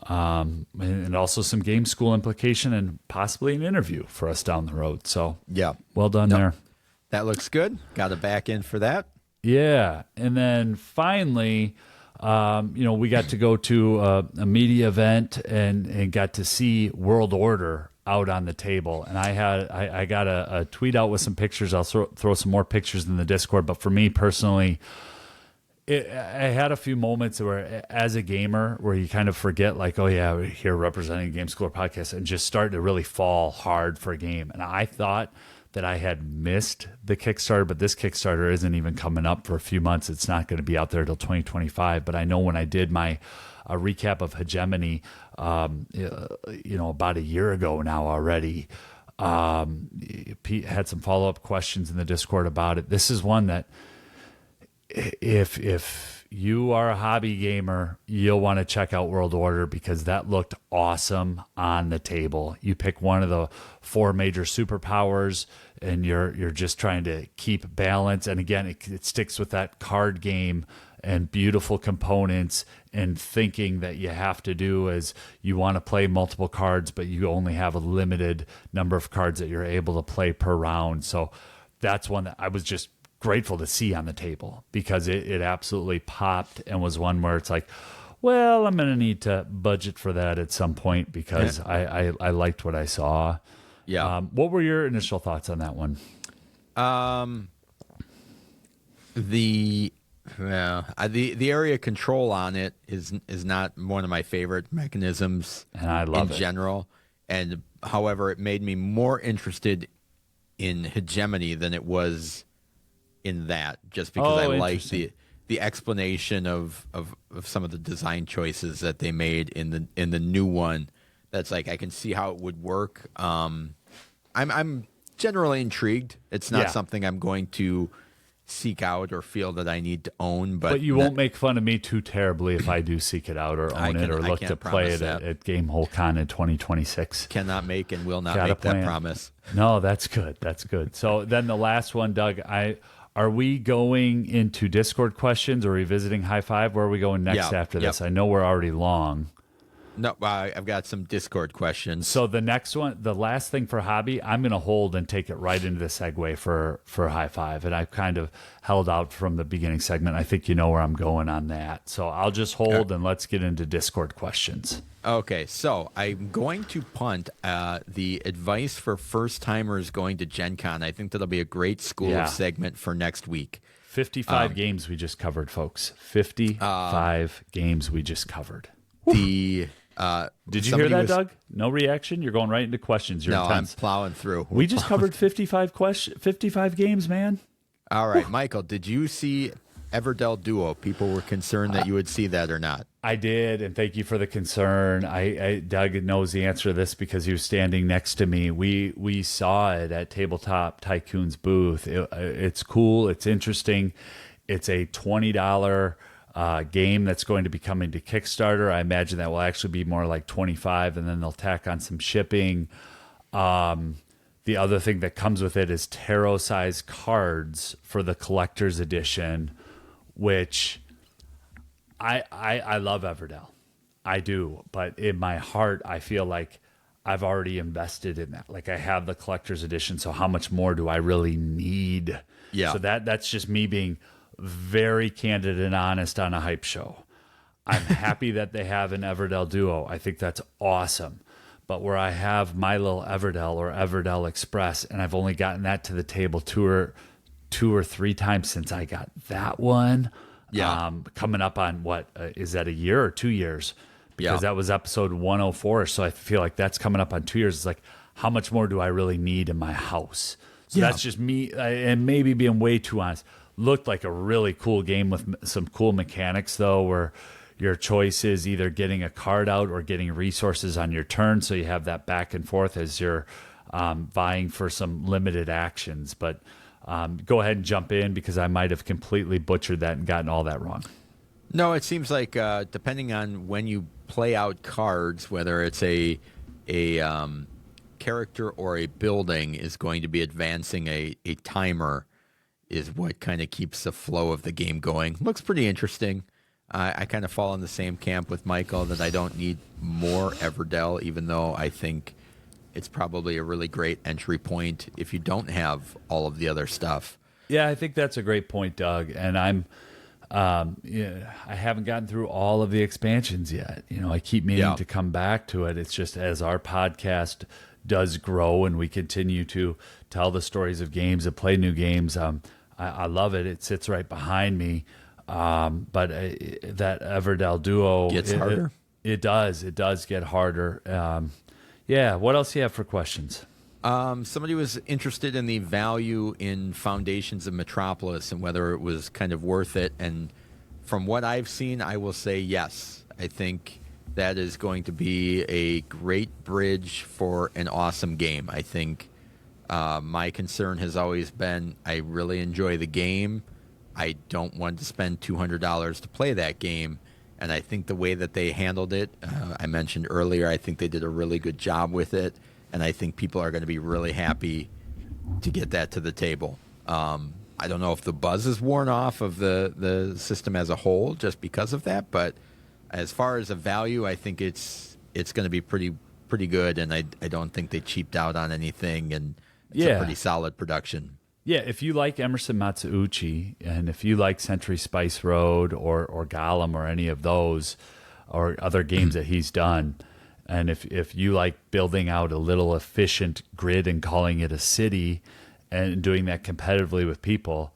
And also some game school implication and possibly an interview for us down the road. So Yeah. well done there. That looks good. Got a back in for that. Yeah. And then finally, we got to go to a media event and got to see World Order out on the table. And I got a tweet out with some pictures. I'll throw some more pictures in the Discord. But for me personally, I had a few moments where, as a gamer, where you kind of forget, like, oh yeah, we're here representing Game Schooler Podcast, and just start to really fall hard for a game. And I thought that I had missed the Kickstarter, but this Kickstarter isn't even coming up for a few months. It's not going to be out there till 2025. But I know when I did my recap of Hegemony, about a year ago now already, Pete had some follow-up questions in the Discord about it. This is one that, if you are a hobby gamer, you'll want to check out World Order, because that looked awesome on the table. You pick one of the 4 major superpowers, and you're just trying to keep balance. And again, it sticks with that card game and beautiful components, and thinking that you have to do is you want to play multiple cards, but you only have a limited number of cards that you're able to play per round. So that's one that I was just grateful to see on the table, because it absolutely popped, and was one where it's like, well, I'm going to need to budget for that at some point, because I liked what I saw. Yeah. What were your initial thoughts on that one? The area control on it is not one of my favorite mechanisms, And I love in it. general. And however, it made me more interested in Hegemony than it was in that, just because I like the explanation of some of the design choices that they made in the new one. That's like, I can see how it would work. I'm generally intrigued. It's not something I'm going to seek out or feel that I need to own, but you won't make fun of me too terribly if I do seek it out or own it, or look to play it at GameHoleCon in 2026. Cannot make and will not make that promise. No, that's good. That's good. So then the last one, Doug, are we going into Discord questions or revisiting High Five? Where are we going next after this? I know we're already long. No, I've got some Discord questions. So the next one, the last thing for hobby, I'm going to hold and take it right into the segue for High Five. And I've kind of held out from the beginning segment. I think you know where I'm going on that. So I'll just hold and let's get into Discord questions. Okay, so I'm going to punt the advice for first-timers going to GenCon. I think that'll be a great school segment for next week. 55 games we just covered, folks. 55 games we just covered. The Did you hear that, Doug? No reaction? You're going right into questions. You're intense. I'm plowing through. We just covered 55 games, man. All right, Michael, did you see Everdell Duo? People were concerned that you would see that or not. I did, and thank you for the concern. Doug knows the answer to this because he was standing next to me. We saw it at Tabletop Tycoon's booth. It's cool. It's interesting. It's a $20 game that's going to be coming to Kickstarter. I imagine that will actually be more like 25, and then they'll tack on some shipping. The other thing that comes with it is tarot-sized cards for the collector's edition, which I love Everdell. I do, but in my heart, I feel like I've already invested in that. Like, I have the collector's edition, so how much more do I really need? Yeah. So that's just me being very candid and honest on a hype show. I'm happy that they have an Everdell Duo. I think that's awesome. But where I have my little Everdell or Everdell Express, and I've only gotten that to the table two or three times since I got that one. Yeah. Coming up on what is that, a year or 2 years? Because that was episode 104. So I feel like that's coming up on 2 years. It's like, how much more do I really need in my house? So that's just me, and maybe being way too honest. Looked like a really cool game with some cool mechanics, though, where your choice is either getting a card out or getting resources on your turn. So you have that back and forth as you're vying for some limited actions. But go ahead and jump in, because I might have completely butchered that and gotten all that wrong. No, it seems like depending on when you play out cards, whether it's a character or a building is going to be advancing a timer is what kind of keeps the flow of the game going. Looks pretty interesting. I kind of fall in the same camp with Michael that I don't need more Everdell, even though I think it's probably a really great entry point if you don't have all of the other stuff. Yeah, I think that's a great point, Doug. And I haven't gotten through all of the expansions yet. I keep meaning to come back to it. It's just as our podcast does grow and we continue to tell the stories of games and play new games, I love it. It sits right behind me. But that Everdell duo gets harder. It does. It does get harder. Yeah. What else do you have for questions? Somebody was interested in the value in Foundations of Metropolis and whether it was kind of worth it. And from what I've seen, I will say yes. I think that is going to be a great bridge for an awesome game. I think my concern has always been I really enjoy the game. I don't want to spend $200 to play that game. And I think the way that they handled it, I mentioned earlier, I think they did a really good job with it. And I think people are going to be really happy to get that to the table. I don't know if the buzz is worn off of the system as a whole just because of that. But as far as a value, I think it's going to be pretty good. And I don't think they cheaped out on anything. And it's a pretty solid production. Yeah, if you like Emerson Matsuuchi and if you like Century Spice Road or Gollum or any of those or other games that he's done, and if you like building out a little efficient grid and calling it a city and doing that competitively with people,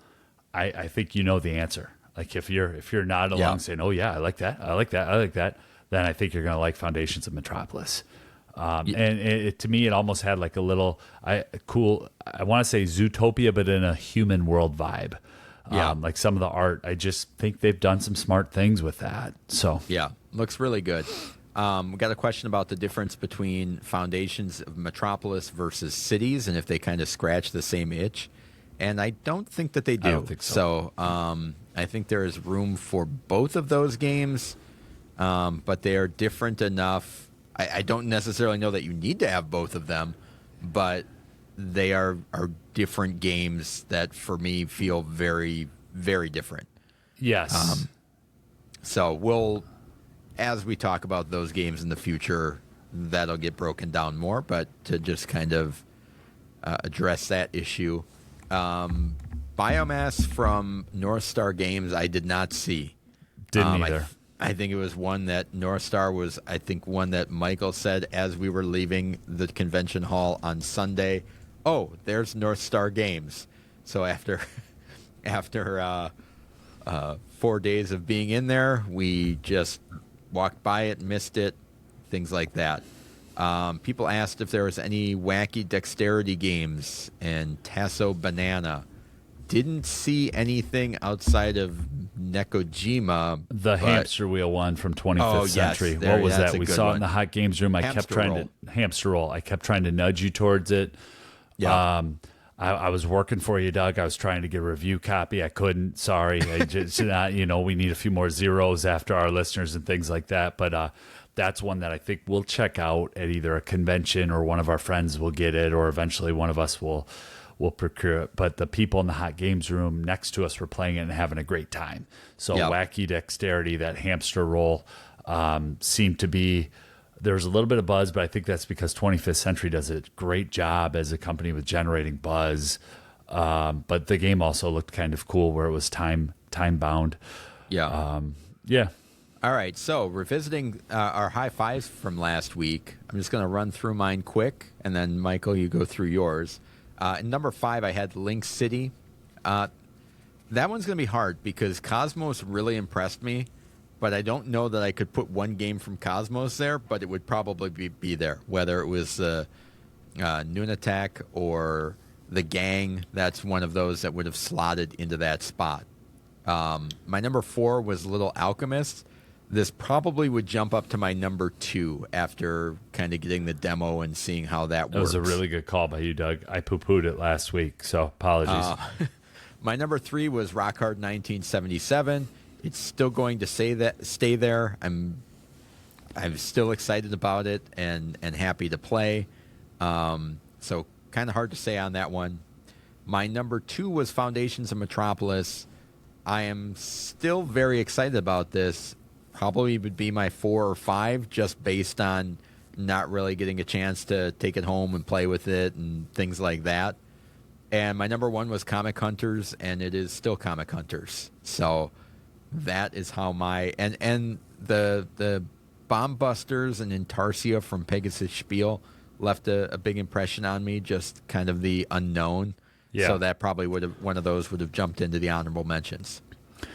I think you know the answer. Like if you're not along saying, oh yeah, I like that, then I think you're going to like Foundations of Metropolis. And to me, it almost had like a little cool, I want to say Zootopia, but in a human world vibe. Like some of the art, I just think they've done some smart things with that. So yeah, looks really good. We got a question about the difference between Foundations of Metropolis versus Cities and if they kind of scratch the same itch. And I don't think that they do. I don't think so. I think there is room for both of those games, but they are different enough. I don't necessarily know that you need to have both of them, but they are different games that, for me, feel very, very different. Yes. So we'll, as we talk about those games in the future, that'll get broken down more. But to just kind of address that issue, Biomass from North Star Games, I did not see. Didn't either. I think it was one that North Star was, I think, one that Michael said as we were leaving the convention hall on Sunday, oh, there's North Star Games. So after 4 days of being in there, we just walked by it, missed it, things like that. People asked if there was any wacky dexterity games and Tasso Banana. Didn't see anything outside of Nekojima. The hamster wheel one from 25th Century. There, what was that? We saw one. it in the hot games room. Hamster roll. I kept trying to nudge you towards it. Yeah. I was working for you, Doug. I was trying to get a review copy. I couldn't. Sorry. I just we need a few more zeros after our listeners and things like that. But that's one that I think we'll check out at either a convention or one of our friends will get it, or eventually one of us will procure it. But the people in the hot games room next to us were playing it and having a great time. So Wacky Dexterity, that hamster roll, seemed to be, there was a little bit of buzz, but I think that's because 25th Century does a great job as a company with generating buzz. But the game also looked kind of cool where it was time bound. Yeah. Yeah. All right. So revisiting our high fives from last week, I'm just going to run through mine quick, and then Michael, you go through yours. In number 5, I had Link City. That one's going to be hard because Cosmos really impressed me, but I don't know that I could put one game from Cosmos there, but it would probably be there, whether it was Noon Attack or The Gang. That's one of those that would have slotted into that spot. My number 4 was Little Alchemist. This probably would jump up to my number 2 after kind of getting the demo and seeing how that works. That was a really good call by you, Doug. I poo-pooed it last week, so apologies. My number 3 was Rock Hard 1977. It's still going to stay there. I'm still excited about it and happy to play. So kind of hard to say on that one. My number 2 was Foundations of Metropolis. I am still very excited about this. Probably would be my 4 or 5, just based on not really getting a chance to take it home and play with it and things like that. And my number 1 was Comic Hunters, and it is still Comic Hunters. So that is how my and the Bomb Busters and Intarsia from Pegasus Spiel left a big impression on me. Just kind of the unknown. Yeah. So that probably one of those would have jumped into the honorable mentions.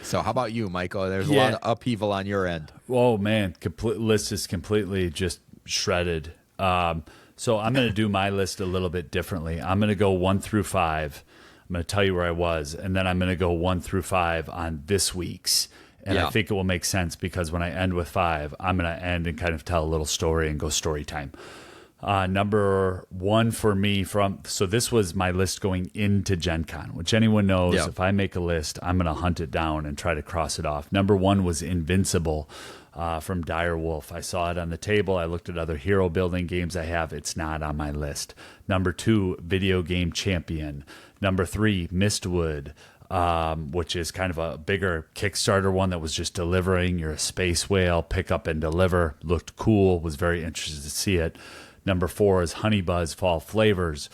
So how about you, Michael? There's a lot of upheaval on your end. Oh man, complete list is completely just shredded. So I'm going to do my list a little bit differently. I'm going to go 1 through 5. I'm going to tell you where I was, and then I'm going to go 1 through 5 on this week's. And I think it will make sense because when I end with 5, I'm going to end and kind of tell a little story and go story time. Number 1 for me so this was my list going into GenCon, which anyone knows if I make a list, I'm going to hunt it down and try to cross it off. Number 1 was Invincible from Dire Wolf. I saw it on the table. I looked at other hero building games I have. It's not on my list. Number 2, Video Game Champion. Number 3, Mistwood, which is kind of a bigger Kickstarter one that was just delivering. You're a space whale, pick up and deliver. Looked cool. Was very interested to see it. Number 4 is Honeybuzz Fall Flavors.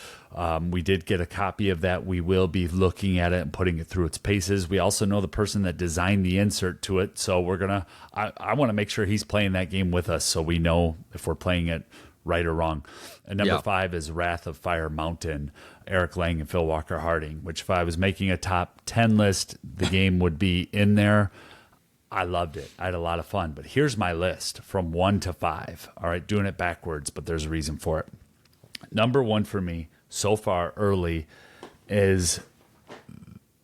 We did get a copy of that. We will be looking at it and putting it through its paces. We also know the person that designed the insert to it, so I want to make sure he's playing that game with us so we know if we're playing it right or wrong. And number 5 is Wrath of Fire Mountain, Eric Lang and Phil Walker Harding, which if I was making a top 10 list, the game would be in there. I loved it. I had a lot of fun. But here's my list from 1 to 5. All right, doing it backwards, but there's a reason for it. Number 1 for me so far early is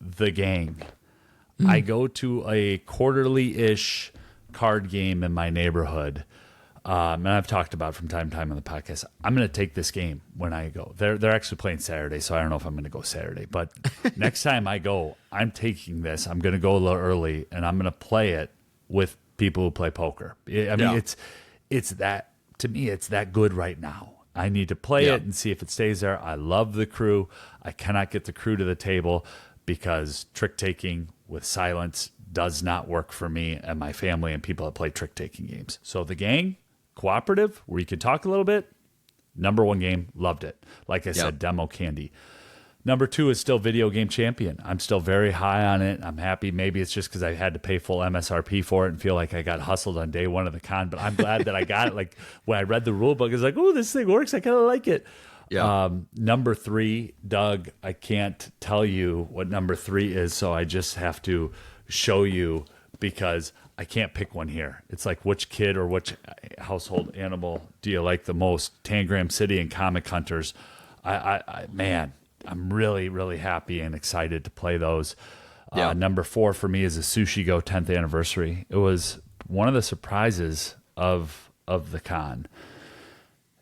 The Gang. I go to a quarterly-ish card game in my neighborhood. And I've talked about it from time to time on the podcast. I'm going to take this game when I go. They're actually playing Saturday, so I don't know if I'm going to go Saturday. But next time I go, I'm taking this. I'm going to go a little early, and I'm going to play it with people who play poker. I mean, it's that, to me, it's that good right now. I need to play it and see if it stays there. I love the crew. I cannot get the crew to the table because trick-taking with silence does not work for me and my family and people that play trick-taking games. So The Gang, cooperative, where you can talk a little bit. Number 1 game, loved it. Like I said, demo candy. Number 2 is still Video Game Champion. I'm still very high on it. I'm happy. Maybe it's just because I had to pay full MSRP for it and feel like I got hustled on day 1 of the con, but I'm glad that I got it. Like when I read the rule book, I was like, oh, this thing works. I kind of like it. Number 3, Doug, I can't tell you what number 3 is, so I just have to show you because I can't pick one here. It's like which kid or which household animal do you like the most? Tangram City and Comic Hunters. Man, I'm really, really happy and excited to play those. Number 4 for me is a Sushi Go 10th anniversary. It was one of the surprises of the con.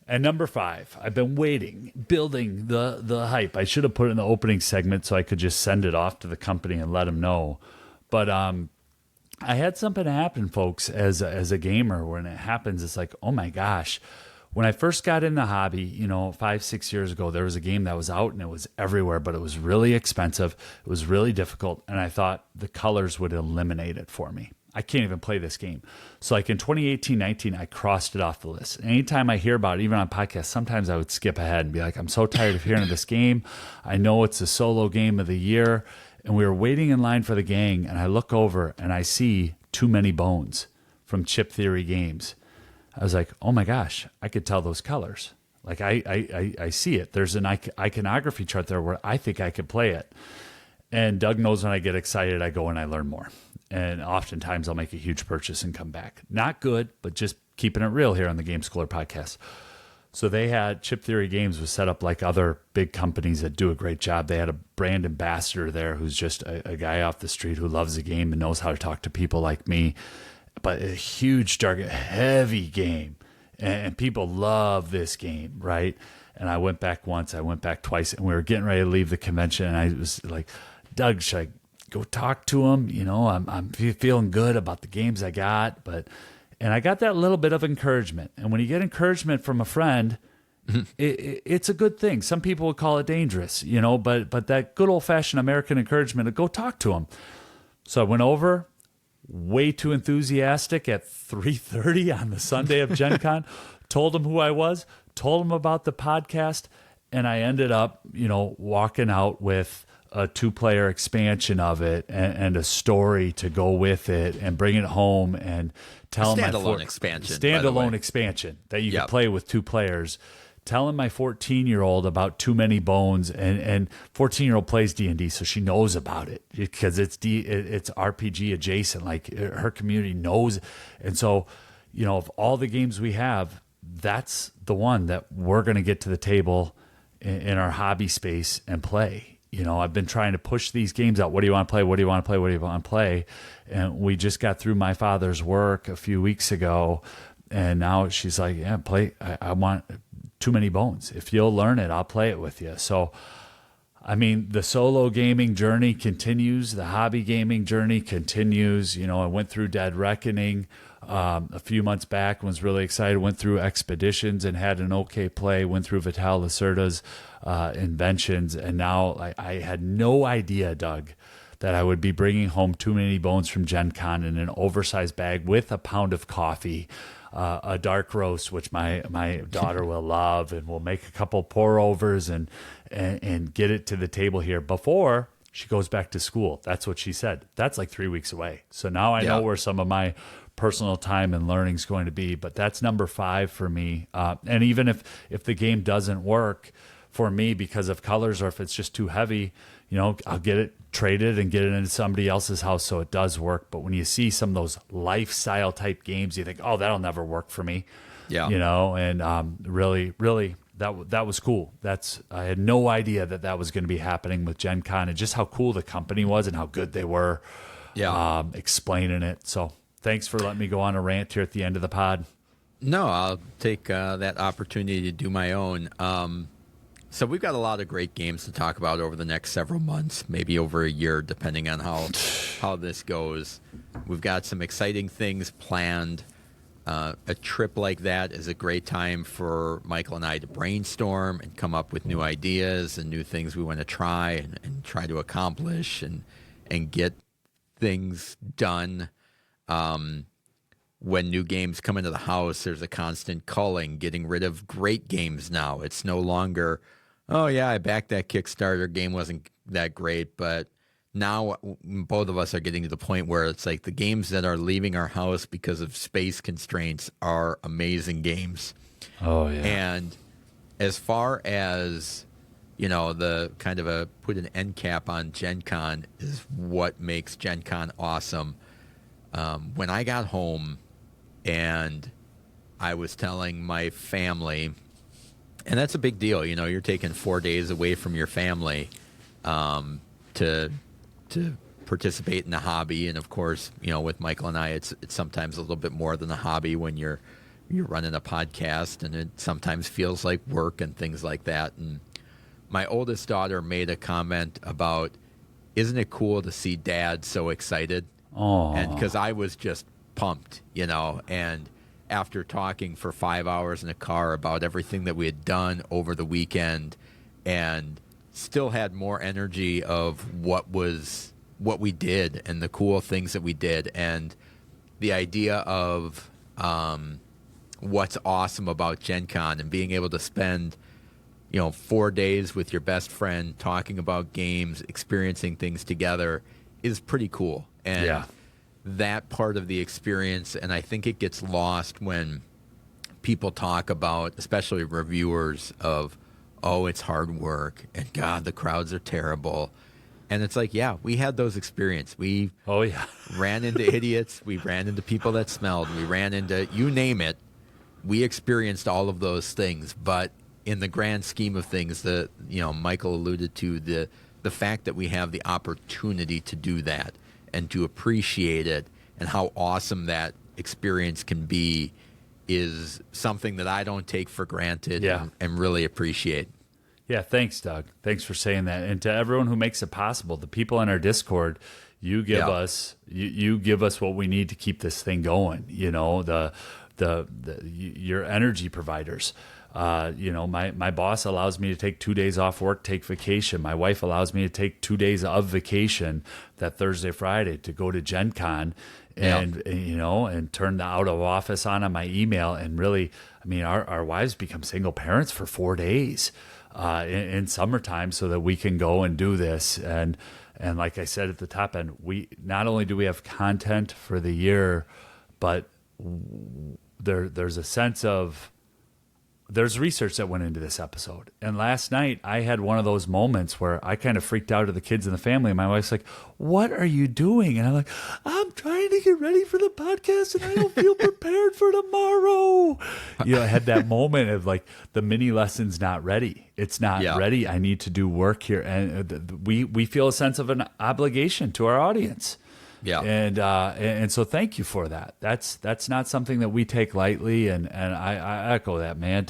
And number 5, I've been waiting, building the hype. I should have put it in the opening segment so I could just send it off to the company and let them know. But I had something happen, folks, as a gamer. When it happens, it's like, oh my gosh. When I first got in the hobby, 5-6 years ago, there was a game that was out and it was everywhere, but it was really expensive. It was really difficult. And I thought the colors would eliminate it for me. I can't even play this game. So like in 2018-19, I crossed it off the list. And anytime I hear about it, even on podcasts, sometimes I would skip ahead and be like, I'm so tired of hearing of this game. I know it's the solo game of the year. And we were waiting in line for The Gang, and I look over and I see Too Many Bones from Chip Theory Games. I was like, oh my gosh, I could tell those colors. Like I see it. There's an iconography chart there where I think I could play it. And Doug knows when I get excited, I go and I learn more. And oftentimes I'll make a huge purchase and come back. Not good, but just keeping it real here on the Game Schooler podcast. So they had Chip Theory Games was set up like other big companies that do a great job. They had a brand ambassador there who's just a guy off the street who loves the game and knows how to talk to people like me. But a huge target, heavy game. And people love this game, right? And I went back once, I went back twice, and we were getting ready to leave the convention. And I was like, Doug, should I go talk to him? I'm feeling good about the games I got, and I got that little bit of encouragement. And when you get encouragement from a friend, it's a good thing. Some people would call it dangerous, but that good old fashioned American encouragement to go talk to them. So I went over, way too enthusiastic at 3:30 on the Sunday of GenCon, told them who I was, told them about the podcast, and I ended up, walking out with a 2-player expansion of it and a story to go with it and bring it home and tell them standalone expansion. Standalone expansion that you can play with 2 players. Telling my 14-year-old about Too Many Bones, and 14-year-old plays D&D, so she knows about it because it's RPG adjacent. Like, her community knows. And so, of all the games we have, that's the one that we're going to get to the table in our hobby space and play. I've been trying to push these games out. What do you want to play? What do you want to play? What do you want to play? And we just got through my father's work a few weeks ago, and now she's like, yeah, play. I want Too Many Bones. If you'll learn it, I'll play it with you. So, I mean, the solo gaming journey continues. The hobby gaming journey continues. I went through Dead Reckoning a few months back, was really excited. Went through Expeditions and had an okay play. Went through Vital Lacerda's Inventions. And now I had no idea, Doug, that I would be bringing home Too Many Bones from GenCon in an oversized bag with a pound of coffee, a dark roast, which my daughter will love, and we'll make a couple pour overs and get it to the table here before she goes back to school. That's what she said. That's like 3 weeks away. So now I know where some of my personal time and learning is going to be, but that's number 5 for me. And even if the game doesn't work for me because of colors, or if it's just too heavy, I'll get it traded and get it into somebody else's house so it does work. But when you see some of those lifestyle type games, you think, oh, that'll never work for me. Yeah. And really, really, that was cool. I had no idea that was going to be happening with GenCon, and just how cool the company was and how good they were explaining it. So thanks for letting me go on a rant here at the end of the pod. No, I'll take that opportunity to do my own. So we've got a lot of great games to talk about over the next several months, maybe over a year, depending on how this goes. We've got some exciting things planned. A trip like that is a great time for Michael and I to brainstorm and come up with new ideas and new things we want to try and try to accomplish and get things done. When new games come into the house, there's a constant culling, getting rid of great games now. It's no longer, oh, yeah, I backed that Kickstarter, game wasn't that great, but now both of us are getting to the point where it's like the games that are leaving our house because of space constraints are amazing games. Oh, yeah. And as far as, the kind of put an end cap on GenCon is what makes GenCon awesome. When I got home and I was telling my family, and that's a big deal, you're taking 4 days away from your family to participate in the hobby. And of course, with Michael and I, it's sometimes a little bit more than a hobby when you're running a podcast, and it sometimes feels like work and things like that. And my oldest daughter made a comment about, isn't it cool to see Dad so excited? Oh, and because I was just pumped, and after talking for 5 hours in a car about everything that we had done over the weekend, and still had more energy of what we did and the cool things that we did, and the idea of what's awesome about GenCon and being able to spend 4 days with your best friend talking about games, experiencing things together is pretty cool. And that part of the experience, and I think it gets lost when people talk about, especially reviewers, of, oh, it's hard work, and God, the crowds are terrible. And it's like, yeah, we had those experiences. We ran into idiots. We ran into people that smelled. We ran into, you name it. We experienced all of those things. But in the grand scheme of things, Michael alluded to the fact that we have the opportunity to do that and to appreciate it and how awesome that experience can be is something that I don't take for granted and really appreciate. Yeah, thanks, Doug. Thanks for saying that. And to everyone who makes it possible, the people in our Discord, you give us you give us what we need to keep this thing going. Your energy providers. My boss allows me to take 2 days off work, take vacation. My wife allows me to take 2 days of vacation that Thursday, Friday to go to GenCon and turn the out of office on my email. And really, I mean, our wives become single parents for 4 days in summertime so that we can go and do this. And like I said at the top end, we not only do we have content for the year, but there's a sense of there's research that went into this episode. And last night I had one of those moments where I kind of freaked out to the kids and the family. And my wife's like, "What are you doing?" And I'm like, "I'm trying to get ready for the podcast and I don't feel prepared for tomorrow." I had that moment of like the mini lesson's not ready. It's not ready. I need to do work here. And we feel a sense of an obligation to our audience. Yeah, and so thank you for that. That's not something that we take lightly, and I echo that, man.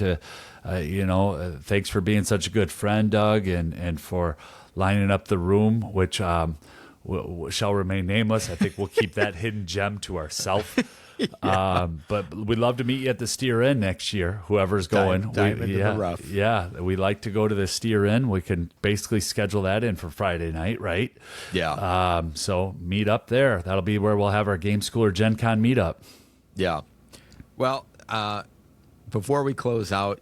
Thanks for being such a good friend, Doug, and for lining up the room, which shall remain nameless. I think we'll keep that hidden gem to ourselves. But we'd love to meet you at the Steer Inn next year, whoever's going. Dive into the rough. Yeah, we like to go to the Steer Inn. We can basically schedule that in for Friday night, right? Yeah. So meet up there. That'll be where we'll have our Game Schooler GenCon meetup. Yeah. Well, before we close out,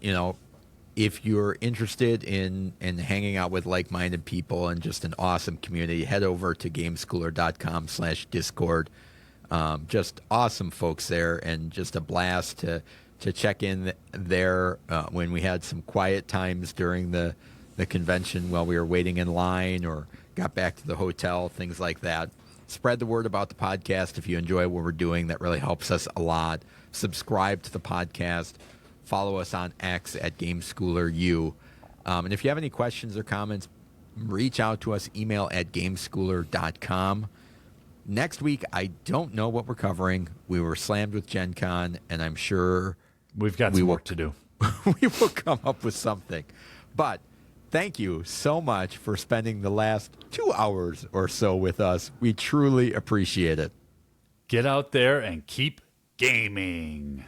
if you're interested in hanging out with like-minded people and just an awesome community, head over to gameschooler.com/Discord. Just awesome folks there, and just a blast to check in there when we had some quiet times during the convention while we were waiting in line or got back to the hotel, things like that. Spread the word about the podcast if you enjoy what we're doing. That really helps us a lot. Subscribe to the podcast. Follow us on X at GameSchoolerU. And if you have any questions or comments, reach out to us. Email at gameschooler.com. Next week, I don't know what we're covering. We were slammed with Gen Con, and I'm sure we've got some work to do. We will come up with something. But thank you so much for spending the last 2 hours or so with us. We truly appreciate it. Get out there and keep gaming.